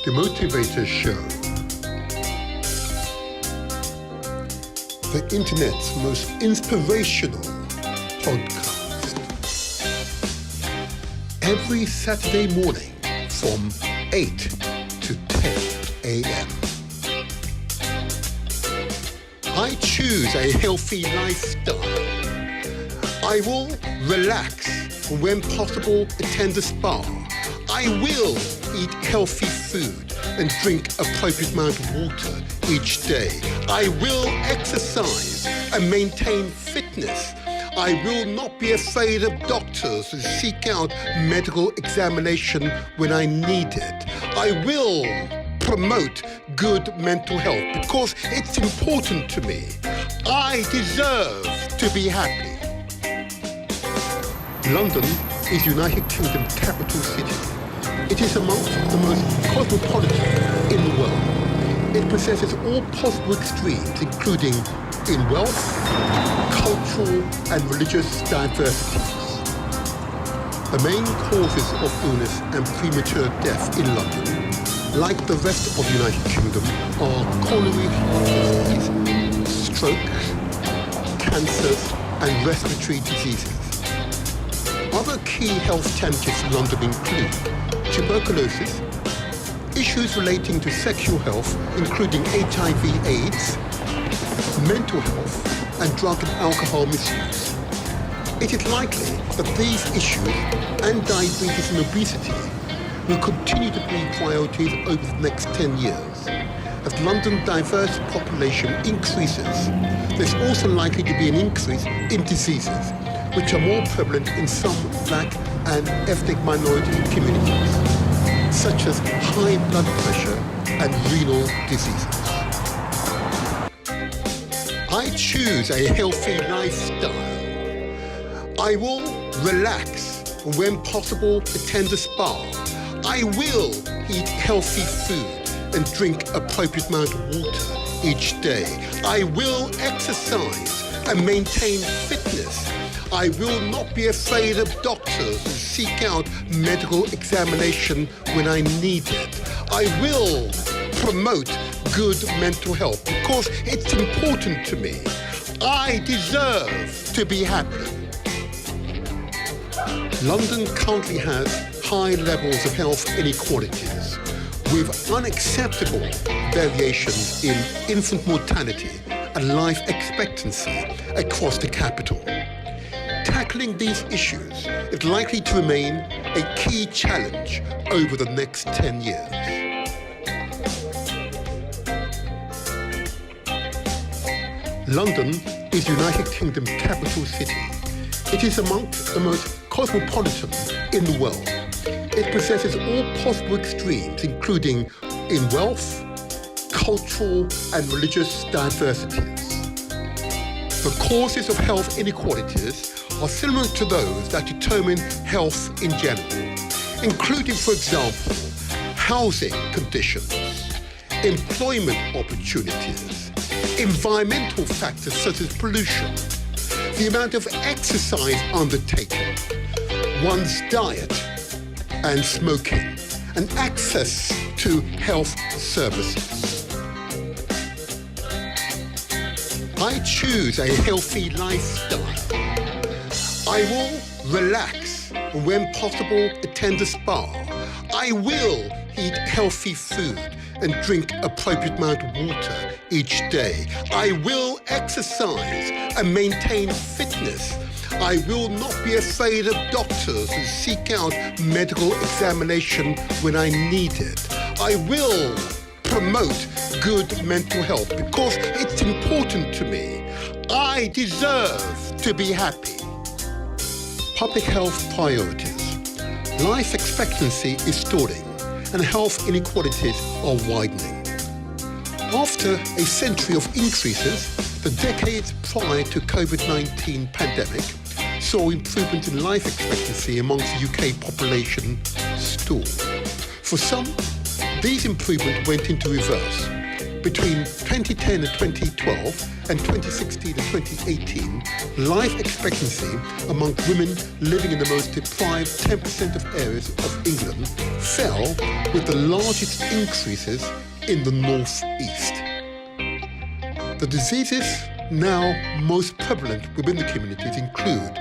The Motivator Show, the internet's most inspirational podcast. Every Saturday morning from 8 to 10 a.m. I choose a healthy lifestyle. I will relax and when possible attend a spa. I will eat healthy food and drink appropriate amount of water each day. I will exercise and maintain fitness. I will not be afraid of doctors and seek out medical examination when I need it. I will promote good mental health because it's important to me. I deserve to be happy. London is United Kingdom's capital city. It is amongst the most cosmopolitan in the world. It possesses all possible extremes, including in wealth, cultural and religious diversities. The main causes of illness and premature death in London, like the rest of the United Kingdom, are coronary heart disease, strokes, cancers and respiratory diseases. Other key health challenges in London include tuberculosis, issues relating to sexual health, including HIV/AIDS, mental health, and drug and alcohol misuse. It is likely that these issues and diabetes and obesity will continue to be priorities over the next 10 years. As London's diverse population increases, there's also likely to be an increase in diseases which are more prevalent in some black and ethnic minority communities, such as high blood pressure and renal diseases. I choose a healthy lifestyle. I will relax and when possible attend a spa. I will eat healthy food and drink appropriate amount of water each day. I will exercise and maintain fitness. I will not be afraid of doctors and seek out medical examination when I need it. I will promote good mental health because it's important to me. I deserve to be happy. London currently has high levels of health inequalities with unacceptable variations in infant mortality and life expectancy across the capital. Tackling these issues is likely to remain a key challenge over the next 10 years. London is United Kingdom's capital city. It is amongst the most cosmopolitan in the world. It possesses all possible extremes, including in wealth, cultural and religious diversities. The causes of health inequalities are similar to those that determine health in general, including, for example, housing conditions, employment opportunities, environmental factors such as pollution, the amount of exercise undertaken, one's diet and smoking, and access to health services. I choose a healthy lifestyle. I will relax and when possible attend a spa. I will eat healthy food and drink appropriate amount of water each day. I will exercise and maintain fitness. I will not be afraid of doctors and seek out medical examination when I need it. I will promote good mental health because it's important to me. I deserve to be happy. Public health priorities. Life expectancy is stalling and health inequalities are widening. After a century of increases, the decades prior to COVID-19 pandemic saw improvement in life expectancy amongst the UK population stall. For some, these improvements went into reverse, Between 2010 and 2012 and 2016 and 2018, life expectancy among women living in the most deprived 10% of areas of England fell, with the largest increases in the northeast. The diseases now most prevalent within the communities include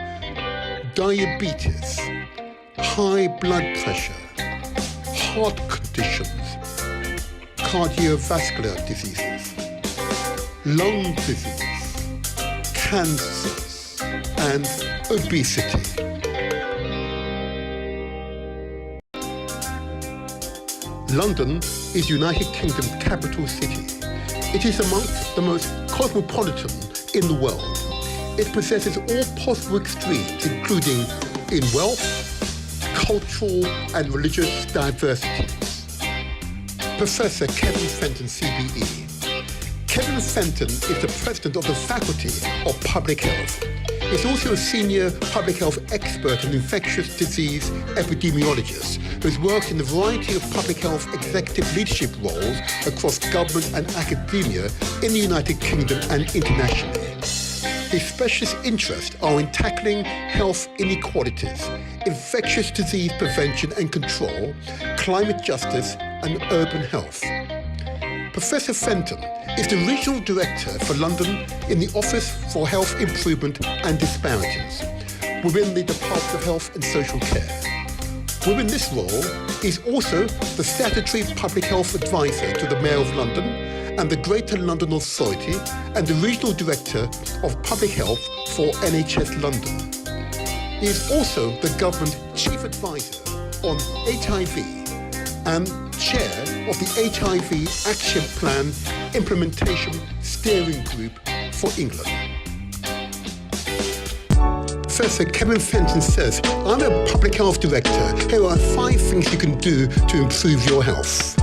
diabetes, high blood pressure, heart conditions, cardiovascular diseases, lung disease, cancers, and obesity. London is United Kingdom's capital city. It is amongst the most cosmopolitan in the world. It possesses all possible extremes, including in wealth, cultural and religious diversities. Professor Kevin Fenton, CBE. Kevin Fenton is the president of the Faculty of Public Health. He's also a senior public health expert and infectious disease epidemiologist who's worked in a variety of public health executive leadership roles across government and academia in the United Kingdom and internationally. His specialist interests are in tackling health inequalities, infectious disease prevention and control, climate justice, and urban health. Professor Fenton is the Regional Director for London in the Office for Health Improvement and Disparities within the Department of Health and Social Care. Within this role, he's also the Statutory Public Health Advisor to the Mayor of London and the Greater London Authority, and the Regional Director of Public Health for NHS London. He is also the Government Chief Advisor on HIV and Chair of the HIV Action Plan Implementation Steering Group for England. Professor Kevin Fenton says, I'm a public health director. Here are 5 things you can do to improve your health.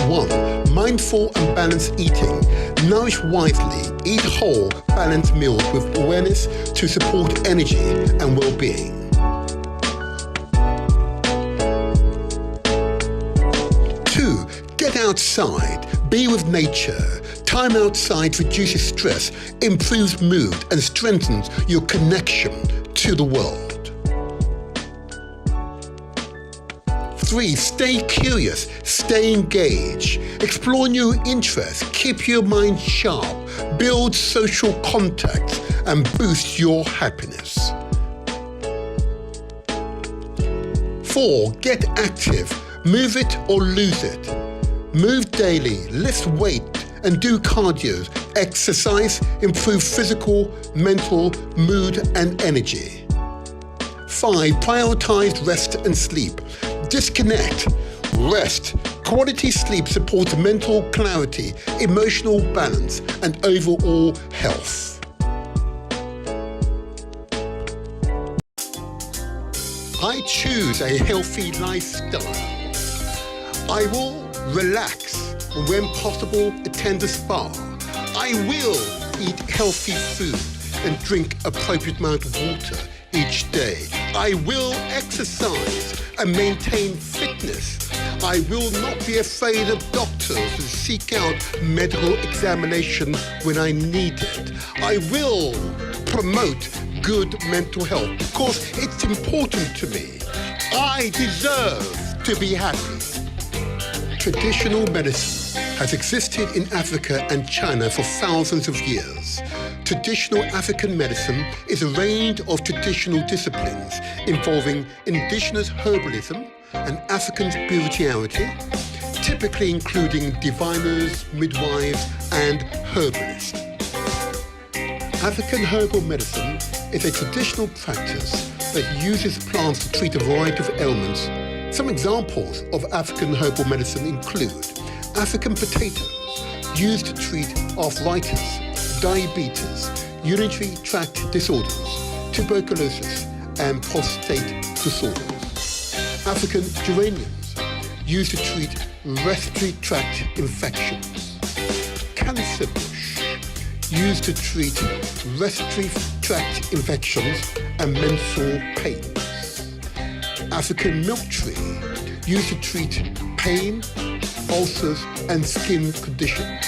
1. Mindful and balanced eating. Nourish wisely. Eat whole, balanced meals with awareness to support energy and well-being. 2. Get outside. Be with nature. Time outside reduces stress, improves mood, and strengthens your connection to the world. 3. Stay curious, stay engaged, explore new interests, keep your mind sharp, build social contacts, and boost your happiness. 4. Get active, move it or lose it. Move daily, lift weight, and do cardio. Exercise, improve physical, mental, mood, and energy. 5. Prioritize rest and sleep. Disconnect, rest. Quality sleep supports mental clarity, emotional balance, and overall health. I choose a healthy lifestyle. I will relax, and when possible, attend a spa. I will eat healthy food and drink appropriate amount of water each day. I will exercise and maintain fitness. I will not be afraid of doctors and seek out medical examination when I need it. I will promote good mental health because it's important to me. I deserve to be happy. Traditional medicine has existed in Africa and China for thousands of years. Traditional African medicine is a range of traditional disciplines involving indigenous herbalism and African spirituality, typically including diviners, midwives, and herbalists. African herbal medicine is a traditional practice that uses plants to treat a variety of ailments. Some examples of African herbal medicine include African potatoes, used to treat arthritis, diabetes, urinary tract disorders, tuberculosis, and prostate disorders. African geraniums, used to treat respiratory tract infections. Cancer bush, used to treat respiratory tract infections and menstrual pains. African milk tree, used to treat pain, ulcers, and skin conditions.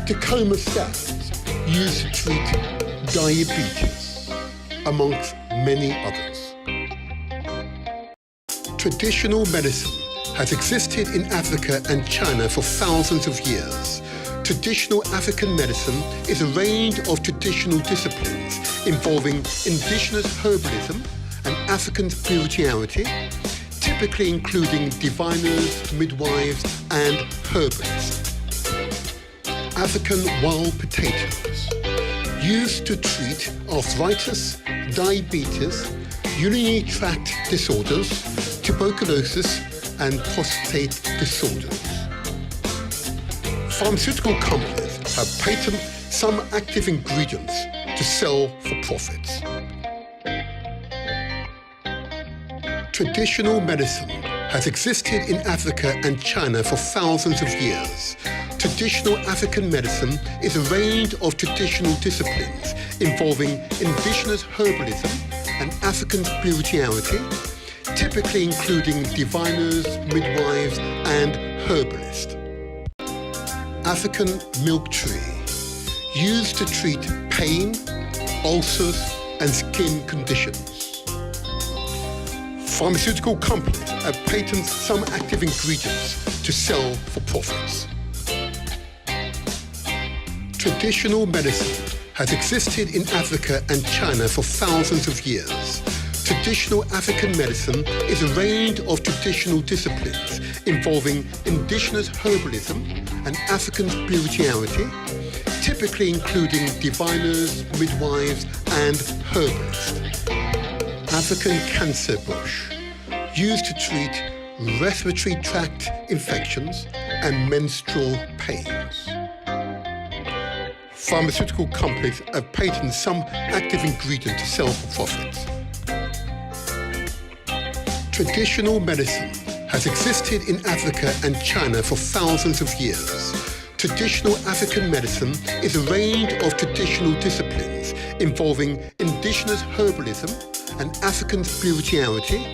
Tacoma salads used to treat diabetes, amongst many others. Traditional medicine has existed in Africa and China for thousands of years. Traditional African medicine is a range of traditional disciplines involving indigenous herbalism and African spirituality, typically including diviners, midwives, and herbalists. African wild potatoes, used to treat arthritis, diabetes, urinary tract disorders, tuberculosis, and prostate disorders. Pharmaceutical companies have patented some active ingredients to sell for profits. Traditional medicine has existed in Africa and China for thousands of years. Traditional African medicine is a range of traditional disciplines involving indigenous herbalism and African spirituality, typically including diviners, midwives, and herbalists. African milk tree, used to treat pain, ulcers, and skin conditions. Pharmaceutical companies have patented some active ingredients to sell for profits. Traditional medicine has existed in Africa and China for thousands of years. Traditional African medicine is a range of traditional disciplines involving indigenous herbalism and African spirituality, typically including diviners, midwives, and herbalists. African cancer bush, used to treat respiratory tract infections and menstrual pains. Pharmaceutical companies have patented some active ingredient to sell for profits. Traditional medicine has existed in Africa and China for thousands of years. Traditional African medicine is a range of traditional disciplines involving indigenous herbalism and African spirituality,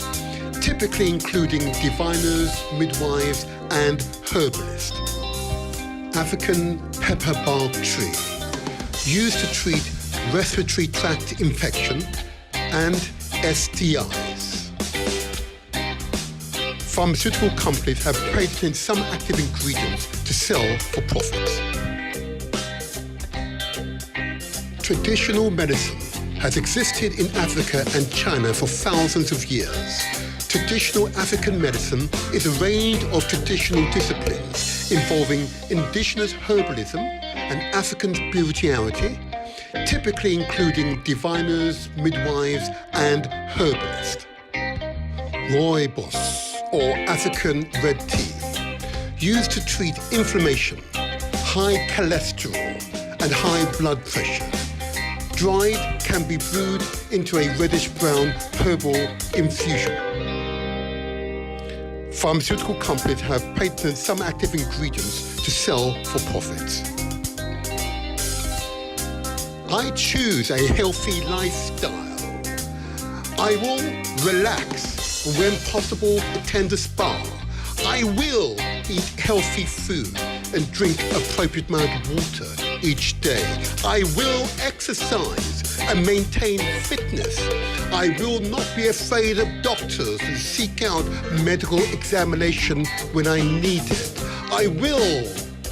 typically including diviners, midwives, and herbalists. African pepper bark tree, used to treat respiratory tract infection and STIs. Pharmaceutical companies have patented some active ingredients to sell for profits. Traditional medicine has existed in Africa and China for thousands of years. Traditional African medicine is a range of traditional disciplines involving indigenous herbalism and African spirituality, typically including diviners, midwives, and herbalists. Rooibos, or African red tea, used to treat inflammation, high cholesterol, and high blood pressure. Dried, can be brewed into a reddish-brown herbal infusion. Pharmaceutical companies have patented some active ingredients to sell for profits. I choose a healthy lifestyle. I will relax. When possible, attend a spa. I will eat healthy food and drink appropriate amount of water each day. I will exercise and maintain fitness. I will not be afraid of doctors and seek out medical examination when I need it. I will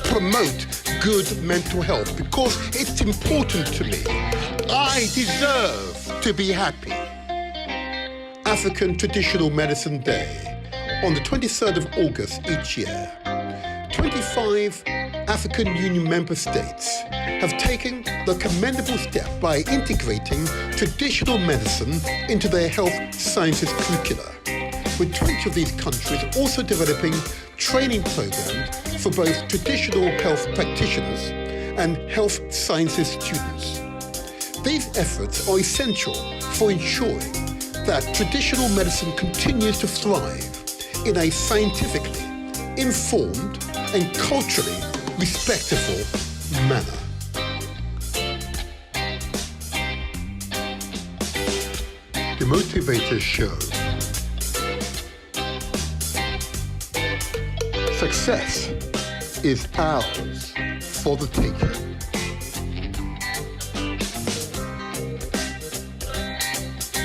promote good mental health because it's important to me. I deserve to be happy. African Traditional Medicine Day, on the 23rd of August each year. 25 African Union member states have taken the commendable step by integrating traditional medicine into their health sciences curricula, with 20 of these countries also developing training programs for both traditional health practitioners and health sciences students. These efforts are essential for ensuring that traditional medicine continues to thrive in a scientifically informed and culturally respectful manner. The Motivator Show. Success is ours for the taking.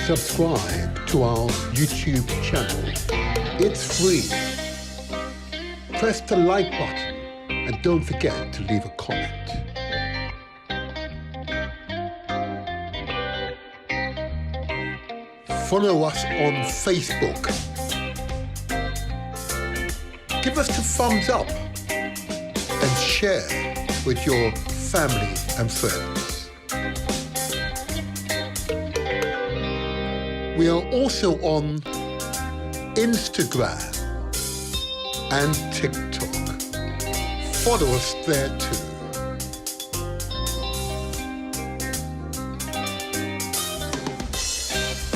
Subscribe to our YouTube channel. It's free. Press the like button and don't forget to leave a comment. Follow us on Facebook. Give us the thumbs up and share with your family and friends. We are also on Instagram and TikTok. Follow us there too.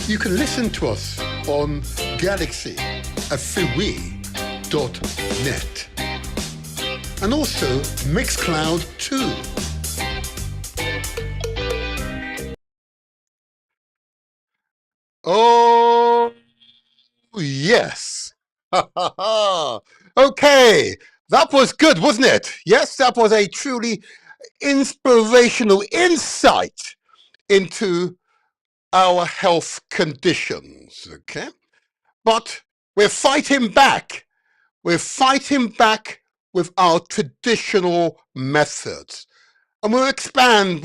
You can listen to us on Galaxy at freeway.net and also Mixcloud too. Oh, yes. Okay, that was good, wasn't it? Yes, that was a truly inspirational insight into our health conditions, okay? But we're fighting back. We're fighting back with our traditional methods. And we'll explain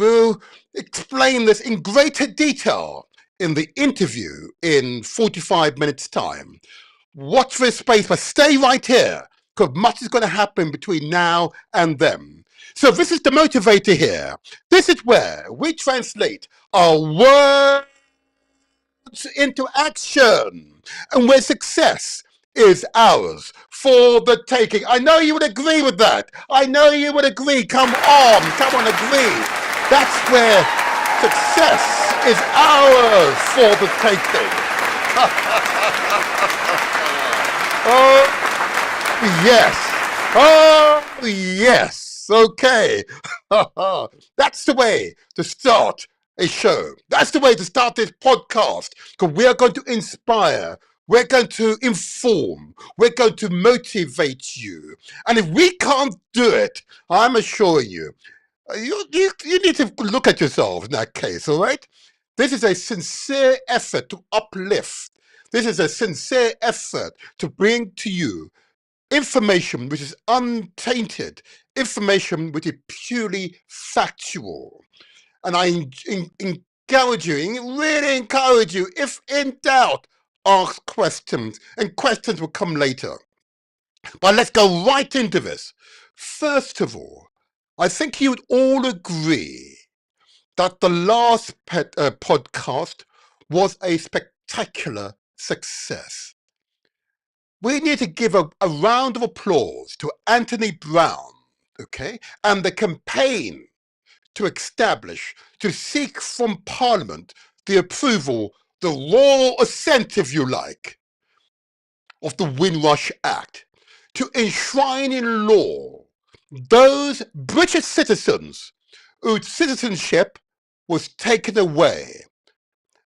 this in greater detail in the interview in 45 minutes' time. Watch this space, but stay right here, because much is going to happen between now and then. So this is the motivator here. This is where we translate our words into action, and where success is ours for the taking. I know you would agree with that. I know you would agree. Come on, agree. That's where success is ours for the taking. Oh, yes. Oh, yes. Okay. That's the way to start a show. That's the way to start this podcast, because we are going to inspire, we're going to inform, we're going to motivate you. And if we can't do it, I'm assuring you, you need to look at yourself in that case, all right? This is a sincere effort to uplift. This is a sincere effort to bring to you information which is untainted, information which is purely factual. And I encourage you, really encourage you, if in doubt, ask questions, and questions will come later. But let's go right into this. First of all, I think you would all agree that the last podcast was a spectacular success. We need to give a round of applause to Anthony Brown, okay, and the campaign to establish, to seek from Parliament the approval, the royal assent, if you like, of the Windrush Act, to enshrine in law those British citizens whose citizenship was taken away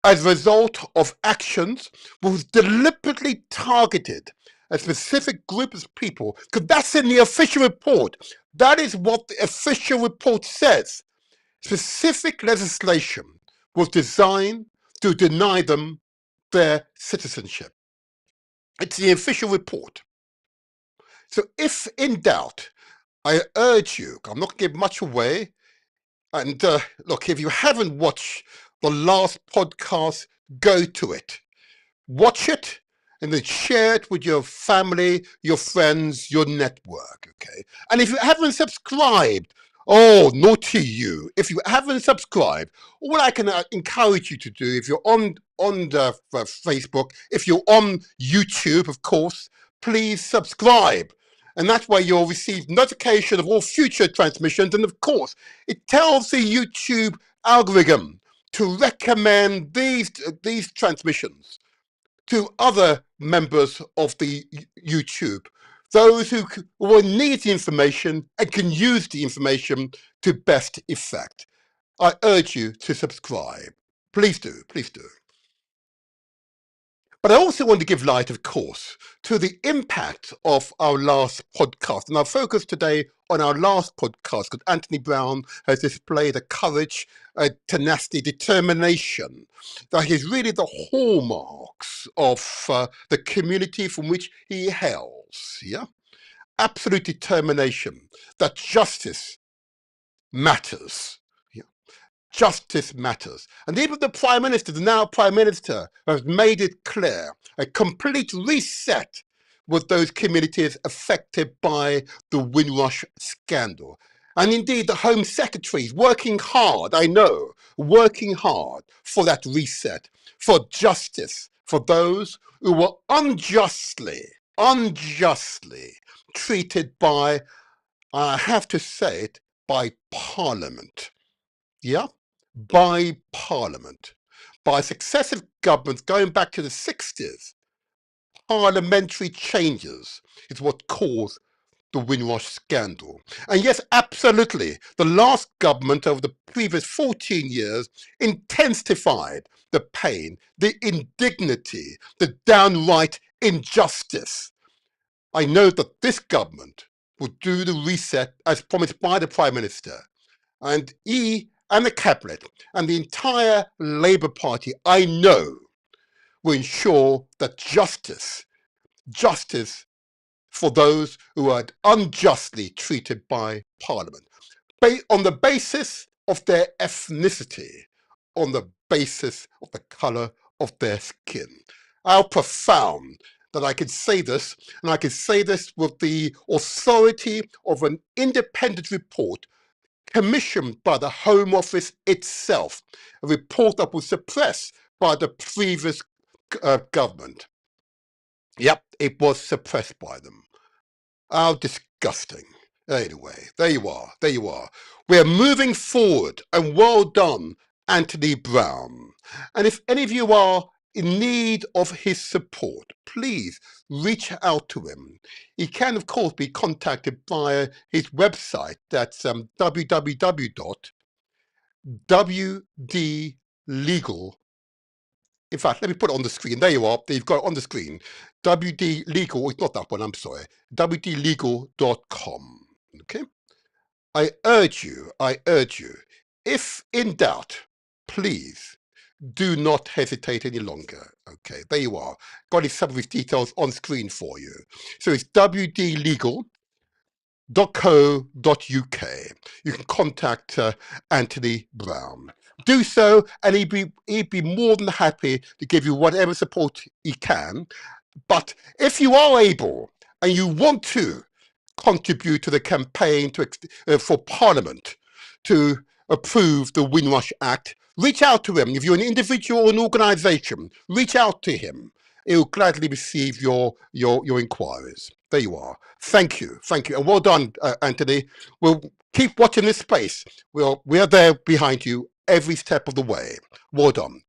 as a result of actions which was deliberately targeted a specific group of people, because that's in the official report. That is what the official report says. Specific legislation was designed to deny them their citizenship. It's the official report. So if in doubt, I urge you, I'm not going to give much away, and look, if you haven't watched the last podcast, go to it. Watch it, and then share it with your family, your friends, your network, okay? And if you haven't subscribed, oh, naughty you. If you haven't subscribed, all I can encourage you to do, if you're on the Facebook, if you're on YouTube, of course, please subscribe. And that way you'll receive notification of all future transmissions. And of course, it tells the YouTube algorithm to recommend these transmissions to other members of the YouTube, those who will need the information and can use the information to best effect. I urge you to subscribe. Please do, please do. But I also want to give light, of course, to the impact of our last podcast. And I'll focus today on our last podcast because Anthony Brown has displayed a courage, a tenacity, determination that is really the hallmarks of the community from which he hails. Yeah, absolute determination that justice matters. Justice matters. And even the Prime Minister, the now Prime Minister, has made it clear a complete reset with those communities affected by the Windrush scandal. And indeed, the Home Secretary is working hard, I know, working hard for that reset, for justice, for those who were unjustly treated by, I have to say it, by Parliament. Yeah? By Parliament, by successive governments going back to the 60s. Parliamentary changes is what caused the Windrush scandal. And yes, absolutely, the last government over the previous 14 years intensified the pain, the indignity, the downright injustice. I know that this government will do the reset as promised by the Prime Minister. And he and the Cabinet and the entire Labour Party, I know, will ensure that justice for those who are unjustly treated by Parliament, on the basis of their ethnicity, on the basis of the colour of their skin. How profound that I can say this, and I can say this with the authority of an independent report commissioned by the Home Office itself, a report that was suppressed by the previous government. Yep, it was suppressed by them. How disgusting. Anyway, there you are, there you are. We're moving forward, and well done, Anthony Brown. And if any of you are in need of his support, please reach out to him. He can, of course, be contacted via his website. That's www.wdlegal. In fact, let me put it on the screen. There you are. You've got it on the screen. WD Legal, it's not that one, I'm sorry. wdlegal.com. Okay? I urge you, if in doubt, please do not hesitate any longer. Okay, there you are. Got some of his details on screen for you. So it's wdlegal.co.uk. You can contact Anthony Brown. Do so, and he'd be more than happy to give you whatever support he can. But if you are able and you want to contribute to the campaign for Parliament to approve the Windrush Act, reach out to him. If you're an individual or an organisation, reach out to him. He'll gladly receive your inquiries. There you are. Thank you, and well done, Anthony. We'll keep watching this space. We are there behind you every step of the way. Well done.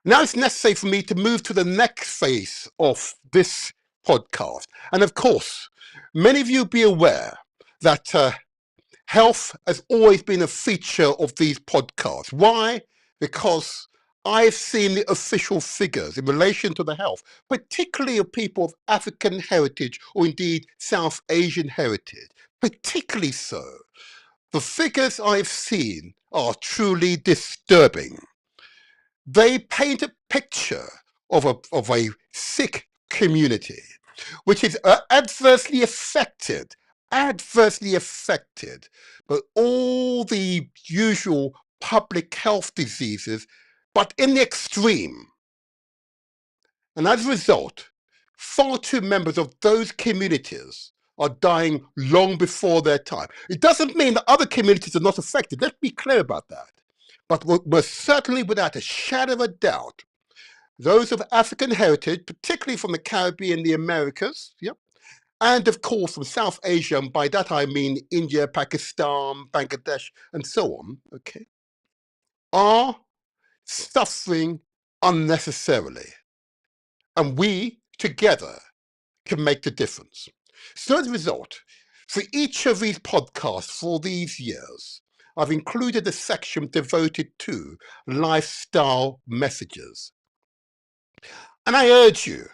Now it's necessary for me to move to the next phase of this podcast. And of course, many of you be aware that health has always been a feature of these podcasts. Why? Because I've seen the official figures in relation to the health, particularly of people of African heritage or indeed South Asian heritage, particularly so. The figures I've seen are truly disturbing. They paint a picture of a sick community, which is adversely affected by all the usual public health diseases, but in the extreme. And as a result, far too members of those communities are dying long before their time. It doesn't mean that other communities are not affected. Let's be clear about that. But most certainly, without a shadow of a doubt, those of African heritage, particularly from the Caribbean, the Americas, yep, and of course from South Asia, and by that I mean India, Pakistan, Bangladesh, and so on, okay, are suffering unnecessarily. And we, together, can make the difference. So as a result, for each of these podcasts for these years, I've included a section devoted to lifestyle messages. And I urge you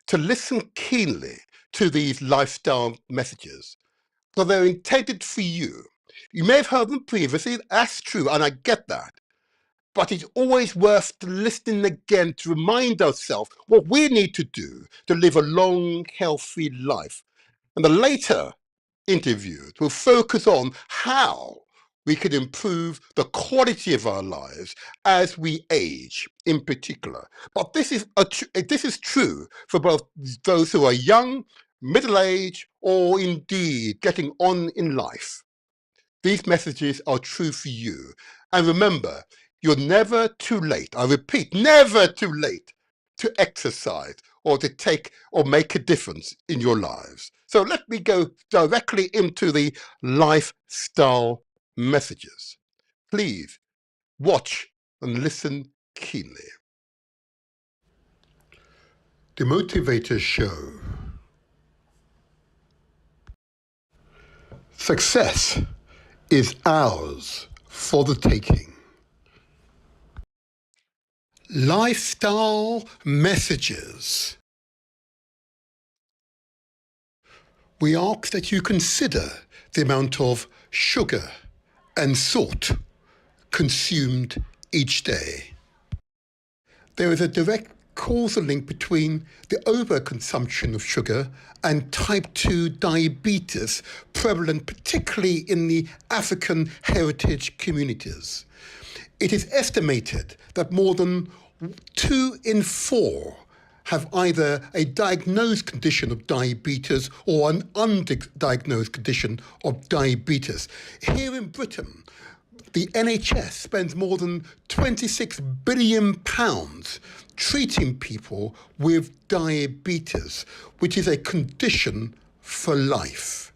to listen keenly to these lifestyle messages, for they're intended for you. You may have heard them previously, that's true, and I get that. But it's always worth listening again to remind ourselves what we need to do to live a long, healthy life. And the later interviews will focus on how we can improve the quality of our lives as we age in particular. But this is true for both those who are young, middle-aged, or indeed getting on in life. These messages are true for you. And remember, you're never too late. I repeat, never too late to exercise or to take or make a difference in your lives. So let me go directly into the lifestyle messages. Please watch and listen keenly. The Motivator Show. Success is ours for the taking. Lifestyle messages. We ask that you consider the amount of sugar and salt consumed each day. There is a direct causal link between the overconsumption of sugar and type 2 diabetes, prevalent particularly in the African heritage communities. It is estimated that more than 2 in 4 have either a diagnosed condition of diabetes or an undiagnosed condition of diabetes. Here in Britain, the NHS spends more than £26 billion treating people with diabetes, which is a condition for life.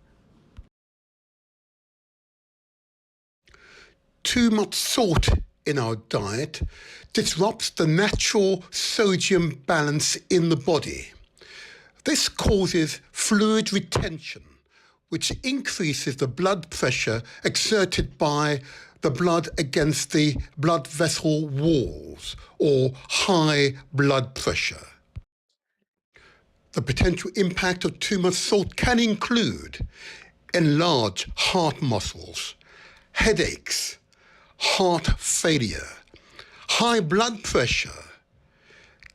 Too much salt in our diet disrupts the natural sodium balance in the body. This causes fluid retention, which increases the blood pressure exerted by the blood against the blood vessel walls, or high blood pressure. The potential impact of too much salt can include enlarged heart muscles, headaches, heart failure, high blood pressure,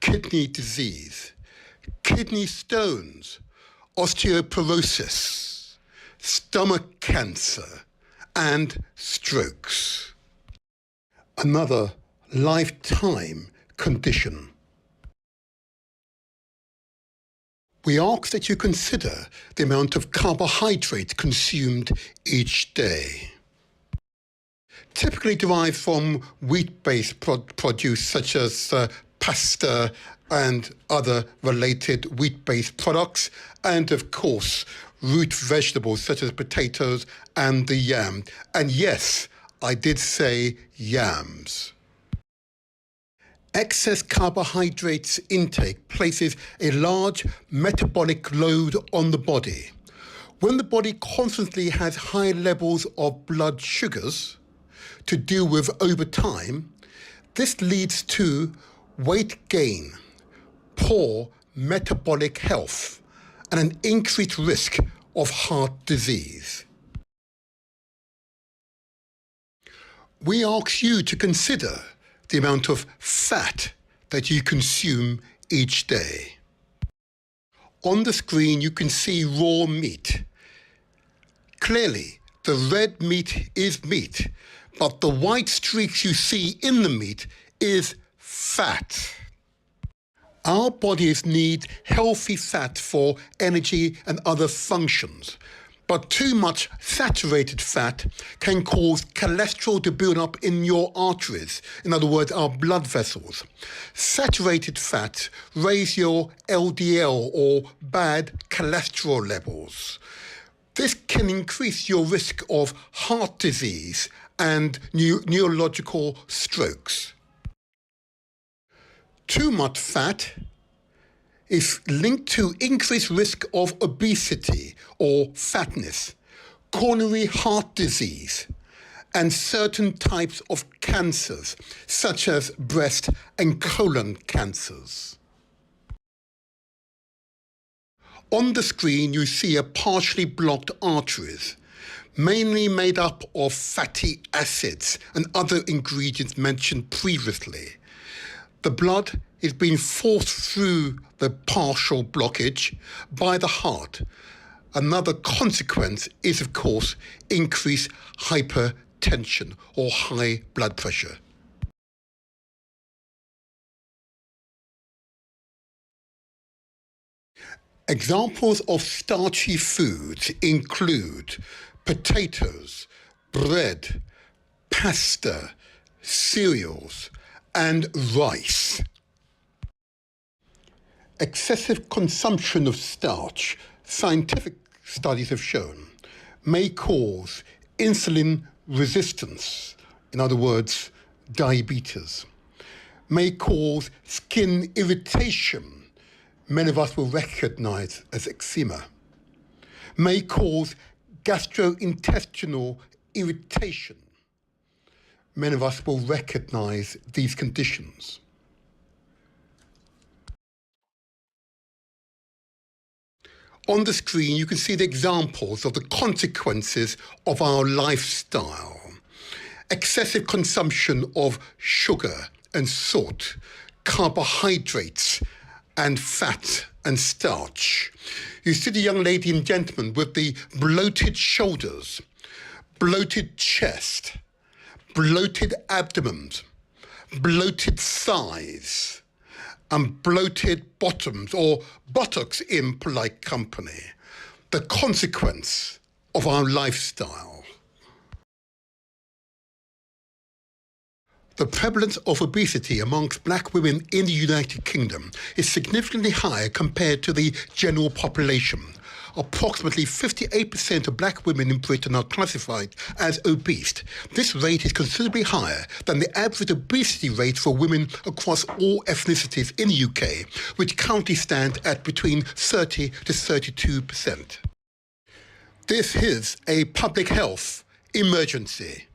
kidney disease, kidney stones, osteoporosis, stomach cancer, and strokes. Another lifetime condition. We ask that you consider the amount of carbohydrate consumed each day. Typically derived from wheat-based produce such as pasta and other related wheat-based products, and of course root vegetables such as potatoes and the yam. And yes, I did say yams. Excess carbohydrates intake places a large metabolic load on the body. When the body constantly has high levels of blood sugars to deal with over time, this leads to weight gain, poor metabolic health, and an increased risk of heart disease. We ask you to consider the amount of fat that you consume each day. On the screen, you can see raw meat. Clearly, the red meat is meat, but the white streaks you see in the meat is fat. Our bodies need healthy fat for energy and other functions, but too much saturated fat can cause cholesterol to build up in your arteries, in other words, our blood vessels. Saturated fat raise your LDL or bad cholesterol levels. This can increase your risk of heart disease and neurological strokes. Too much fat is linked to increased risk of obesity or fatness, coronary heart disease, and certain types of cancers, such as breast and colon cancers. On the screen, you see a partially blocked arteries, mainly made up of fatty acids and other ingredients mentioned previously. The blood is being forced through the partial blockage by the heart. Another consequence is, of course, increased hypertension or high blood pressure. Examples of starchy foods include potatoes, bread, pasta, cereals, and rice. Excessive consumption of starch, scientific studies have shown, may cause insulin resistance, in other words, diabetes, may cause skin irritation, many of us will recognize as eczema, may cause gastrointestinal irritation. Many of us will recognize these conditions. On the screen, you can see the examples of the consequences of our lifestyle. Excessive consumption of sugar and salt, carbohydrates, and fat and starch. You see the young lady and gentleman with the bloated shoulders, bloated chest, bloated abdomen, bloated thighs, and bloated bottoms, or buttocks in polite company. The consequence of our lifestyle. The prevalence of obesity amongst black women in the United Kingdom is significantly higher compared to the general population. Approximately 58% of black women in Britain are classified as obese. This rate is considerably higher than the average obesity rate for women across all ethnicities in the UK, which currently stands at between 30 to 32%. This is a public health emergency.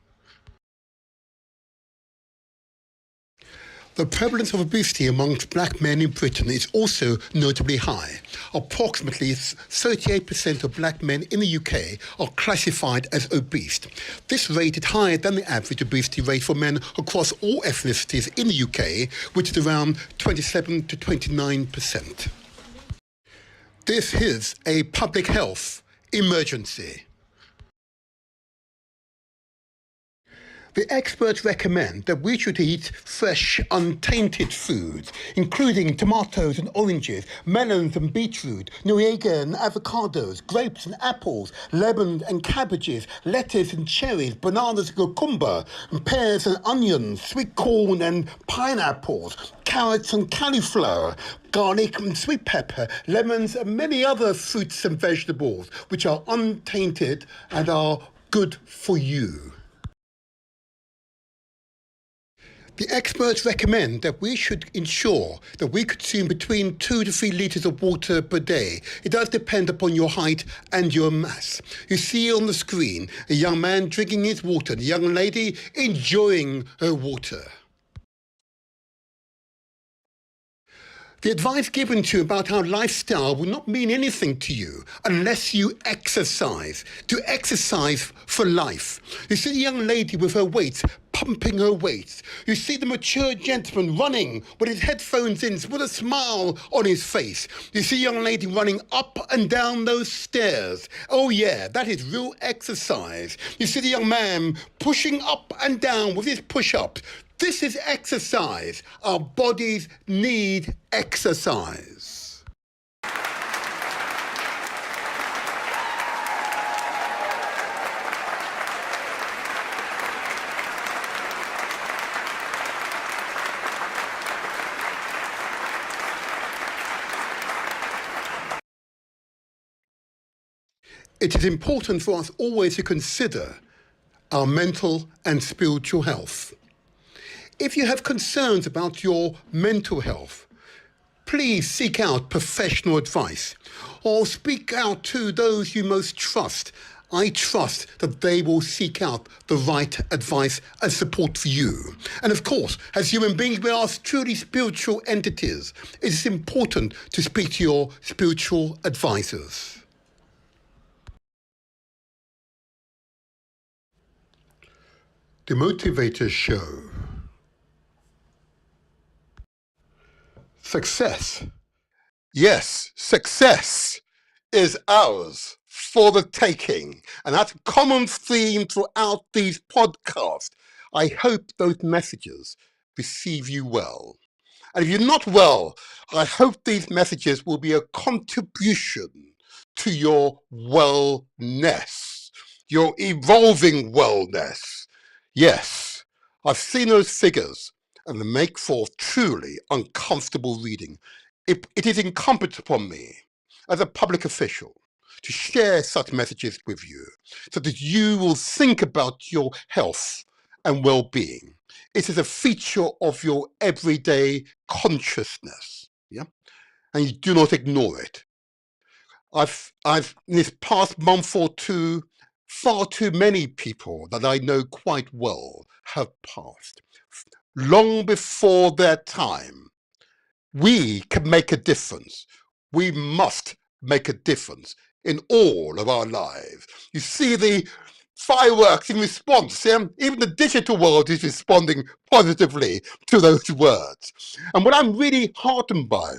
The prevalence of obesity amongst black men in Britain is also notably high. Approximately 38% of black men in the UK are classified as obese. This rate is higher than the average obesity rate for men across all ethnicities in the UK, which is around 27 to 29%. This is a public health emergency. The experts recommend that we should eat fresh, untainted foods, including tomatoes and oranges, melons and beetroot, noriega and avocados, grapes and apples, lemons and cabbages, lettuce and cherries, bananas and cucumber, and pears and onions, sweet corn and pineapples, carrots and cauliflower, garlic and sweet pepper, lemons and many other fruits and vegetables, which are untainted and are good for you. The experts recommend that we should ensure that we consume between 2 to 3 litres of water per day. It does depend upon your height and your mass. You see on the screen a young man drinking his water, the young lady enjoying her water. The advice given to you about our lifestyle will not mean anything to you unless you exercise. To exercise for life. You see the young lady with her weights, pumping her weights. You see the mature gentleman running with his headphones in with a smile on his face. You see a young lady running up and down those stairs. Oh yeah, that is real exercise. You see the young man pushing up and down with his push-ups. This is exercise. Our bodies need exercise. It is important for us always to consider our mental and spiritual health. If you have concerns about your mental health, please seek out professional advice or speak out to those you most trust. I trust that they will seek out the right advice and support for you. And of course, as human beings, we are truly spiritual entities. It is important to speak to your spiritual advisors. The Motivator Show. Success. Yes, success is ours for the taking. And that's a common theme throughout these podcasts. I hope those messages receive you well. And if you're not well, I hope these messages will be a contribution to your wellness, your evolving wellness. Yes, I've seen those figures and they make for truly uncomfortable reading. It is incumbent upon me as a public official to share such messages with you so that you will think about your health and well-being. It is a feature of your everyday consciousness, yeah? And you do not ignore it. I've in this past month or two, far too many people that I know quite well have passed long before their time. We can make a difference. We must make a difference in all of our lives. You see the fireworks in response. Even the digital world is responding positively to those words. And what I'm really heartened by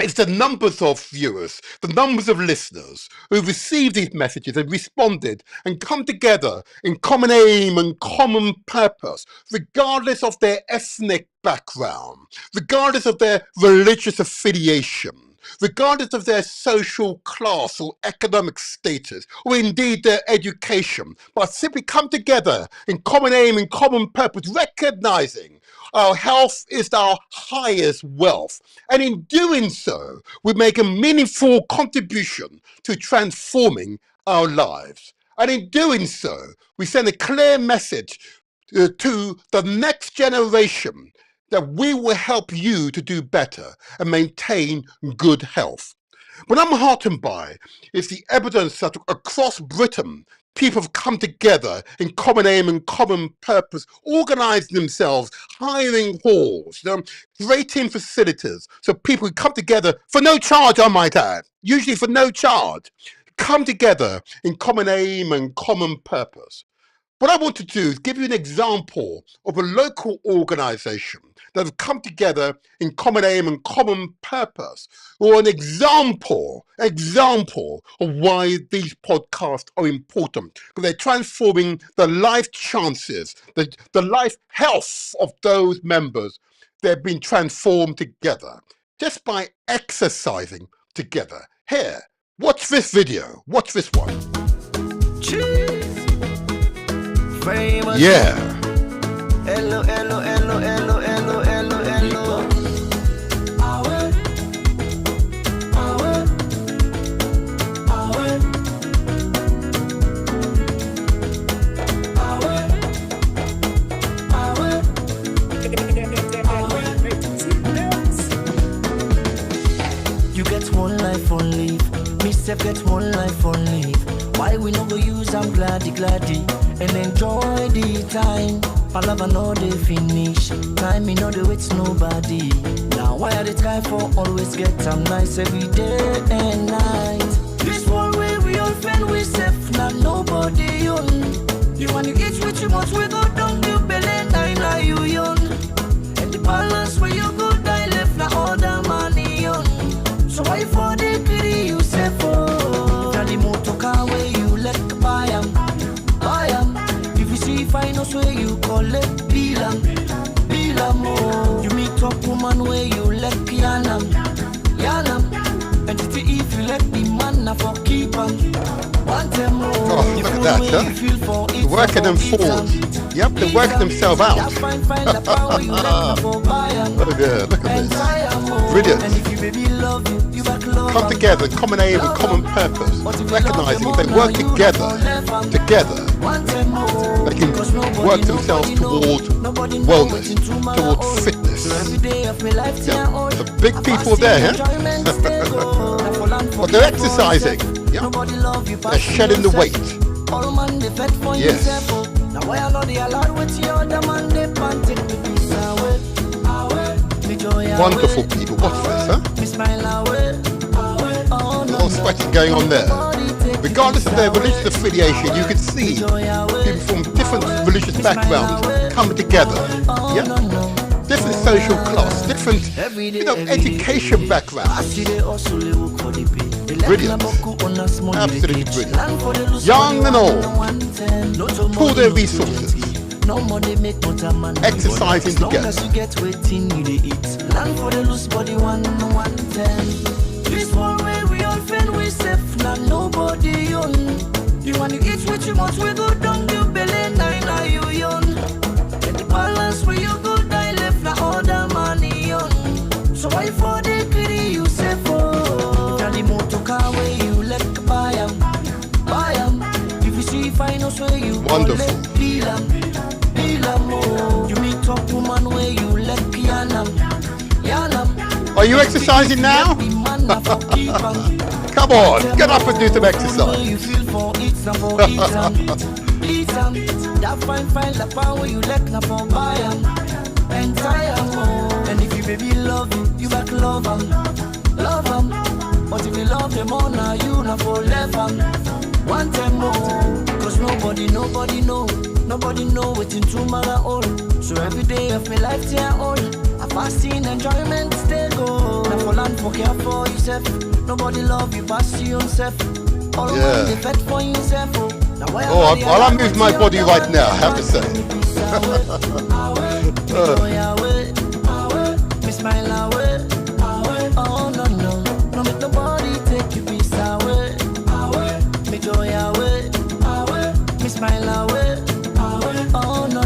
is the numbers of viewers, the numbers of listeners who received these messages and responded and come together in common aim and common purpose, regardless of their ethnic background, regardless of their religious affiliation, regardless of their social class or economic status, or indeed their education, but simply come together in common aim and common purpose, recognizing our health is our highest wealth. And in doing so, we make a meaningful contribution to transforming our lives. And in doing so, we send a clear message to the next generation that we will help you to do better and maintain good health. What I'm heartened by is the evidence that across Britain, people have come together in common aim and common purpose, organizing themselves, hiring halls, creating facilities so people can come together for no charge, I might add, usually for no charge, come together in common aim and common purpose. What I want to do is give you an example of a local organization that have come together in common aim and common purpose, or an example of why these podcasts are important, because they're transforming the life chances, the life health of those members. They've been transformed together just by exercising together. Here, watch this video. Watch this one. Famous. Yeah. Hello, hello, hello, hello, hello, hello, hello. You get one life on leave. Me self get one life on leave. Why we no go use am gladdy and enjoy the time. I love I know they finish. Time me know they wait nobody. Now why are they try for always get them nice every day and night? This one way we all friend we safe now nobody young. You want to eat with too much we go down you belly now you young. And the balance where you go die left now all the money young. So why for the pity you say for? The motor car where you let buy 'em. If you see finance where you collect bill 'em, oh. You meet up woman where you let yanam. And if you let the man na for keep 'em. Want them more. Oh, look at that, huh? They're working them forward. Yep, they're working themselves out. Oh yeah, look at this. Brilliant. Come together, common aim and common purpose, recognizing if they work together, they can work themselves toward wellness, toward fitness. Yeah. The big people there, huh? But they're exercising, yeah. They're shedding the weight. All man they fed for Yes. himself. Now why I know they allowed with the other man they pan take me peace away. Me joy away. Wonderful people. What's this, huh? Me smile away. Oh, A little sweating going on there. Regardless of their religious affiliation, you can see people from different religious backgrounds coming together. Yeah? Different social class, different, education backgrounds. Brilliant. Absolutely brilliant. Young and old, pool their resources, exercising together. This one way we all fend we safe, not nobody on. You want to eat what you want, we go down your belly, now you young. Get the balance where you go die left, now all the money on. So why for the greedy you say for? Now the motor car where you let buy 'em. If you see finals where you Wonderful. deal 'em, oh. You meet top woman where you let piano, Are you exercising now? Come on, get up and do some exercise. That fine la power you let na for buy 'em. And if you baby love you back love 'em. But if you love them all now you na for left 'em. Want them more. Cause nobody know what's tomorrow all. So every day of my life they all. A fasting enjoyment stay go. Now for land for care for yourself. Nobody love you pass you yourself. All Yeah. the fed for yourself. I move my body right now, I have to say. Me smile away. Oh no, make nobody take your peace away. Me joy away. Me smile away. Oh no.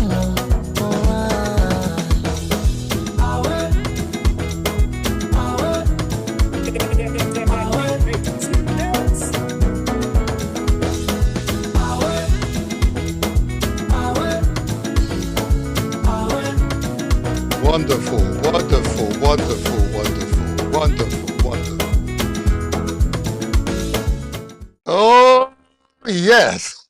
Wonderful. Oh, yes.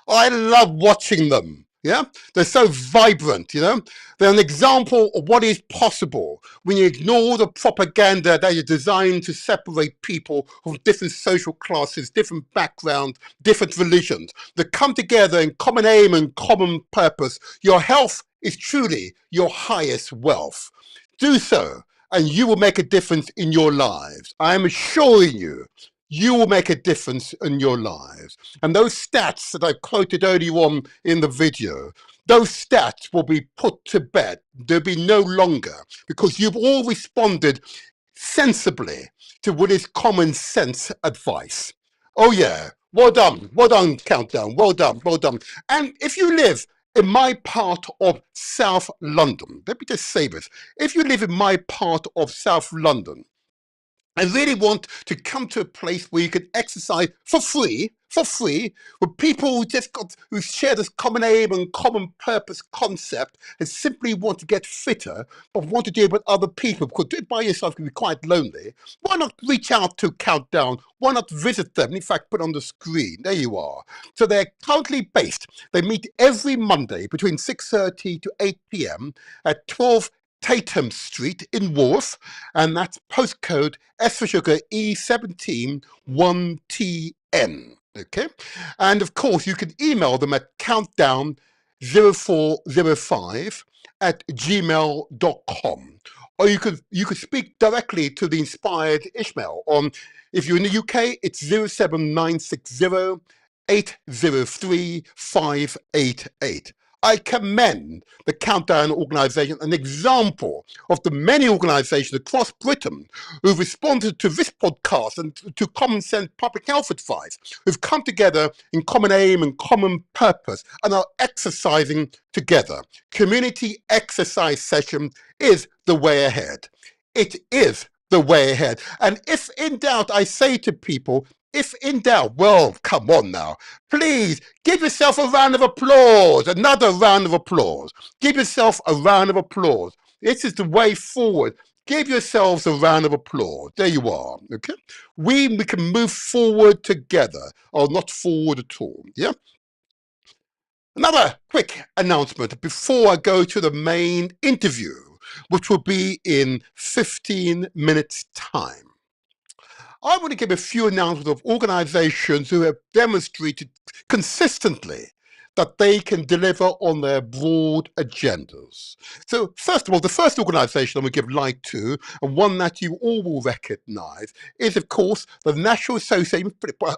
I love watching them. Yeah, they're so vibrant, They're an example of what is possible when you ignore the propaganda that is designed to separate people from different social classes, different backgrounds, different religions. They come together in common aim and common purpose. Your health is truly your highest wealth. Do so, and you will make a difference in your lives. I am assuring you, you will make a difference in your lives. And those stats that I quoted earlier on in the video, those stats will be put to bed. They'll be no longer, because you've all responded sensibly to what is common sense advice. Oh yeah, well done, Countdown, well done. And if you live in my part of South London, let me just say this, if you live in my part of South London, I really want to come to a place where you can exercise for free, with people who share this common aim and common purpose concept and simply want to get fitter, but want to do it with other people, because doing it by yourself can be quite lonely. Why not reach out to Countdown? Why not visit them? In fact, put on the screen. There you are. So they're currently based. They meet every Monday between 6:30 to 8 p.m. at 12 Tatum Street in Wharf, and that's postcode S for sugar E17 1TN. Okay, and of course you can email them at countdown0405@gmail.com, or you could speak directly to the Inspired Ishmael on, if you're in the UK, it's 07960 803 588. I commend the Countdown organisation, an example of the many organisations across Britain who've responded to this podcast and to common sense public health advice, who've come together in common aim and common purpose and are exercising together. Community exercise session is the way ahead. It is the way ahead. And if in doubt, I say to people, if in doubt, well, come on now. Please give yourself a round of applause. Another round of applause. Give yourself a round of applause. This is the way forward. Give yourselves a round of applause. There you are. Okay. We can move forward together, or not forward at all. Yeah. Another quick announcement before I go to the main interview, which will be in 15 minutes' time. I want to give a few announcements of organizations who have demonstrated consistently that they can deliver on their broad agendas. So first of all, the first organization I'm going to give light to, and one that you all will recognize, is of course the National Association,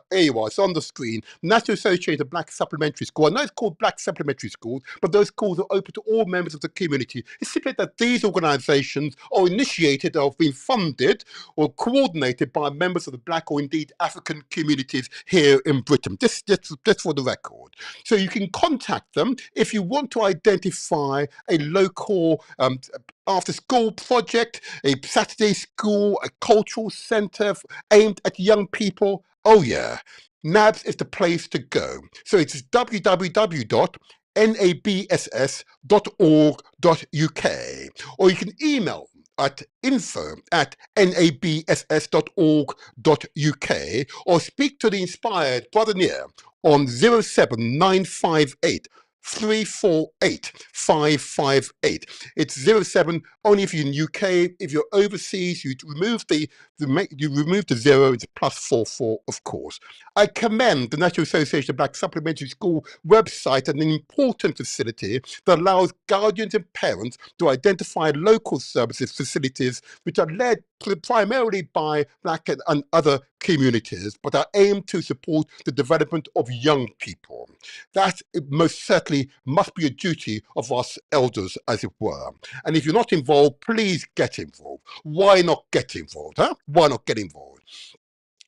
here you are, it's on the screen, National Association of Black Supplementary School. I know it's called Black Supplementary Schools, but those schools are open to all members of the community. It's simply that these organizations are initiated or have been funded or coordinated by members of the Black or indeed African communities here in Britain. Just for the record. So you can contact them if you want to identify a local after-school project, a Saturday school, a cultural centre aimed at young people. Oh yeah, NABS is the place to go. So it's www.nabss.org.uk, or you can email at info@nabss.org.uk, or speak to the inspired brother Near on 07958 348 558. It's 07 only if you're in UK. If you're overseas, you remove the zero. It's +44, of course. I commend the National Association of Black Supplementary School website, an important facility that allows guardians and parents to identify local services facilities which are led primarily by Black and other communities, but are aimed to support the development of young people. That most certainly must be a duty of us elders, as it were. And if you're not involved, please get involved. Why not get involved? Huh? Why not get involved?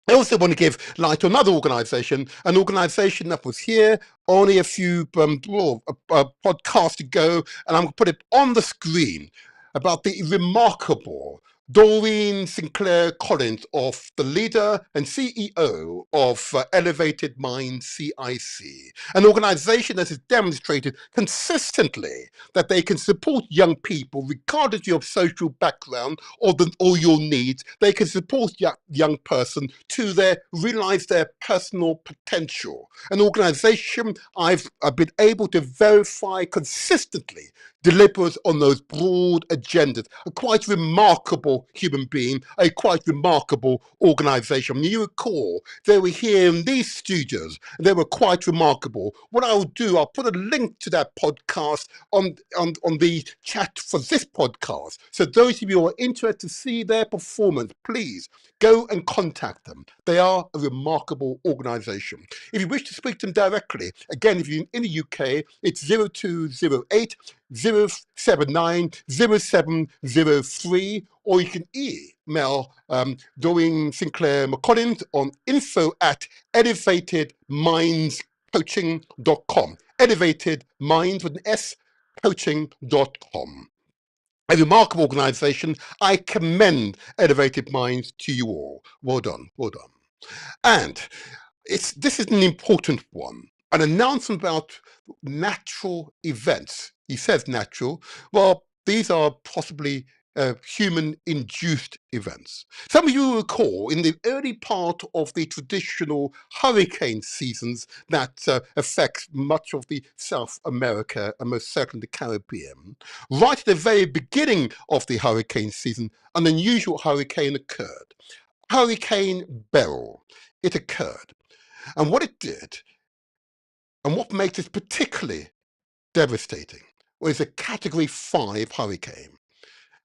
I also want to give light to another organization, an organization that was here only a few podcasts ago, and I'm going to put it on the screen, about the remarkable Doreen Sinclair Collins, of the leader and CEO of Elevated Minds CIC, an organization that has demonstrated consistently that they can support young people regardless of your social background or your needs. They can support young person to realize their personal potential. An organization I've been able to verify consistently delivers on those broad agendas. A quite remarkable human being, a quite remarkable organization. You recall, they were here in these studios, and they were quite remarkable. What I'll do, I'll put a link to that podcast on the chat for this podcast. So those of you who are interested to see their performance, please go and contact them. They are a remarkable organization. If you wish to speak to them directly, again, if you're in the UK, it's 0208 079 0703, or you can email Doreen Sinclair McCollins on info@elevatedmindscoaching.com. Elevated Minds with an S, coaching.com. A remarkable organization. I commend Elevated Minds to you all. Well done, well done. And this is an important one, an announcement about natural events. He says natural. Well, these are possibly human-induced events. Some of you recall in the early part of the traditional hurricane seasons that affect much of the South America and most certainly the Caribbean, right at the very beginning of the hurricane season, an unusual hurricane occurred. Hurricane Beryl. It occurred. And what it did, and what makes it particularly devastating, was a Category 5 hurricane.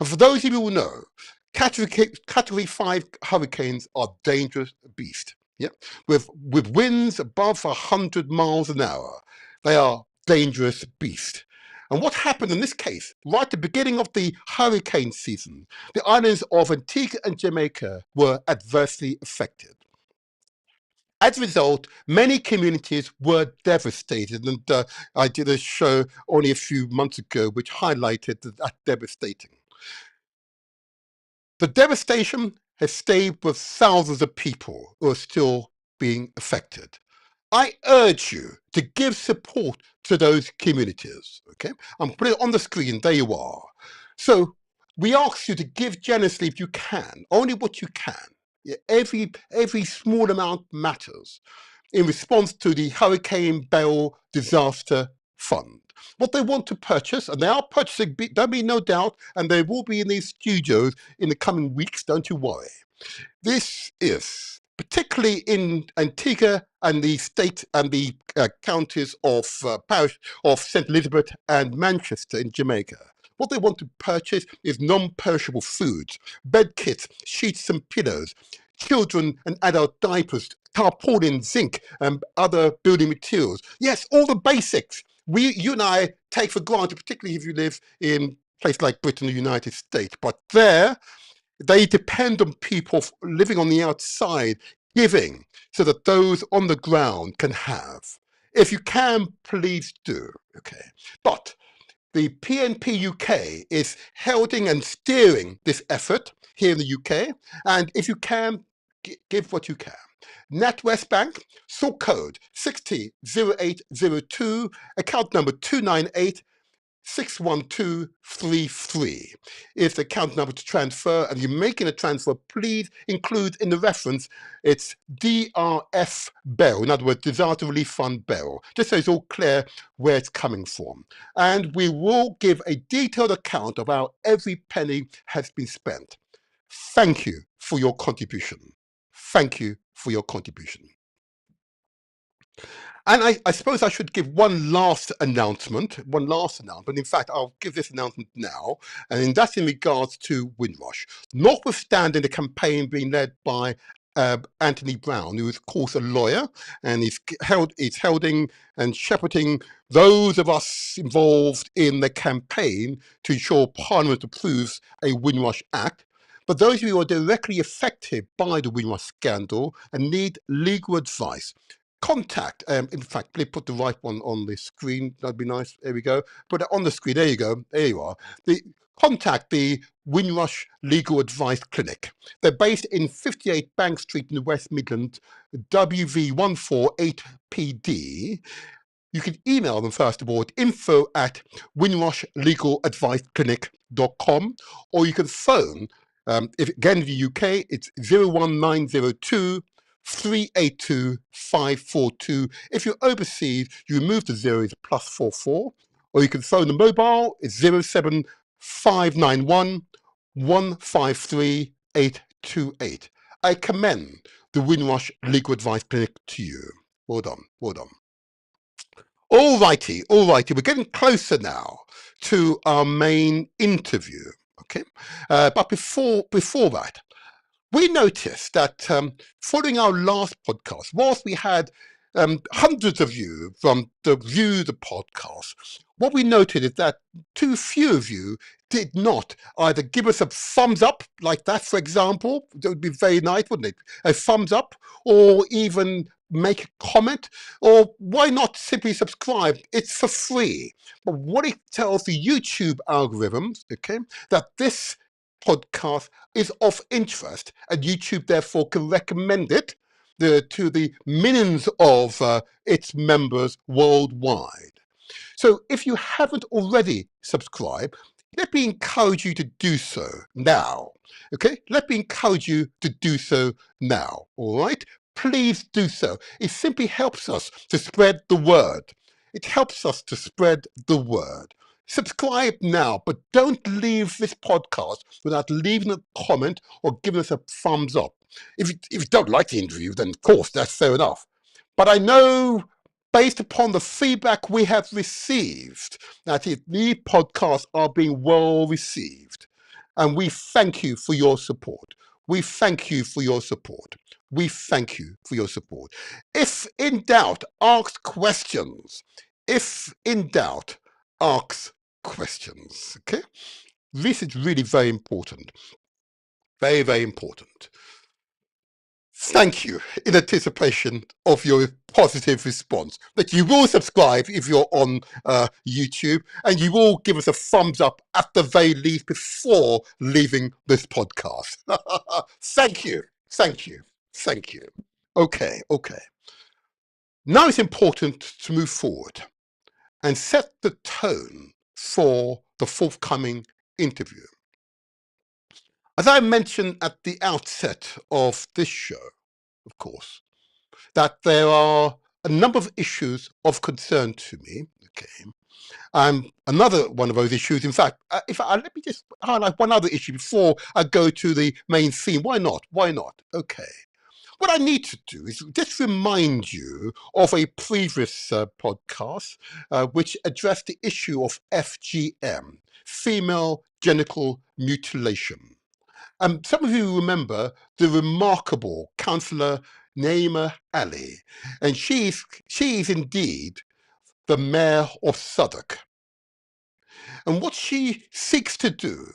And for those of you who know, Category 5 hurricanes are dangerous beasts. Yeah? With winds above 100 miles an hour, they are dangerous beasts. And what happened in this case, right at the beginning of the hurricane season, the islands of Antigua and Jamaica were adversely affected. As a result, many communities were devastated, and I did a show only a few months ago which highlighted that devastating. The devastation has stayed with thousands of people who are still being affected. I urge you to give support to those communities, okay? I'm putting it on the screen, there you are. So We ask you to give generously if you can, only what you can. Yeah, every small amount matters in response to the Hurricane Beryl Disaster Fund. What they want to purchase, and they are purchasing, there'll be no doubt, and they will be in these studios in the coming weeks, don't you worry. This is, particularly in Antigua and the state and the counties of parish of St. Elizabeth and Manchester in Jamaica. What they want to purchase is non-perishable foods, bed kits, sheets and pillows, children and adult diapers, tarpaulin, zinc, and other building materials. Yes, all the basics you and I take for granted, particularly if you live in a place like Britain or the United States. But there, they depend on people living on the outside giving so that those on the ground can have. If you can, please do. Okay. But the PNP UK is holding and steering this effort here in the UK. And if you can, give what you can. NatWest Bank, sort code 600802, account number 298-61233 is the account number to transfer, and you're making a transfer, please include in the reference it's DRF Beryl, in other words, Disaster Relief Fund Beryl, just so it's all clear where it's coming from. And we will give a detailed account of how every penny has been spent. Thank you for your contribution. Thank you for your contribution. And I suppose I should give one last announcement. In fact, I'll give this announcement now, and that's in regards to Windrush. Notwithstanding the campaign being led by Anthony Brown, who is, of course, a lawyer, and he's holding and shepherding those of us involved in the campaign to ensure Parliament approves a Windrush Act. But those of you who are directly affected by the Windrush scandal and need legal advice, contact, in fact, please put the right one on the screen. That'd be nice. There we go. Put it on the screen. There you go. There you are. Contact the Windrush Legal Advice Clinic. They're based in 58 Bank Street in the West Midlands, WV148PD. You can email them first of all at info@windrushlegaladviceclinic.com, or you can phone, if again in the UK, it's 01902 382 542. If you're overseas, you remove the zero, it's +44, or you can phone the mobile, it's 07591 153 828. I commend the Windrush Legal Advice Clinic to you. Well done, well done. All righty, we're getting closer now to our main interview, okay? But before that, we noticed that following our last podcast, whilst we had hundreds of you from the view the podcast, what we noted is that too few of you did not either give us a thumbs up like that, for example. That would be very nice, wouldn't it? A thumbs up, or even make a comment, or why not simply subscribe? It's for free. But what it tells the YouTube algorithms, okay, that this podcast is of interest, and YouTube therefore can recommend it to the millions of its members worldwide. So if you haven't already subscribed, let me encourage you to do so now. Okay, let me encourage you to do so now. All right, please do so. It simply helps us to spread the word. It helps us to spread the word. Subscribe now, but don't leave this podcast without leaving a comment or giving us a thumbs up. If you don't like the interview, then of course that's fair enough. But I know, based upon the feedback we have received, that these podcasts are being well received. And we thank you for your support. We thank you for your support. We thank you for your support. If in doubt, ask questions. If in doubt, ask questions. Okay? This is really very important. Very, very important. Thank you in anticipation of your positive response. That you will subscribe if you're on YouTube, and you will give us a thumbs up at the very least before leaving this podcast. Thank you. Thank you. Thank you. Okay. Now it's important to move forward and set the tone for the forthcoming interview. As I mentioned at the outset of this show, of course, that there are a number of issues of concern to me. Okay. Another one of those issues, in fact, let me just highlight one other issue before I go to the main theme. Why not? Why not? Okay. What I need to do is just remind you of a previous podcast which addressed the issue of FGM, female genital mutilation. Some of you remember the remarkable councillor Naima Ali, and she is indeed the mayor of Southwark. And what she seeks to do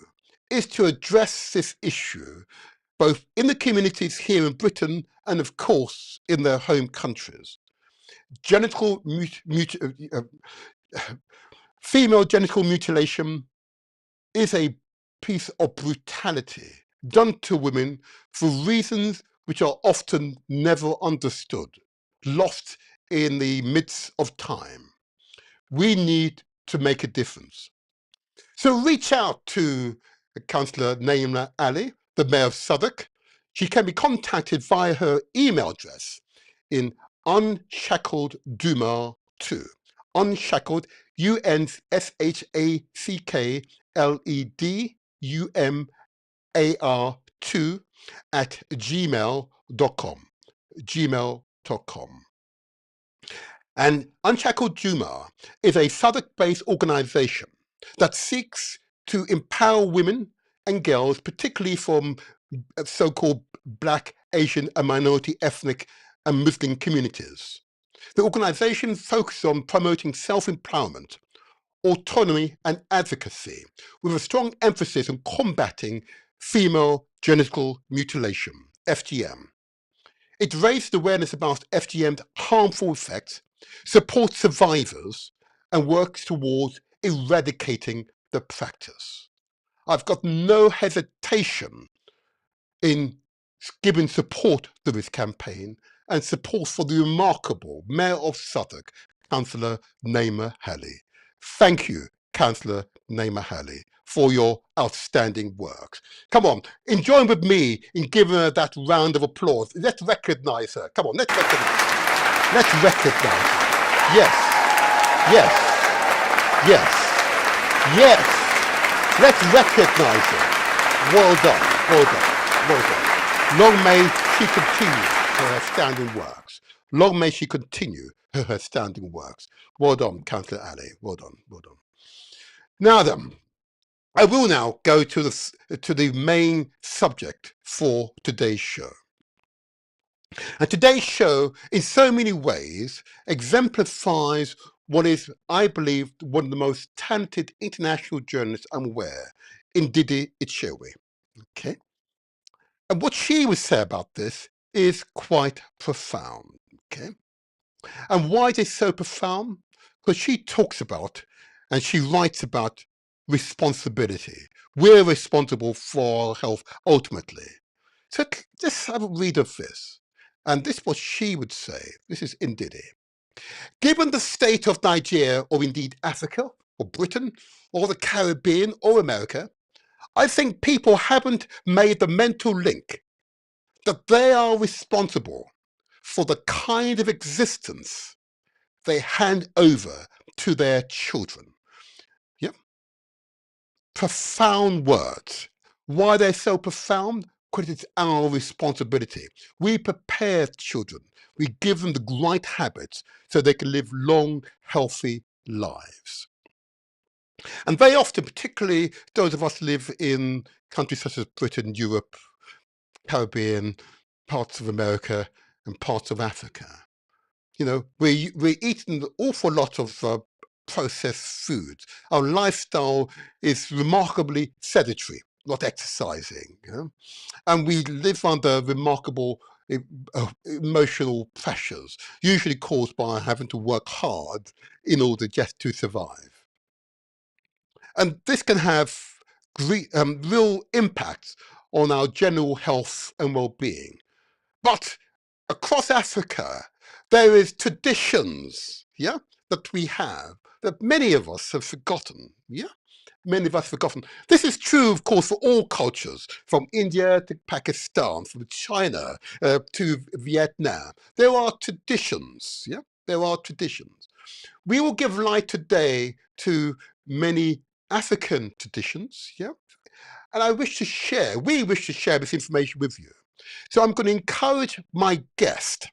is to address this issue both in the communities here in Britain and, of course, in their home countries. Female genital mutilation is a piece of brutality done to women for reasons which are often never understood, lost in the midst of time. We need to make a difference. So reach out to Councillor Naima Ali, the Mayor of Southwark. She can be contacted via her email address in unshackleddumar2. Unshackled, UNSHACKLEDUMAR2 at gmail.com. gmail.com. And Unshackled Dumar is a Southwark-based organisation that seeks to empower women and girls, particularly from so-called Black, Asian and minority ethnic and Muslim communities. The organisation focuses on promoting self-empowerment, autonomy and advocacy, with a strong emphasis on combating female genital mutilation, FGM. It raised awareness about FGM's harmful effects, supports survivors, and works towards eradicating the practice. I've got no hesitation in giving support to this campaign and support for the remarkable Mayor of Southwark, Councillor Naima Ali. Thank you, Councillor Naima Ali, for your outstanding work. Come on, join with me in giving her that round of applause. Let's recognise her. Come on, let's recognise her. Let's recognise her. Yes, yes, yes, yes. Let's recognise her. Well done, well done, well done. Long may she continue her outstanding works. Long may she continue her outstanding works. Well done, Councillor Ali. Well done, well done. Now then, I will now go to the main subject for today's show. And today's show, in so many ways, exemplifies what is, I believe, one of the most talented international journalists I'm aware, Ndidi Ichewe. Okay? And what she would say about this is quite profound. Okay? And why is it so profound? Because she talks about and she writes about responsibility. We're responsible for our health ultimately. So just have a read of this. And this is what she would say. This is Ndidi. Given the state of Nigeria, or indeed Africa, or Britain, or the Caribbean, or America, I think people haven't made the mental link that they are responsible for the kind of existence they hand over to their children. Yeah? Profound words. Why they're so profound? Because it's our responsibility. We prepare children. We give them the right habits so they can live long, healthy lives. And very often, particularly those of us who live in countries such as Britain, Europe, Caribbean, parts of America, and parts of Africa, you know, we're eating an awful lot of processed foods. Our lifestyle is remarkably sedentary, not exercising, you know? And we live under remarkable emotional pressures, usually caused by having to work hard in order just to survive. And this can have real impacts on our general health and well-being. But across Africa, there is traditions, yeah, that we have, that many of us have forgotten, yeah? many of us have forgotten. This is true, of course, for all cultures, from India to Pakistan, from China to Vietnam. There are traditions, yeah? There are traditions. We will give light today to many African traditions, yeah? And we wish to share this information with you. So I'm going to encourage my guest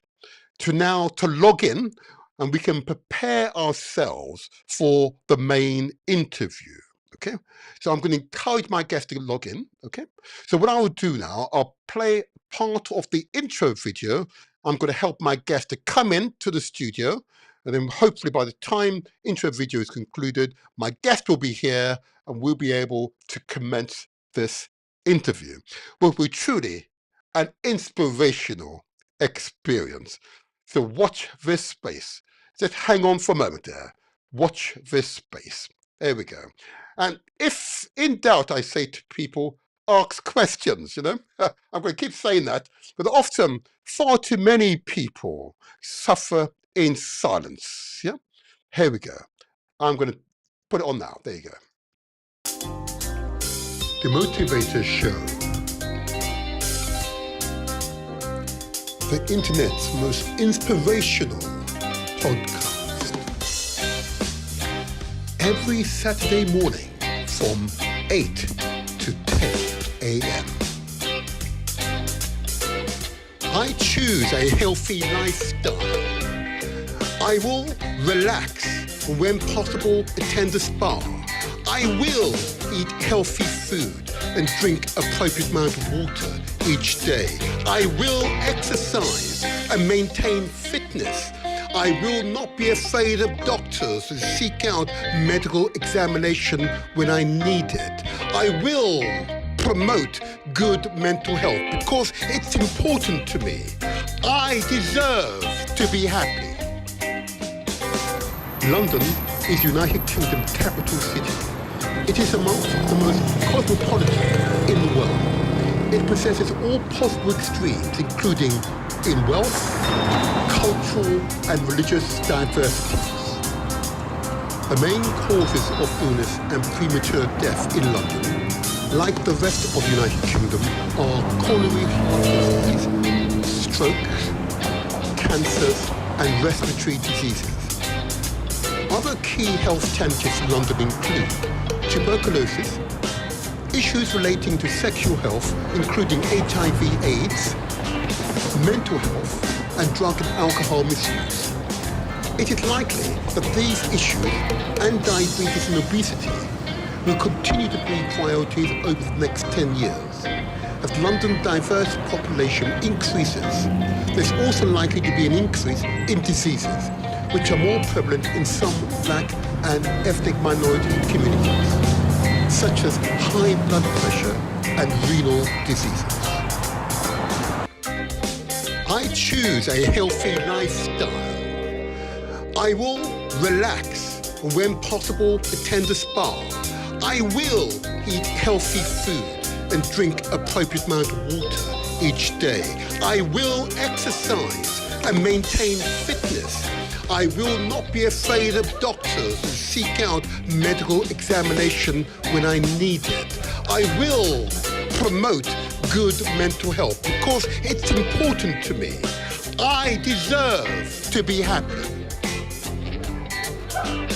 to log in, and we can prepare ourselves for the main interview. Okay, so I'm going to encourage my guest to log in. Okay, so what I will do now, I'll play part of the intro video. I'm going to help my guest to come into the studio, and then hopefully by the time intro video is concluded, my guest will be here and we'll be able to commence this interview. Will be truly an inspirational experience. So watch this space. Just hang on for a moment there. Watch this space. There we go. And if in doubt, I say to people, ask questions, you know. I'm going to keep saying that, but often far too many people suffer in silence. Yeah. Here we go. I'm going to put it on now. There you go. The Motivator Show. The internet's most inspirational podcast. Every Saturday morning from 8 to 10 a.m. I choose a healthy lifestyle. I will relax and when possible attend a spa. I will eat healthy food and drink appropriate amount of water each day. I will exercise and maintain fitness. I will not be afraid of doctors and seek out medical examination when I need it. I will promote good mental health because it's important to me. I deserve to be happy. London is United Kingdom's capital city. It is amongst the most cosmopolitan in the world. It possesses all possible extremes, including in wealth, cultural and religious diversities. The main causes of illness and premature death in London, like the rest of the United Kingdom, are coronary heart disease, strokes, cancers and respiratory diseases. Other key health challenges in London include tuberculosis, issues relating to sexual health, including HIV/AIDS, mental health, and drug and alcohol misuse. It is likely that these issues and diabetes and obesity will continue to be priorities over the next 10 years. As London's diverse population increases, there's also likely to be an increase in diseases which are more prevalent in some black and ethnic minority communities, such as high blood pressure and renal diseases. I choose a healthy lifestyle. I will relax and when possible attend a spa. I will eat healthy food and drink appropriate amount of water each day. I will exercise and maintain fitness. I will not be afraid of doctors and seek out medical examination when I need it. I will promote good mental health because it's important to me. I deserve to be happy.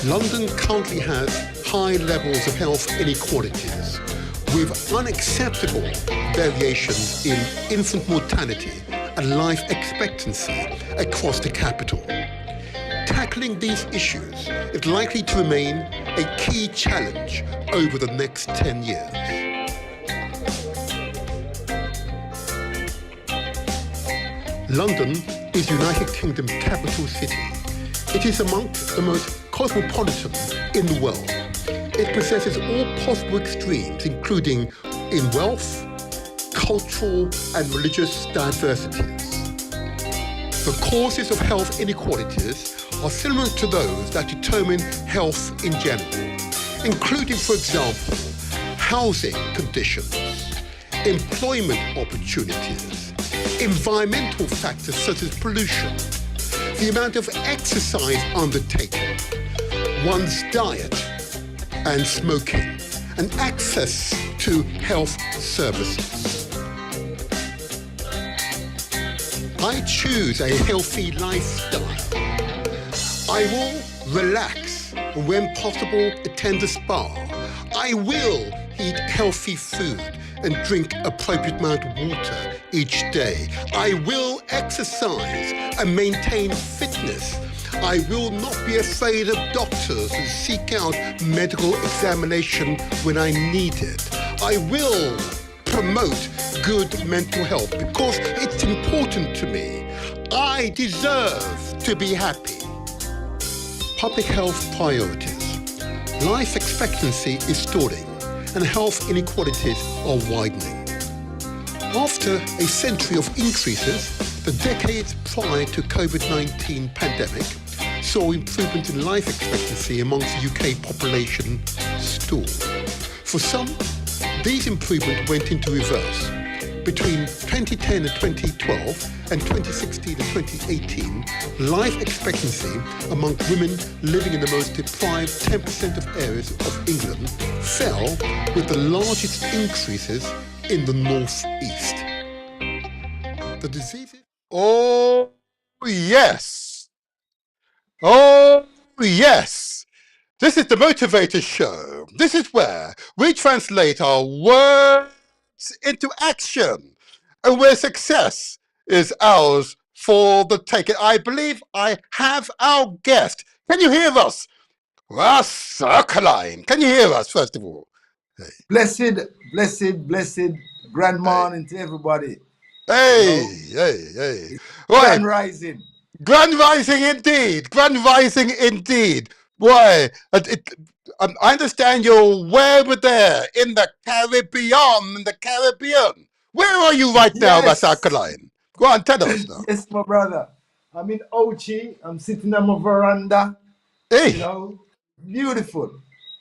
London currently has high levels of health inequalities with unacceptable variations in infant mortality and life expectancy across the capital. Tackling these issues is likely to remain a key challenge over the next 10 years. London is United Kingdom's capital city. It is amongst the most cosmopolitan in the world. It possesses all possible extremes, including in wealth, cultural and religious diversities. The causes of health inequalities are similar to those that determine health in general, including, for example, housing conditions, employment opportunities, environmental factors such as pollution, the amount of exercise undertaken, one's diet, and smoking, and access to health services. I choose a healthy lifestyle. I will relax and when possible attend a spa. I will eat healthy food and drink appropriate amount of water each day. I will exercise and maintain fitness. I will not be afraid of doctors and seek out medical examination when I need it. I will promote good mental health because it's important to me. I deserve to be happy. Public health priorities. Life expectancy is stalling and health inequalities are widening. After a century of increases, the decades prior to COVID-19 pandemic saw improvement in life expectancy amongst the UK population stall. For some, these improvements went into reverse. Between 2010 and 2012 and 2016 and 2018, life expectancy among women living in the most deprived 10% of areas of England fell with the largest increases in the northeast. The diseases... Oh, yes. Oh, yes. This is the Motivator Show. This is where we translate our words into action and where success is ours for the taking. I believe I have our guest. Can you hear us? Alkaline. Can you hear us, first of all? Blessed grand morning to everybody. Hey. Grand rising. Grand rising indeed. Grand rising indeed. Boy, I understand you're way over there in the Caribbean. Where are you right now, Ras Alkaline? Go on, tell us now. Yes, my brother. I'm in Ochi. I'm sitting on my veranda. Hey. You know, beautiful.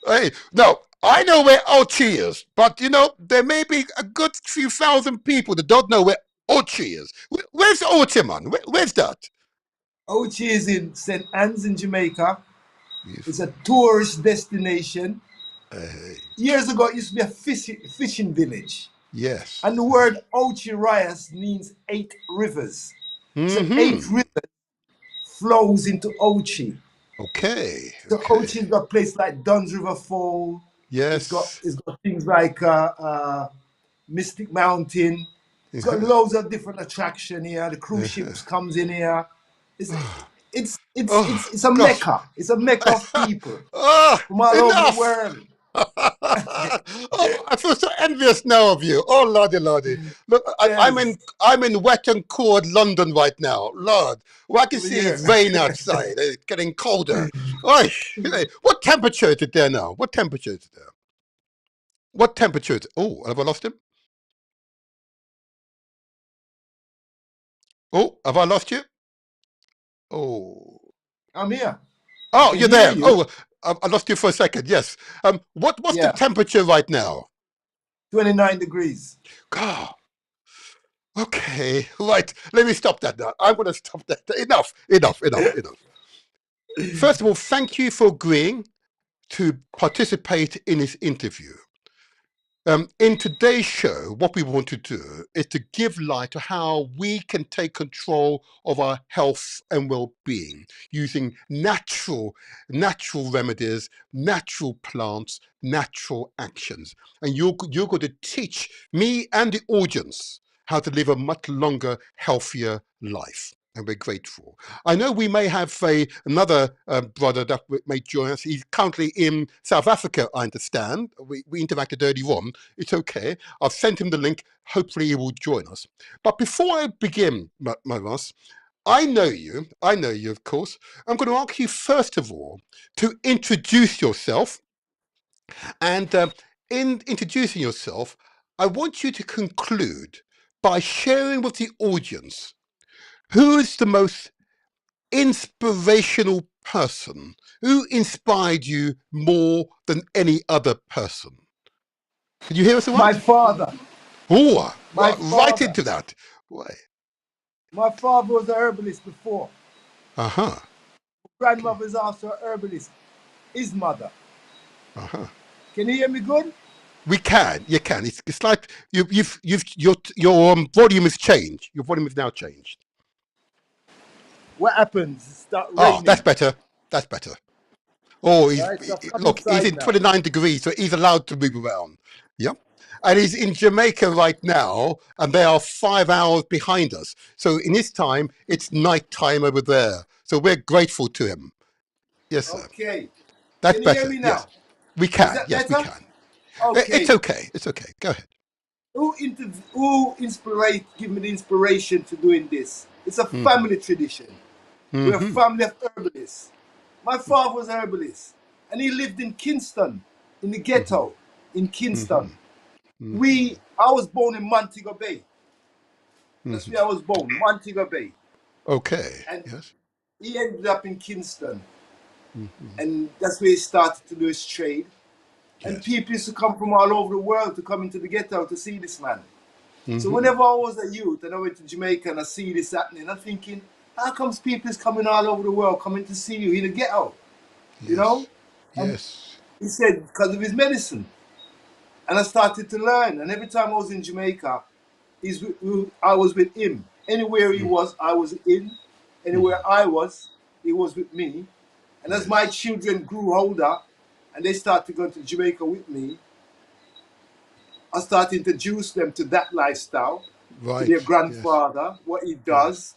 Hey, no, I know where Ochi is, but you know, there may be a good few thousand people that don't know where Ochi is. Where's Ochi, man? Where's that? Ochi is in St. Anne's in Jamaica. Beautiful. It's a tourist destination. Years ago, it used to be a fishing village. Yes. And the word Ochi Rias means 8 rivers. So 8 rivers flows into Ochi. Okay. So Ochi's got a place like Duns River Fall. Yes. It's got things like Mystic Mountain. It's got loads of different attraction here. The cruise ships comes in here. It's a mecca. It's a mecca of people from all over the world. Oh, I feel so envious now of you. Oh, lordy. Look, Yes. I'm in wet and cold London right now. Lord, well, I can see Yeah. it's rain outside. It's getting colder. Oy, what temperature is it there now? What temperature is it there? What temperature is it? Oh, have I lost him? Oh, have I lost you? Oh. I'm here. Oh, you're there. You. Oh, I lost you for a second. Yes. What's the temperature right now? 29 degrees. God. Okay. Right. Let me stop that now. I'm going to stop that. Enough. First of all, thank you for agreeing to participate in this interview. In today's show, what we want to do is to give light to how we can take control of our health and well-being using natural remedies, natural plants, natural actions. And you're going to teach me and the audience how to live a much longer, healthier life. And we're grateful. I know we may have another brother that may join us. He's currently in South Africa, I understand. We interacted earlier on. It's okay. I've sent him the link. Hopefully he will join us. But before I begin, Ross, I know you, of course. I'm going to ask you, first of all, to introduce yourself. And in introducing yourself, I want you to conclude by sharing with the audience who is the most inspirational person? Who inspired you more than any other person? Did you hear us all right? My father. Oh, My right father. into that. Why? My father was a herbalist before. Uh-huh. Grandmother is also a herbalist. His mother. Uh-huh. Can you hear me good? We can. You can. It's like your volume has changed. Your volume has now changed. What happens? It start Oh, that's raining. better. That's better. Oh, Right, so I've come look, he's inside in now. 29 degrees, so he's allowed to move around. Yep. And he's in Jamaica right now, and they are 5 hours behind us. So in his time, it's night time over there. So we're grateful to him. Yes, sir. Okay. That's Can you hear better. me Yes. now? We Is can. that Yes, we better? can. It's Okay. okay. It's okay. Go ahead. Give me the inspiration to doing this? It's a Mm-hmm. family tradition. We're a Mm-hmm. family of herbalists. My father was a herbalist, and he lived in Kingston, in the ghetto, in Kingston. Mm-hmm. I was born in Montego Bay. That's Mm-hmm. where I was born, Montego Bay. Okay. And Yes. he ended up in Kingston, Mm-hmm. and that's where he started to do his trade. And Yes. people used to come from all over the world to come into the ghetto to see this man. So Mm-hmm. whenever I was a youth and I went to Jamaica and I see this happening, I'm thinking, how comes people is coming all over the world coming to see you in the ghetto? You know? Yes. And Yes. he said, because of his medicine. And I started to learn. And every time I was in Jamaica, I was with him. Anywhere he was, I was in. Anywhere I was, he was with me. And as my Yes. children grew older and they started going to Jamaica with me, I started to introduce them to that lifestyle, to Right. their Yes. grandfather, what he Yes. does.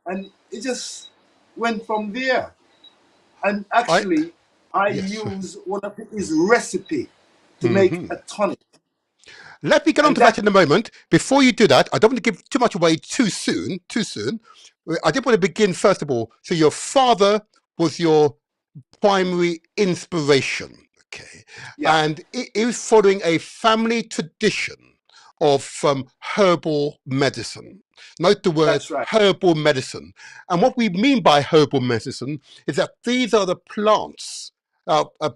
And it just went from there. And I. actually, I Yes. use one of his recipe to make Mm-hmm. a tonic. Let me get on And to that that, in a moment. Before you do that, I don't want to give too much away too soon. Too soon. I did want to begin first of all. So your father was your primary inspiration. Okay. yeah, And it was following a family tradition of herbal medicine. Note the word that's right. herbal medicine. And what we mean by herbal medicine is that these are the plants,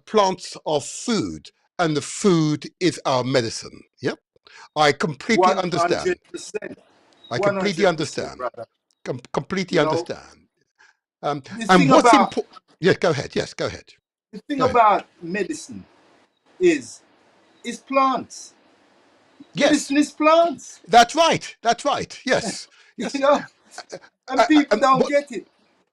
plants of food, and the food is our medicine. Yep. I completely understand. 100%. I completely 100%, understand. brother. Completely You know, understand. the And thing what's about important? Yes, go ahead. Yes, go ahead. the thing Go ahead. about medicine is plants. Yes, Medicine is plants. that's right. That's right. Yes, You yes. know, and people don't What? get it.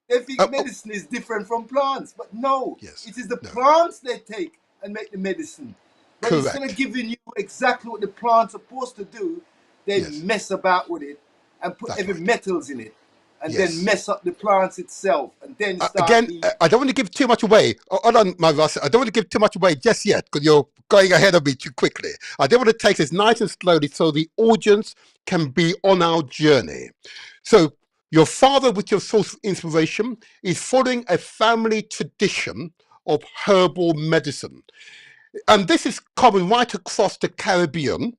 They think Oh, medicine is different from plants, but no, yes. it is the No. plants they take and make the medicine. But instead of Correct. giving you exactly what the plant's supposed to do, they Yes, mess about with it and put that's heavy right. metals in it, and then Yes. mess up the plants itself, and then start Again, the I don't want to give too much away. Hold on, my Russ. I don't want to give too much away just yet because you're going ahead of me too quickly. I do want to take this nice and slowly so the audience can be on our journey. So, your father, with your source of inspiration, is following a family tradition of herbal medicine. And this is common right across the Caribbean,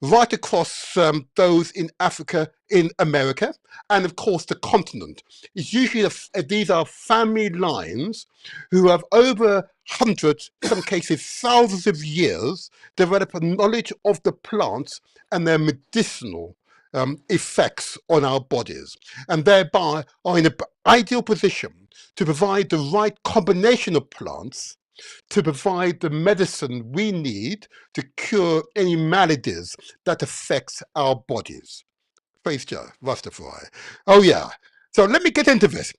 right across those in Africa, in America, and of course the continent. It's usually these are family lines who have over hundreds, some cases thousands of years, developed a knowledge of the plants and their medicinal effects on our bodies, and thereby are in an ideal position to provide the right combination of plants to provide the medicine we need to cure any maladies that affects our bodies. Praise Jah, Rastafari. Oh yeah. So let me get into this.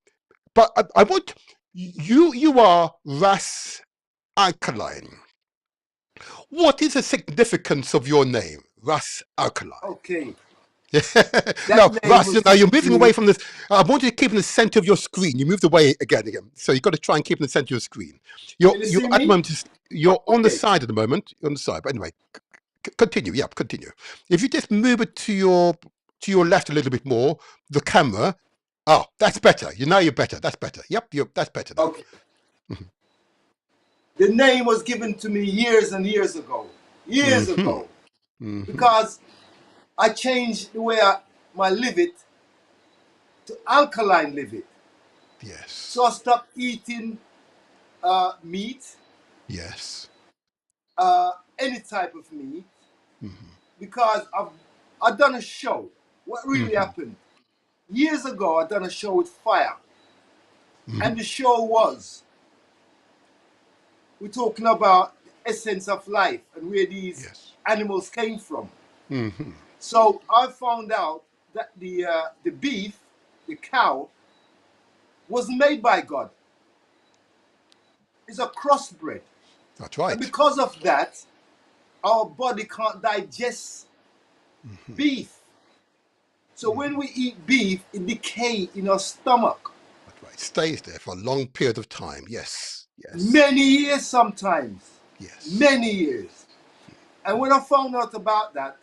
But I want you are Ras Alkaline. What is the significance of your name, Ras Alkaline? okay. No, That name Russ, was now you're given to moving away me. from this. I want you to keep in the center of your screen. You moved away again. So you've got to try and keep in the center of your screen. Can you You're see at the me? moment, you're on the Okay. side at the moment. You're on the side. But anyway, continue. Yeah, continue. If you just move it to your left a little bit more, the camera. Oh, that's better. You're better. That's better. Yep, that's better now. Okay. The name was given to me years and years ago. Years Mm-hmm. ago. Mm-hmm. Because I changed the way I live it to alkaline live it. Yes. So I stopped eating meat, Yes. any type of meat, Mm-hmm. because I've done a show. What really Mm-hmm. happened? Years ago, I done a show with Fire. Mm-hmm. And the show was, we're talking about essence of life and where these Yes. animals came from. Mm-hmm. So I found out that the beef, the cow, was made by God. It's a crossbred. That's And right. because of that, our body can't digest beef. So when we eat beef, it decays in our stomach. That's right. Stays there for a long period of time. Yes. Yes. Many years sometimes. Yes. Many years. And when I found out about that,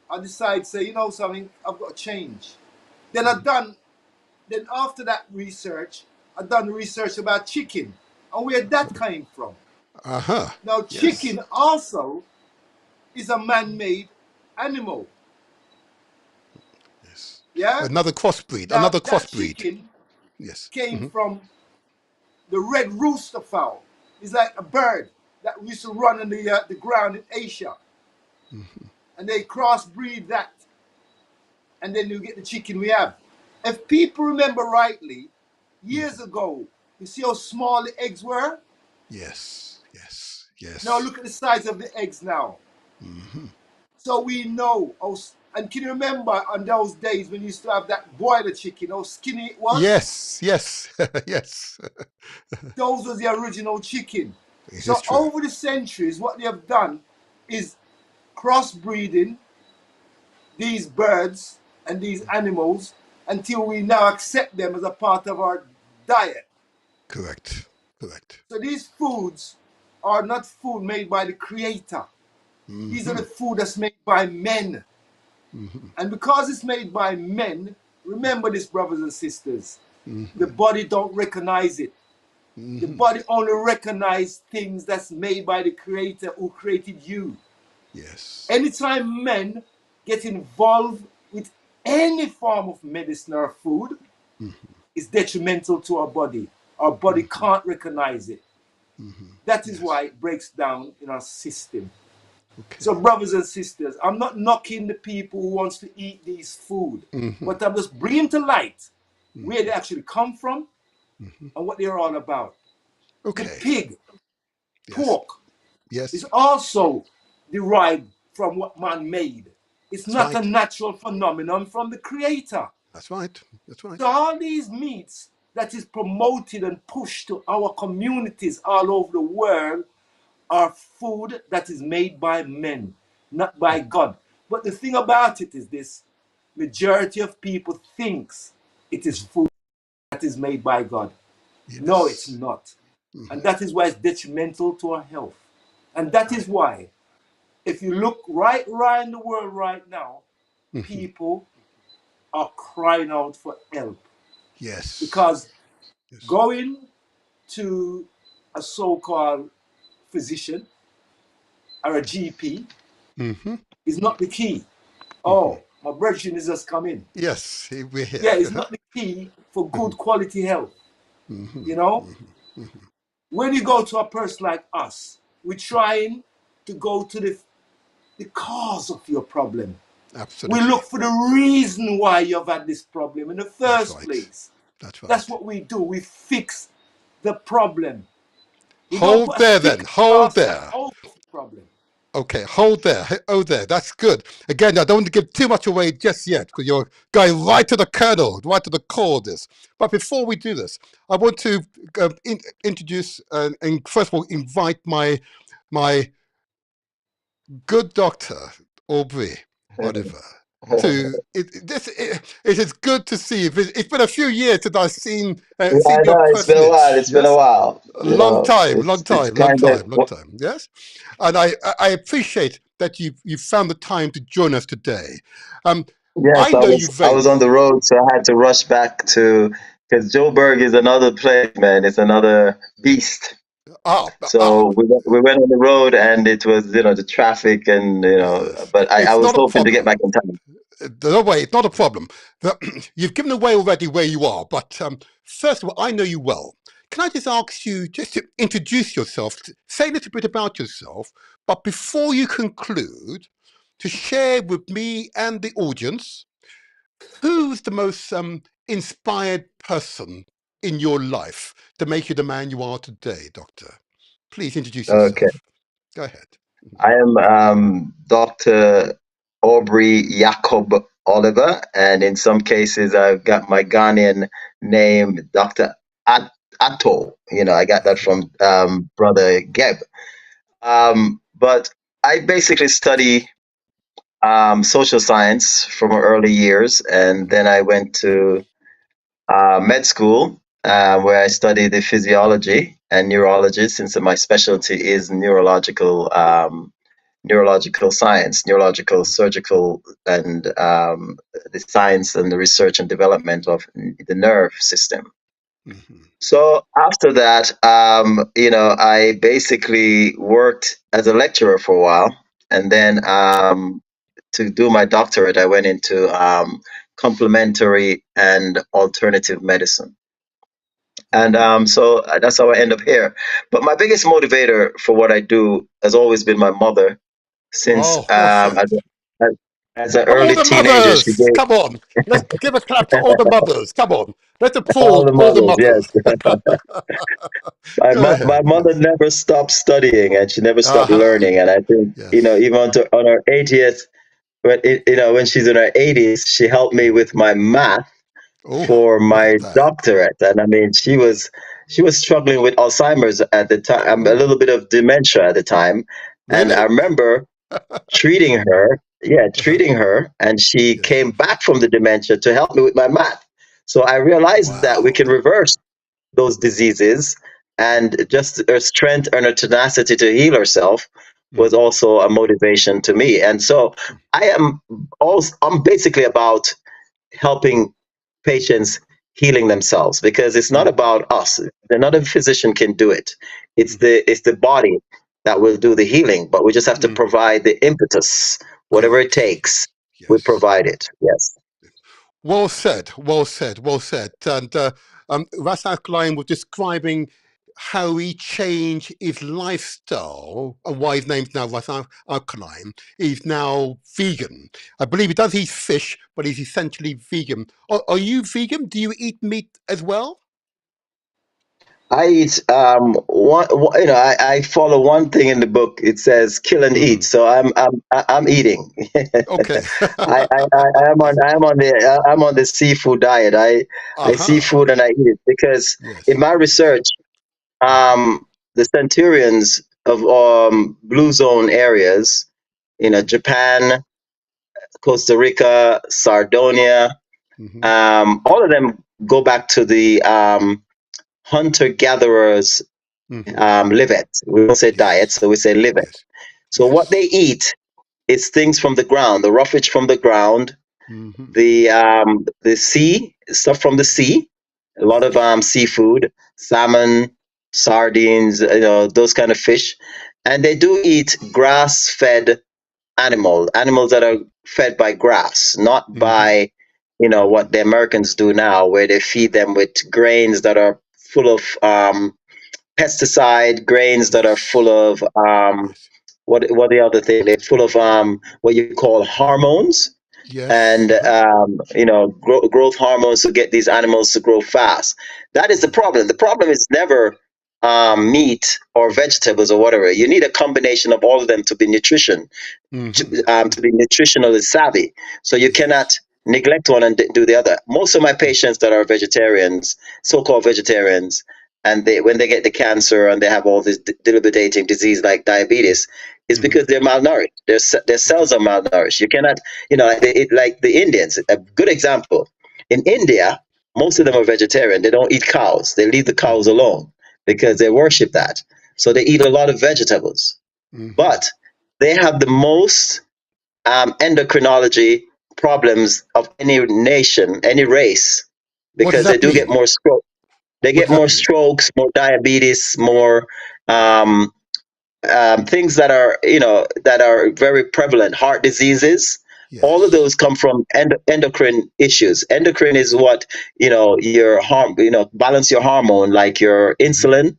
I decided to say, you know something, I've got to change. Then after that research, I done research about chicken and where that came from. Uh-huh. Now, Yes. chicken also is a man-made animal. Yes. Yeah? Another crossbreed. Now, Another that crossbreed. chicken Yes. came from the red rooster fowl. It's like a bird that used to run on the ground in Asia. And they crossbreed that. And then you get the chicken we have. If people remember rightly, years ago, you see how small the eggs were? Yes. Yes. Yes. Now look at the size of the eggs now. So we know, and can you remember on those days when you used to have that boiler chicken, how skinny it was? Yes. Yes. Yes. Those was the original chicken. It So is true. over the centuries, what they have done is crossbreeding these birds and these animals until we now accept them as a part of our diet. Correct. Correct. So these foods are not food made by the creator. These are the food that's made by men. And because it's made by men, remember this, brothers and sisters, the body don't recognize it. The body only recognizes things that's made by the creator who created you. Yes. Anytime men get involved with any form of medicine or food, it's detrimental to our body. Our body can't recognize it. That is why it breaks down in our system. Okay. So, brothers and sisters, I'm not knocking the people who wants to eat these food, but I'm just bringing to light where they actually come from and what they're all about. Okay. The pig, Yes. pork, Yes. is also derived from what man made. It's That's not right. a natural phenomenon from the creator. That's right. That's right. So all these meats that is promoted and pushed to our communities all over the world are food that is made by men, not by God. But the thing about it is this: majority of people thinks it is food that is made by God. Yes. No, it's not. And that is why it's detrimental to our health. And that is why, if you look right in the world right now, people are crying out for help. Yes. Because Yes. going to a so-called physician or a GP is not the key. Oh, my brethren is just coming. Yes. We're here. Yeah, it's not the key for good quality health. You know? When you go to a person like us, we're trying to go to the cause of your problem. Absolutely. We look for the reason why you've had this problem in the first place. That's right. That's what we do. We fix the problem. We Hold there then. Hold there. Over the problem. Okay, hold there. Oh, there. That's good. Again, I don't want to give too much away just yet because you're going right to the kernel, right to the core of this. But before we do this, I want to introduce and first of all invite my good doctor, Aubrey, whatever. It is good to see you. It's been a few years since I've seen I your know it's been a while. personage. It's been a while. Long time. Of, Yes, and I appreciate that you found the time to join us today. yes, I know you I very was on the road, so I had to rush back to because Joburg is another place, man. It's another beast. So we went on the road, and it was the traffic, and yes. but I It's was not a hoping to get problem. back in time. No way, it's not a problem. You've given away already where you are, but first of all, I know you well. Can I just ask you just to introduce yourself, say a little bit about yourself, but before you conclude, to share with me and the audience, who's the most inspired person in your life to make you the man you are today, Doctor? Please introduce Okay. yourself. Go ahead. I am Dr. Aubrey Jacob Oliver, and in some cases, I've got my Ghanaian name, Dr. Atto. I got that from Brother Geb. But I basically study social science from early years, and then I went to med school where I studied the physiology and neurology, since my specialty is neurological science, neurological surgical, and the science and the research and development of the nerve system. Mm-hmm. So after that, I basically worked as a lecturer for a while, and then to do my doctorate, I went into complementary and alternative medicine. And so that's how I end up here. But my biggest motivator for what I do has always been my mother. Since Oh, well said. as an All early the teenager, she mothers, gave come on. Let's give a clap to all the mothers. Come on. Let's all applaud the all the mothers. mothers. Yes, Go my ahead. mother Yes. never stopped studying, and she never stopped Uh-huh. learning. And I think Yes. even on her 80th, when she's in her 80s, she helped me with my math Oh, for look my at that. doctorate. And I mean, she was struggling with Alzheimer's at the time, a Oh, little bit of dementia at the time, and I really? remember Uh-huh. treating her, and she Yes. came back from the dementia to help me with my math. So I realized that we Wow. can reverse those diseases, and just her strength and her tenacity to heal herself was Mm-hmm. also a motivation to me. And so I'm basically about helping patients healing themselves, because it's not Mm-hmm. about us. Another physician can do it. It's Mm-hmm. the body that will do the healing, but we just have to Mm-hmm. provide the impetus, whatever it Correct. takes. We Yes. provide it. Yes. Well said. Well said. Well said. And Ras Alkaline was describing how he changed his lifestyle and why his name's now Ras Alkaline. He's now vegan. I believe he does eat fish, but he's essentially vegan. Are you vegan? Do you eat meat as well? I eat I follow one thing in the book. It says kill and eat. Mm. So I'm eating. Okay. I'm on the seafood diet. I see Aha. food and I eat it, because in Yes. my research, Mm-hmm. the centurions of blue zone areas, Japan, Costa Rica, Sardonia, Mm-hmm. all of them go back to the hunter gatherers Mm-hmm. live it. We don't say diet, Yes. so we say live it. Yes. So what Yes. they eat is things from the ground, the roughage from the ground, Mm-hmm. the sea, stuff from the Yes. sea, a lot of Yes. seafood, salmon, sardines, those kind of fish, and they do eat grass-fed animals that are fed by grass, not Mm-hmm. by Mm-hmm. what the Americans do now, where they feed them with grains that are full of pesticide, grains that are full Yes. of Yes. what the other thing? They're full of what you call hormones, Yes. and Uh-huh. growth hormones to get these animals to grow fast. That is the Mm-hmm. problem. The problem is never meat or vegetables or whatever. You need a combination of all of them to be Mm-hmm. to be nutritionally savvy. So you Yes. cannot neglect one and do the other. Most of my patients that are vegetarians, so-called vegetarians, and when they get the cancer and they have all this debilitating disease like diabetes, is Mm-hmm. because they're malnourished. Their Okay. cells are malnourished. You cannot, like the Indians. A good example. In India, most of them are vegetarian. They don't eat cows. They leave the cows Mm-hmm. alone because they worship that. So they eat a lot of vegetables. Mm-hmm. But they have the most endocrinology problems of any nation, any race, What does because they that do get mean? more stroke. They What get does that more mean? strokes, more diabetes, more Right. um, things that are very prevalent, heart diseases. All of Yes. those come from endocrine issues. Endocrine is Yes. what balance your hormone, like your Mm-hmm. insulin.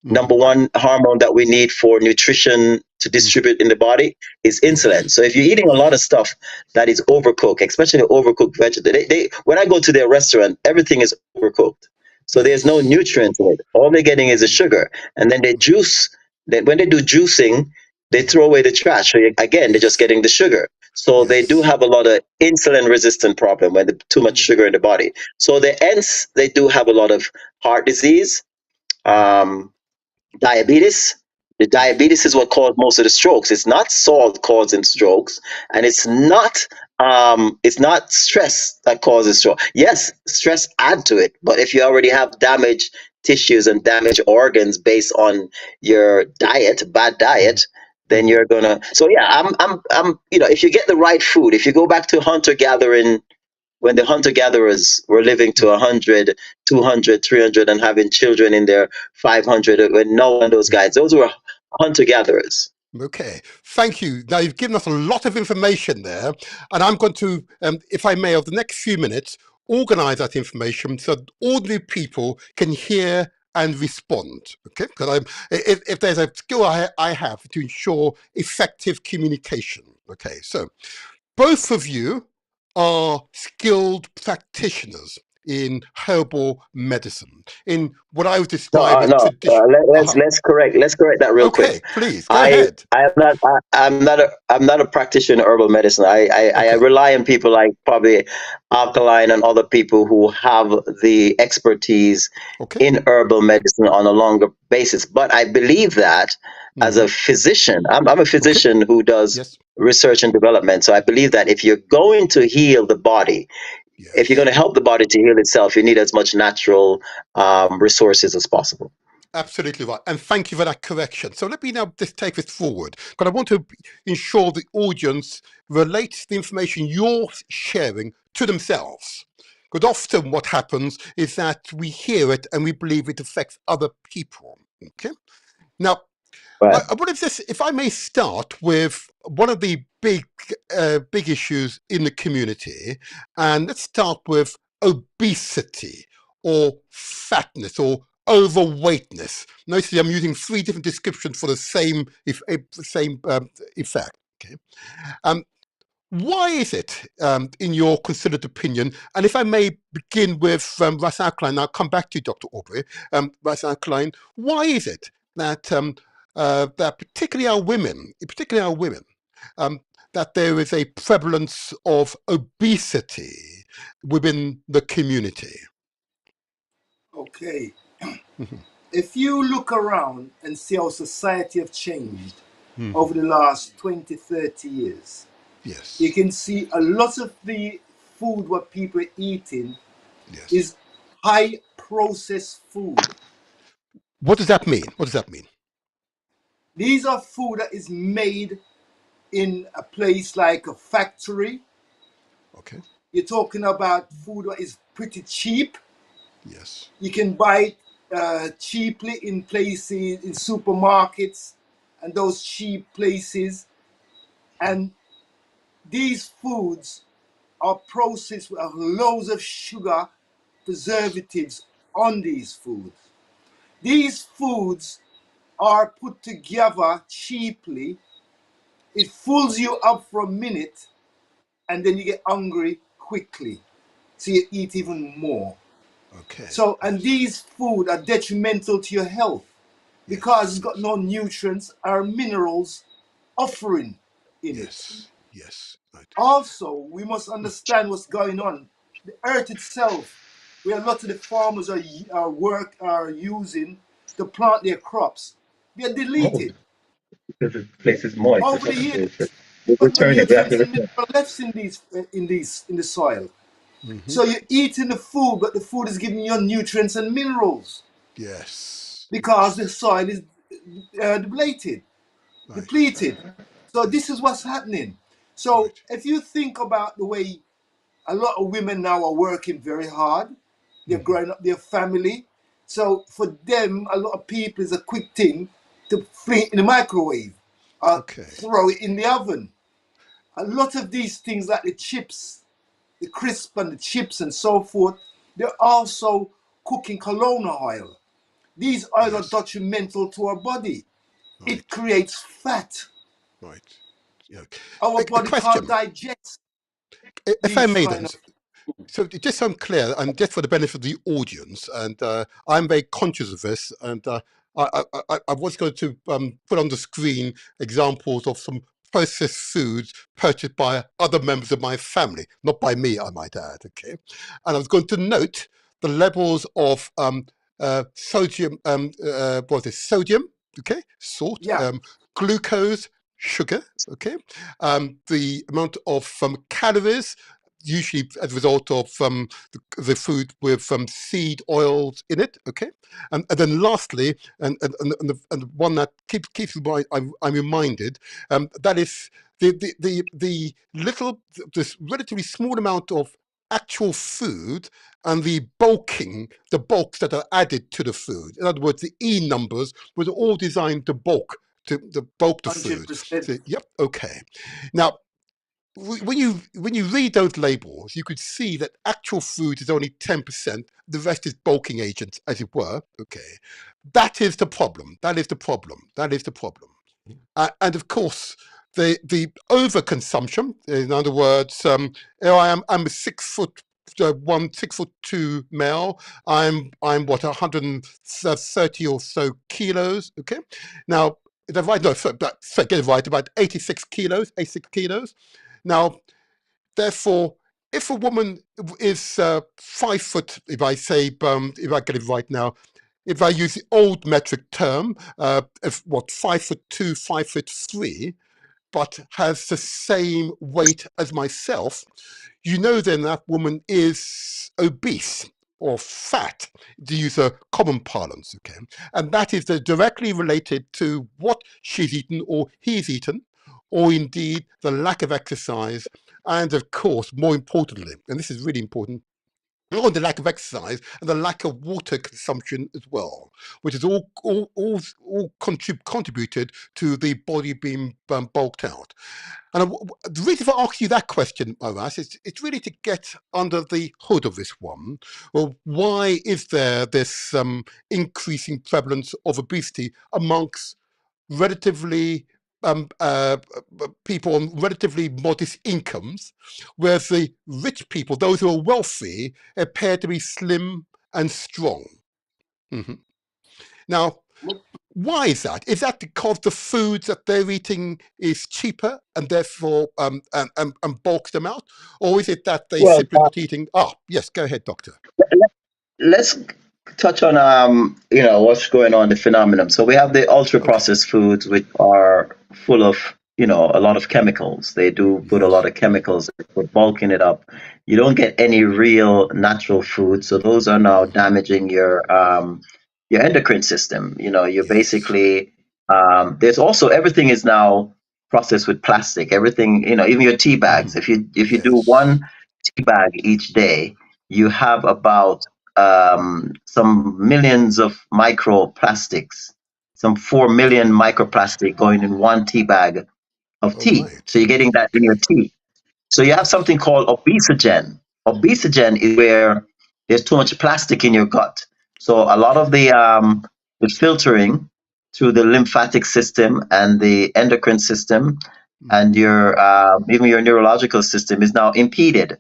Number Mm-hmm. one hormone that we need for nutrition to Mm-hmm. distribute in the body is insulin. Yes. So if you're eating a lot of Yes. stuff that is overcooked, especially overcooked vegetables, when I go to their restaurant, everything is overcooked. So there's no Yes. nutrients in it. All they're getting is the Mm-hmm. sugar, and then they juice. When they do juicing, They throw away the trash. So again, they're just getting the sugar. So they do have a lot of insulin resistant problem when too much sugar in the body. So hence they do have a lot of heart disease, diabetes. The diabetes is what caused most of the strokes. It's not salt causing strokes, and it's not stress that causes stroke. Yes, stress add to it, but if you already have damaged tissues and damaged organs based on your diet, bad diet, then you're gonna. So yeah, I'm if you get the right food, if you go back to hunter gathering, when the hunter gatherers were living to 100, 200, 300 and having children in their 500, when no one of those guys, those were hunter gatherers. Okay, thank you. Now you've given us a lot of information there, and I'm going to, if I may, over the next few minutes, organize that information so that ordinary people can hear and respond. Okay, because if there's a skill I have to ensure effective communication. Okay, so both of you are skilled practitioners in herbal medicine, in what I would describe as traditional. Let's correct that real quick. Okay, please go ahead. I'm not a practitioner in herbal medicine. I rely on people like probably Alkaline and other people who have the expertise in herbal medicine on a longer basis. But I believe that as a physician, I'm a physician who does research and development. So I believe that if you're going to heal the body, if you're going to help the body to heal itself, you need as much natural resources as possible. Absolutely right. And thank you for that correction. So let me now just take this forward, because I want to ensure the audience relates the information you're sharing to themselves. Because often what happens is that we hear it and we believe it affects other people. Okay. Now, if I may start with one of the big issues in the community, and let's start with obesity or fatness or overweightness. Notice I'm using 3 different descriptions for the same effect. Okay. Why is it, in your considered opinion, and if I may begin with Ras Alkaline, I'll come back to you, Dr. Aubrey, Ras Alkaline, why is it that that particularly our women, that there is a prevalence of obesity within the community? Okay. If you look around and see how society have changed over the last 20, 30 years, you can see a lot of the food what people are eating is high processed food. What does that mean? These are food that is made in a place like a factory. Okay. You're talking about food that is pretty cheap. Yes. You can buy it cheaply in places, in supermarkets and those cheap places. And these foods are processed with loads of sugar, preservatives on these foods. These foods are put together cheaply. It fools you up for a minute, and then you get hungry quickly. So you eat even more. Okay. So, and these food are detrimental to your health because it's got no nutrients or minerals offering in it. Yes. Right. Also, we must understand what's going on. The earth itself, where a lot of the farmers are using to plant their crops, they're deleted. Because the place is moist. Over the years, you've got no nutrients and mineral left in the soil. So you're eating the food, but the food is giving you nutrients and minerals. Yes. Because the soil is depleted. So this is what's happening. So if you think about the way a lot of women now are working very hard, they're growing up their family. So for them, a lot of people is a quick thing to fling it in the microwave or throw it in the oven. A lot of these things like the chips, the crisp and the chips and so forth, they're also cooking canola oil. These oils are detrimental to our body. It creates fat. Right. Yeah. Our body can't digest. If I may then, so just so I'm clear, and just for the benefit of the audience, and I'm very conscious of this, and I was going to put on the screen examples of some processed foods purchased by other members of my family, not by me, I might add. Okay, and I was going to note the levels of sodium, what was it? Sodium, okay, salt, Yeah. glucose, sugar, okay, the amount of calories, usually as a result of the food with seed oils in it, okay, and then lastly, and the one that keeps I'm reminded, that is the little, this relatively small amount of actual food and the bulks that are added to the food. In other words, the E numbers were all designed to bulk the food. 100%. So, yep, okay. Now, when you read those labels, you could see that actual food is only 10%. The rest is bulking agents, as it were. Okay, that is the problem. That is the problem. That is the problem. And of course, the overconsumption. In other words, I'm a 6'1", 6'2" male. I'm what 130 or so kilos. Okay, now. Is that right? No, sorry, get it right. About 86 kilos. 86 kilos. Now, therefore, if a woman is 5 foot, if I say, if I get it right now, if I use the old metric term, 5'2", 5'3", but has the same weight as myself, you know then that woman is obese or fat, to use a common parlance, okay? And that is directly related to what she's eaten or he's eaten, or indeed the lack of exercise, and of course, more importantly, and this is really important, the lack of exercise and the lack of water consumption as well, which has all contributed to the body being bulked out. And the reason for asking you that question, Aras, is it's really to get under the hood of this one. Well, why is there this increasing prevalence of obesity amongst relatively people on relatively modest incomes, whereas the rich people, those who are wealthy, appear to be slim and strong? Mm-hmm. Now, why is that? Is that because the foods that they're eating is cheaper and therefore and bulks them out, or is it that they Well, simply not eating? Ah, yes, go ahead, doctor. let's touch on what's going on, the phenomenon. So we have the ultra Okay. processed foods, which are full of a lot of chemicals. They do put a Yes. lot of chemicals for bulking it up. You don't get any real natural food, so those are now damaging your endocrine system. You're Yes. basically there's also, everything is now processed with plastic. Everything, even your tea bags. If you do Yes. one tea bag each day, you have about some millions of microplastics, some 4 million microplastic going in one tea bag of All tea. right. So you're getting that in your tea. So you have Yes. something called obesogen. Obesogen is where there's too much plastic in your gut. So a lot of the filtering through the lymphatic system and the endocrine system and your even your neurological system is now impeded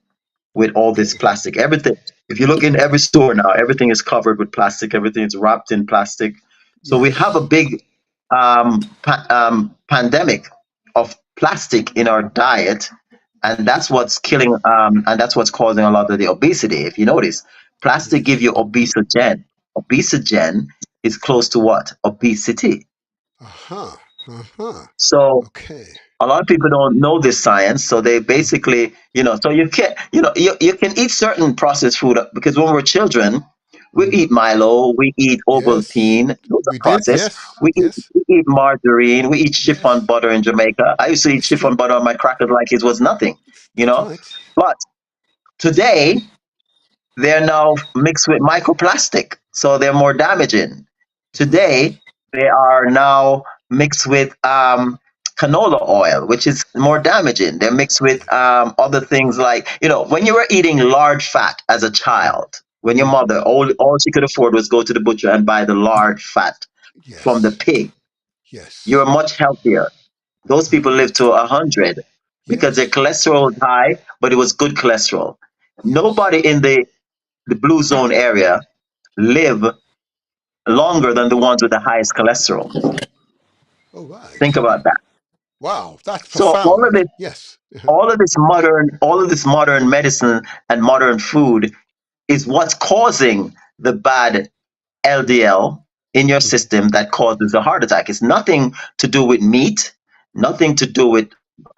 with all this Okay. plastic. Everything. If you look in every store now, everything is covered with plastic. Everything is wrapped in plastic. So we have a Yes. big pandemic of plastic in our diet, and that's what's killing. And that's what's causing a lot of the obesity. If you notice, plastic give Yes. you obesogen. Obesogen is close to what? Obesity. Uh-huh. Uh-huh. So Okay. a lot of people don't know this science, so they basically, so you can't, you can eat certain processed food because when we're children, we eat Mm-hmm. Milo, we eat Yes. Ovaltine, those are We did. processed. Yes. We eat, Yes. we eat margarine, we eat chiffon Yes. butter in Jamaica. I used to eat It's true. chiffon butter on my crackers like it was nothing, you That's know. right. But today, they're now mixed with microplastic, so they're more damaging. All right. Today, they are now mixed with canola oil, which is more damaging. They're mixed with Yeah. other things like, when you were eating large fat as a child, when your Mm-hmm. mother, all she could afford was go to the butcher and buy the large fat from the Yes. pig, you Yes. were much healthier. Those All people lived right. to 100 because their Yes. cholesterol was high, but it was good cholesterol. Yes. Nobody in the blue zone area live longer than the ones with the highest cholesterol. Oh, right. Think about that. Wow, that's So profound. Yes. all of this modern medicine and modern food is what's causing the bad LDL in your Mhm. system that causes a heart attack. It's nothing to do with meat, nothing to do with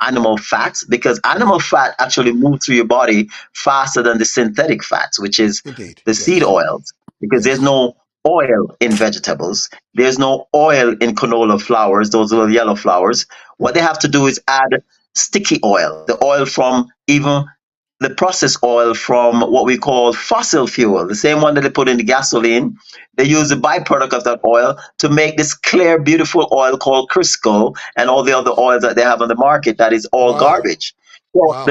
animal fats, because Yeah, animal fat actually moves through your body faster than the synthetic fats, which is indeed. the seed Yes. oils, because there's Yes. no oil in vegetables. There's no oil in canola flowers, those little yellow flowers. What they Mhm. have to do is add sticky oil, the oil from even the processed oil from what we call fossil fuel, the same one that they put in the gasoline. They use the Right. byproduct of that oil to make this clear, beautiful oil called Crisco and all the other Yes. oils that they have on the market that is all Wow. garbage. So Wow.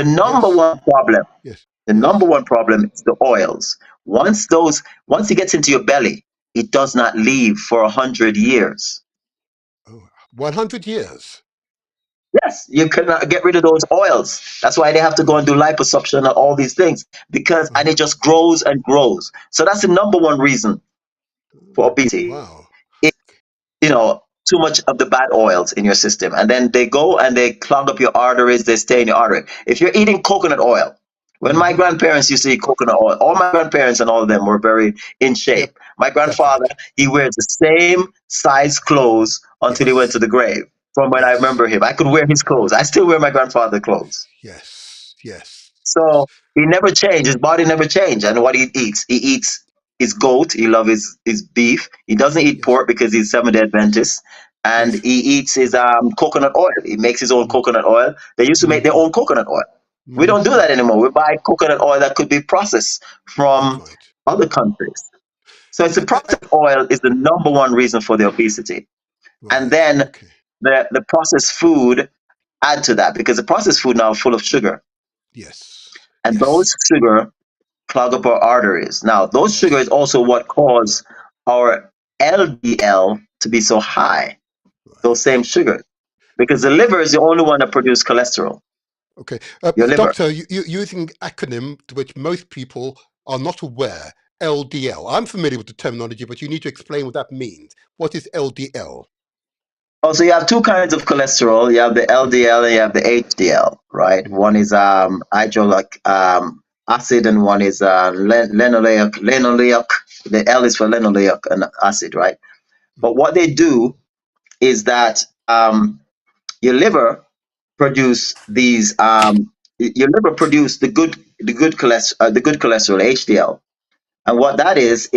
Yes. Yes. the number Yes. one problem is the oils. Once it gets into your belly, it does not leave for 100 years. Oh, 100 years. Yes, you cannot get rid of those oils. That's why they have to go and do liposuction and all these things because and Uh-huh. it just grows and grows. So that's the number one reason for obesity. Wow. Too much of the bad oils in your system. And then they go and they clog up your arteries, they stay in your artery. If you're eating coconut oil, when my Hmm. grandparents used to eat coconut oil, all my grandparents and all of them were very in shape. Yep. My That's grandfather, right. he wears the same size clothes until he went to Yes. the grave. From when I Yes. remember him, I could wear his clothes. I still wear my grandfather's clothes. Yes. Yes. So he never changed. His body never changed. And what he eats his goat. He loves his beef. He doesn't eat Yes. pork because he's Seventh Day Adventist. And Yes. he eats his coconut oil. He makes his own coconut oil. They used to make their Mm-hmm. own coconut oil. We don't do Mm-hmm. that anymore. We buy coconut oil that could be processed That's from right. other countries. So it's the I, processed oil is the number one reason for the obesity. And right. then Okay. the processed food add to that because the processed food now is full of sugar. Yes. And Yes. those sugar clog up our arteries. Now, those sugar is Yes. also what cause our LDL to be so high, those Right. same sugars, because the liver is the only one that produces cholesterol, Okay. your liver. Doctor, you're using acronym to which most people are not aware. LDL. I'm familiar with the terminology, but you need to explain what that means. What is LDL? Also, you have two kinds of cholesterol. You have the LDL and you have the HDL, right? Mm-hmm. One is hydrochloric acid and one is linoleic. The L is for linoleic and acid, right? But what they do is that your liver produce these your liver produce the good cholesterol HDL, and what that is